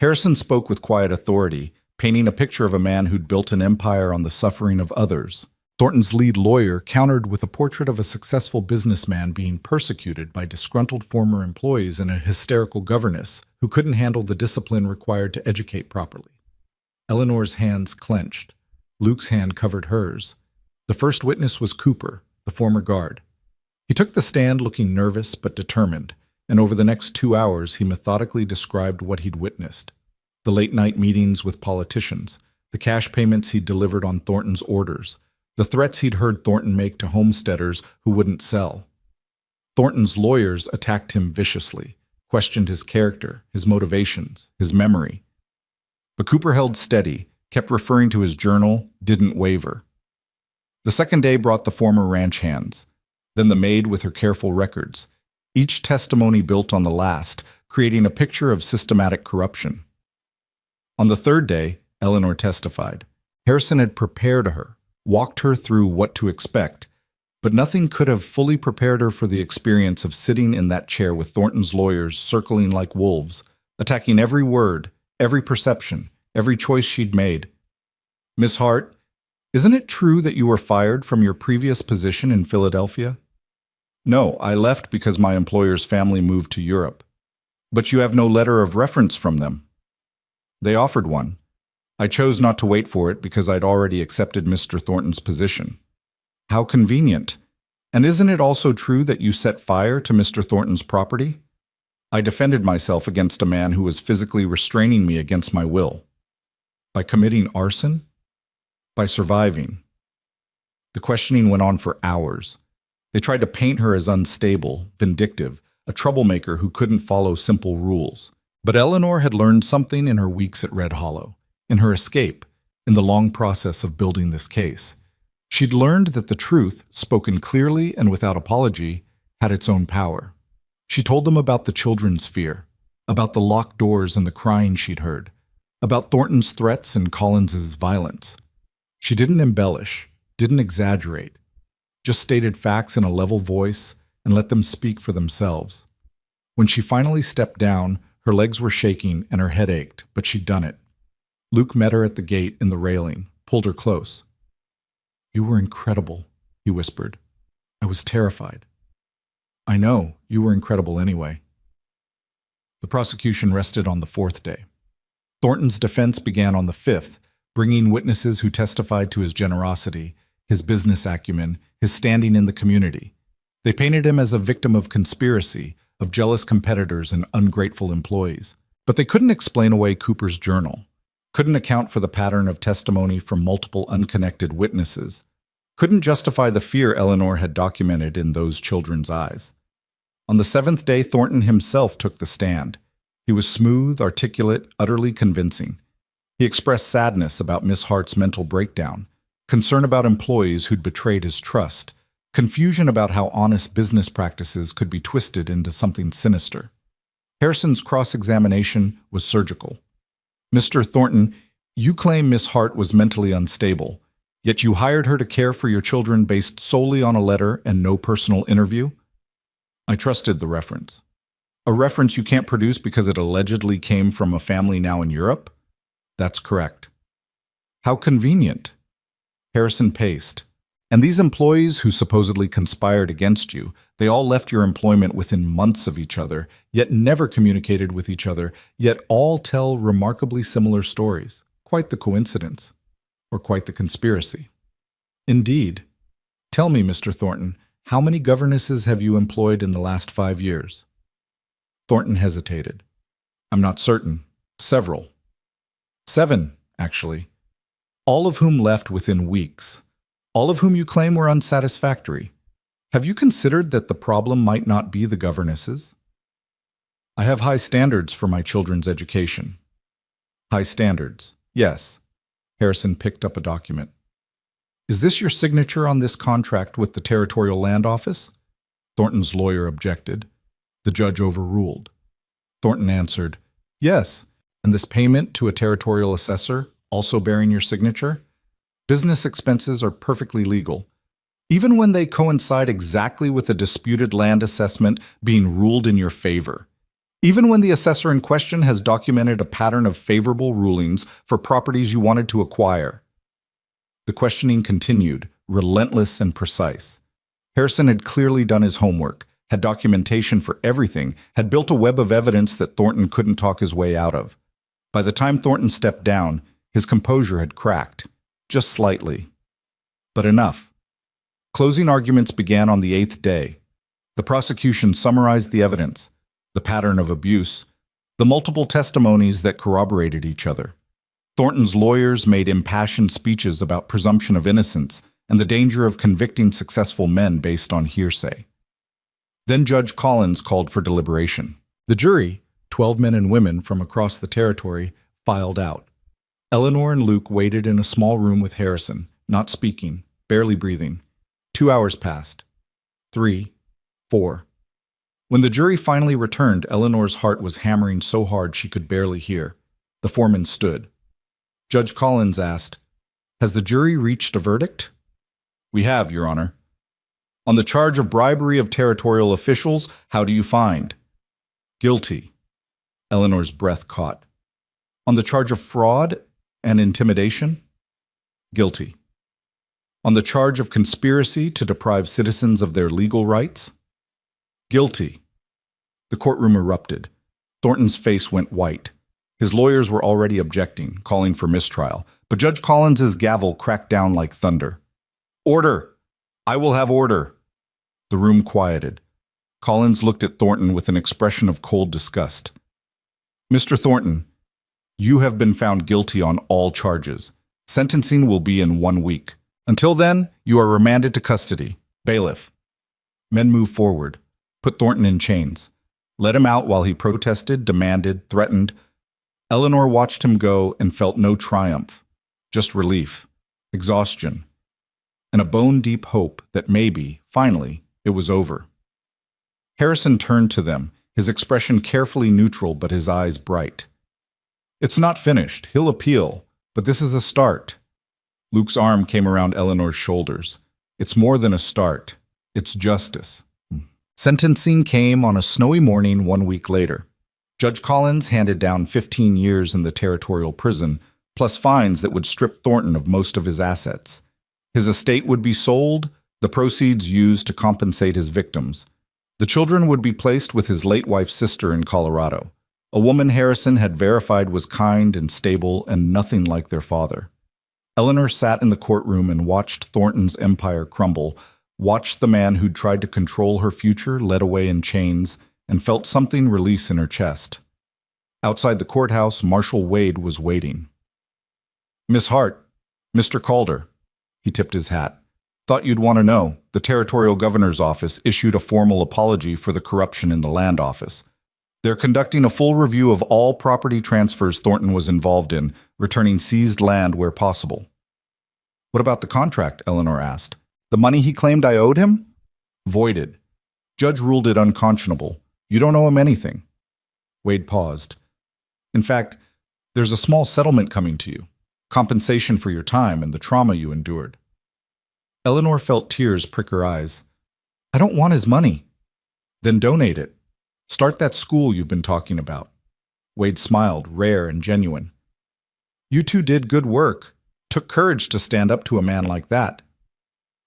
Harrison spoke with quiet authority, painting a picture of a man who'd built an empire on the suffering of others. Thornton's lead lawyer countered with a portrait of a successful businessman being persecuted by disgruntled former employees and a hysterical governess who couldn't handle the discipline required to educate properly. Eleanor's hands clenched. Luke's hand covered hers. The first witness was Cooper, the former guard. He took the stand looking nervous but determined, and over the next 2 hours he methodically described what he'd witnessed. The late-night meetings with politicians, the cash payments he'd delivered on Thornton's orders, the threats he'd heard Thornton make to homesteaders who wouldn't sell. Thornton's lawyers attacked him viciously, questioned his character, his motivations, his memory. But Cooper held steady, kept referring to his journal, didn't waver. The second day brought the former ranch hands, then the maid with her careful records, each testimony built on the last, creating a picture of systematic corruption. On the third day, Eleanor testified. Harrison had prepared her, walked her through what to expect, but nothing could have fully prepared her for the experience of sitting in that chair with Thornton's lawyers circling like wolves, attacking every word, every perception, every choice she'd made. Miss Hart, isn't it true that you were fired from your previous position in Philadelphia? No, I left because my employer's family moved to Europe. But you have no letter of reference from them. They offered one. I chose not to wait for it because I'd already accepted Mr. Thornton's position. How convenient. And isn't it also true that you set fire to Mr. Thornton's property? I defended myself against a man who was physically restraining me against my will. By committing arson? By surviving. The questioning went on for hours. They tried to paint her as unstable, vindictive, a troublemaker who couldn't follow simple rules. But Eleanor had learned something in her weeks at Red Hollow, in her escape, in the long process of building this case. She'd learned that the truth, spoken clearly and without apology, had its own power. She told them about the children's fear, about the locked doors and the crying she'd heard, about Thornton's threats and Collins's violence. She didn't embellish, didn't exaggerate, just stated facts in a level voice and let them speak for themselves. When she finally stepped down, her legs were shaking and her head ached, but she'd done it. Luke met her at the gate in the railing, pulled her close. "You were incredible," he whispered. "I was terrified." "I know, you were incredible anyway." The prosecution rested on the fourth day. Thornton's defense began on the fifth, bringing witnesses who testified to his generosity, his business acumen, his standing in the community. They painted him as a victim of conspiracy, of jealous competitors and ungrateful employees. But they couldn't explain away Cooper's journal, couldn't account for the pattern of testimony from multiple unconnected witnesses, couldn't justify the fear Eleanor had documented in those children's eyes. On the seventh day, Thornton himself took the stand. He was smooth, articulate, utterly convincing. He expressed sadness about Miss Hart's mental breakdown, concern about employees who'd betrayed his trust, confusion about how honest business practices could be twisted into something sinister. Harrison's cross-examination was surgical. "Mr. Thornton, you claim Miss Hart was mentally unstable, yet you hired her to care for your children based solely on a letter and no personal interview?" "I trusted the reference." "A reference you can't produce because it allegedly came from a family now in Europe?" "That's correct." "How convenient." Harrison paced. "And these employees who supposedly conspired against you, they all left your employment within months of each other, yet never communicated with each other, yet all tell remarkably similar stories. Quite the coincidence. Or quite the conspiracy." "Indeed. Tell me, Mr. Thornton, how many governesses have you employed in the last 5 years?" Thornton hesitated. "I'm not certain. Several." "7, actually. All of whom left within weeks. All of whom you claim were unsatisfactory. Have you considered that the problem might not be the governesses?" "I have high standards for my children's education." "High standards, yes." Harrison picked up a document. "Is this your signature on this contract with the Territorial Land Office?" Thornton's lawyer objected. The judge overruled. Thornton answered, "Yes, and this payment to a territorial assessor, also bearing your signature? Business expenses are perfectly legal, even when they coincide exactly with a disputed land assessment being ruled in your favor. Even when the assessor in question has documented a pattern of favorable rulings for properties you wanted to acquire." The questioning continued, relentless and precise. Harrison had clearly done his homework, had documentation for everything, had built a web of evidence that Thornton couldn't talk his way out of. By the time Thornton stepped down, his composure had cracked, just slightly. But enough. Closing arguments began on the 8th day. The prosecution summarized the evidence, the pattern of abuse, the multiple testimonies that corroborated each other. Thornton's lawyers made impassioned speeches about presumption of innocence and the danger of convicting successful men based on hearsay. Then Judge Collins called for deliberation. The jury, 12 men and women from across the territory, filed out. Eleanor and Luke waited in a small room with Harrison, not speaking, barely breathing. 2 hours passed. 3, 4. When the jury finally returned, Eleanor's heart was hammering so hard she could barely hear. The foreman stood. Judge Collins asked, "Has the jury reached a verdict?" "We have, Your Honor." "On the charge of bribery of territorial officials, how do you find?" "Guilty." Eleanor's breath caught. "On the charge of fraud and intimidation?" "Guilty." "On the charge of conspiracy to deprive citizens of their legal rights?" "Guilty." The courtroom erupted. Thornton's face went white. His lawyers were already objecting, calling for mistrial, but Judge Collins's gavel cracked down like thunder. "Order! I will have order." The room quieted. Collins looked at Thornton with an expression of cold disgust. "Mr. Thornton, you have been found guilty on all charges. Sentencing will be in 1 week. Until then, you are remanded to custody. Bailiff." Men moved forward, put Thornton in chains, let him out while he protested, demanded, threatened. Eleanor watched him go and felt no triumph, just relief, exhaustion, and a bone-deep hope that maybe, finally, it was over. Harrison turned to them, his expression carefully neutral but his eyes bright. It's not finished. He'll appeal, but this is a start. Luke's arm came around Eleanor's shoulders. It's more than a start. It's justice. Sentencing came on a snowy morning 1 week later. Judge Collins handed down 15 years in the territorial prison, plus fines that would strip Thornton of most of his assets. His estate would be sold, the proceeds used to compensate his victims. The children would be placed with his late wife's sister in Colorado, a woman Harrison had verified was kind and stable and nothing like their father. Eleanor sat in the courtroom and watched Thornton's empire crumble, watched the man who'd tried to control her future led away in chains, and felt something release in her chest. Outside the courthouse, Marshal Wade was waiting. "Miss Hart, Mr. Calder." He tipped his hat. "Thought you'd want to know. The territorial governor's office issued a formal apology for the corruption in the land office. They're conducting a full review of all property transfers Thornton was involved in, returning seized land where possible." "What about the contract?" Eleanor asked. "The money he claimed I owed him?" "Voided. Judge ruled it unconscionable. You don't owe him anything." Wade paused. "In fact, there's a small settlement coming to you. Compensation for your time and the trauma you endured." Eleanor felt tears prick her eyes. "I don't want his money." "Then donate it. Start that school you've been talking about." Wade smiled, rare and genuine. "You two did good work. Took courage to stand up to a man like that."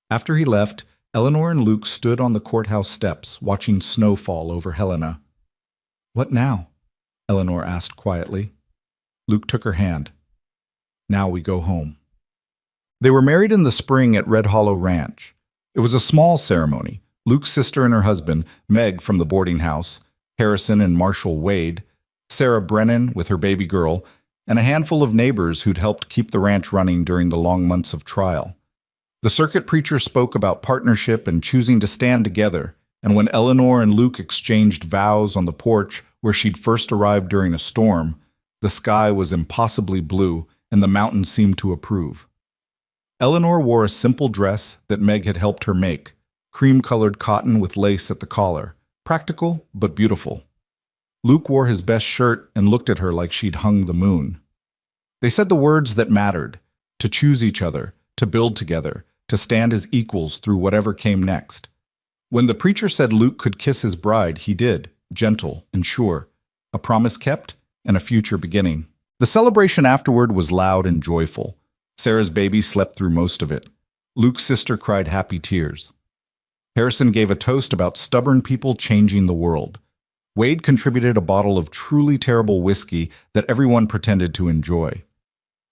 After he left, Eleanor and Luke stood on the courthouse steps, watching snow fall over Helena. "What now?" Eleanor asked quietly. Luke took her hand. "Now we go home." They were married in the spring at Red Hollow Ranch. It was a small ceremony. Luke's sister and her husband, Meg from the boarding house, Harrison and Marshall Wade, Sarah Brennan with her baby girl, and a handful of neighbors who'd helped keep the ranch running during the long months of trial. The circuit preacher spoke about partnership and choosing to stand together, and when Eleanor and Luke exchanged vows on the porch where she'd first arrived during a storm, the sky was impossibly blue and the mountains seemed to approve. Eleanor wore a simple dress that Meg had helped her make, cream-colored cotton with lace at the collar, practical but beautiful. Luke wore his best shirt and looked at her like she'd hung the moon. They said the words that mattered: to choose each other, to build together, to stand as equals through whatever came next. When the preacher said Luke could kiss his bride, he did, gentle and sure, a promise kept and a future beginning. The celebration afterward was loud and joyful. Sarah's baby slept through most of it. Luke's sister cried happy tears. Harrison gave a toast about stubborn people changing the world. Wade contributed a bottle of truly terrible whiskey that everyone pretended to enjoy.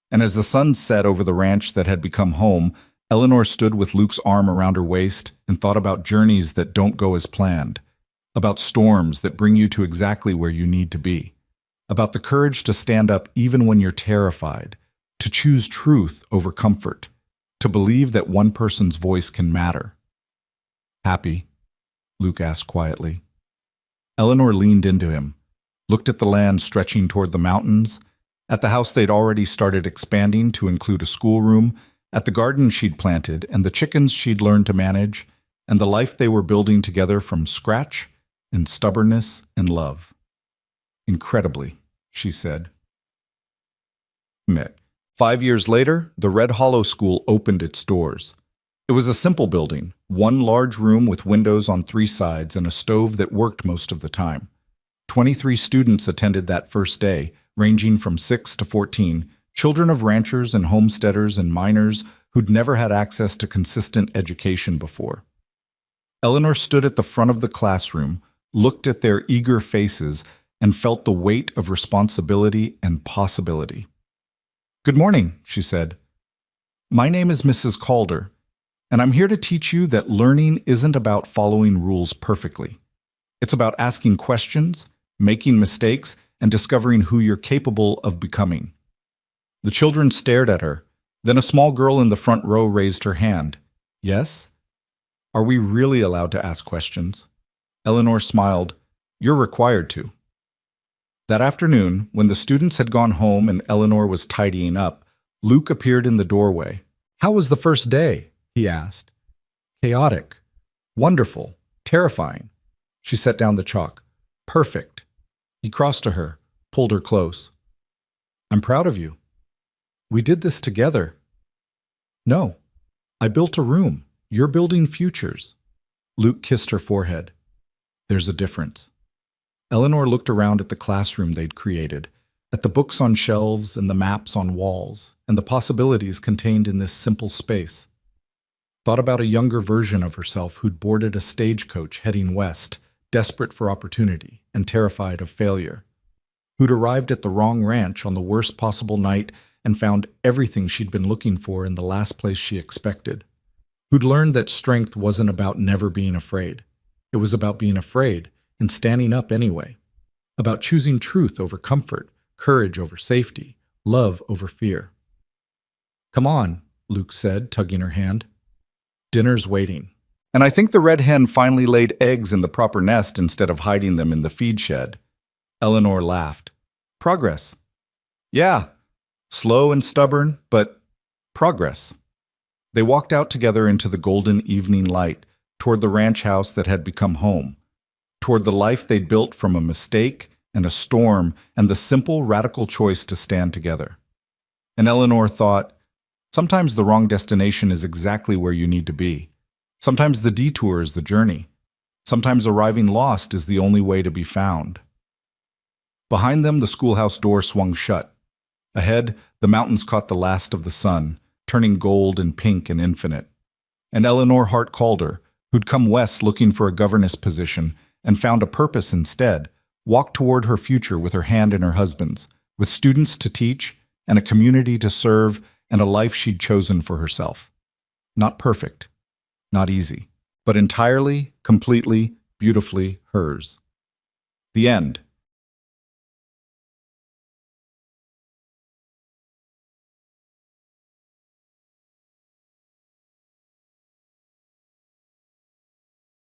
And as the sun set over the ranch that had become home, Eleanor stood with Luke's arm around her waist and thought about journeys that don't go as planned, about storms that bring you to exactly where you need to be, about the courage to stand up even when you're terrified, to choose truth over comfort, to believe that one person's voice can matter. "Happy?" Luke asked quietly. Eleanor leaned into him, looked at the land stretching toward the mountains, at the house they'd already started expanding to include a schoolroom, at the garden she'd planted and the chickens she'd learned to manage, and the life they were building together from scratch in stubbornness and love. "Incredibly," she said. 5 years later, the Red Hollow School opened its doors. It was a simple building, one large room with windows on 3 sides and a stove that worked most of the time. 23 students attended that first day, ranging from 6 to 14, children of ranchers and homesteaders and miners who'd never had access to consistent education before. Eleanor stood at the front of the classroom, looked at their eager faces, and felt the weight of responsibility and possibility. "Good morning," she said. "My name is Mrs. Calder, and I'm here to teach you that learning isn't about following rules perfectly. It's about asking questions, making mistakes, and discovering who you're capable of becoming." The children stared at her. Then a small girl in the front row raised her hand. "Yes? Are we really allowed to ask questions?" Eleanor smiled. "You're required to." That afternoon, when the students had gone home and Eleanor was tidying up, Luke appeared in the doorway. "How was the first day?" he asked. "Chaotic. Wonderful. Terrifying." She set down the chalk. "Perfect." He crossed to her, pulled her close. I'm proud of you. We did this together. No, I built a room. You're building futures. Luke kissed her forehead. There's a difference. Eleanor looked around at the classroom they'd created, at the books on shelves and the maps on walls, and the possibilities contained in this simple space. Thought about a younger version of herself who'd boarded a stagecoach heading west, desperate for opportunity and terrified of failure. Who'd arrived at the wrong ranch on the worst possible night and found everything she'd been looking for in the last place she expected. Who'd learned that strength wasn't about never being afraid. It was about being afraid and standing up anyway. About choosing truth over comfort, courage over safety, love over fear. Come on, Luke said, tugging her hand. Dinner's waiting. And I think the red hen finally laid eggs in the proper nest instead of hiding them in the feed shed. Eleanor laughed. Progress. Yeah, slow and stubborn, but progress. They walked out together into the golden evening light, toward the ranch house that had become home, toward the life they'd built from a mistake and a storm and the simple, radical choice to stand together. And Eleanor thought, sometimes the wrong destination is exactly where you need to be. Sometimes the detour is the journey. Sometimes arriving lost is the only way to be found. Behind them, the schoolhouse door swung shut. Ahead, the mountains caught the last of the sun, turning gold and pink and infinite. And Eleanor Hart Calder, who'd come west looking for a governess position and found a purpose instead, walked toward her future with her hand in her husband's, with students to teach and a community to serve and a life she'd chosen for herself. Not perfect, not easy, but entirely, completely, beautifully hers. The end.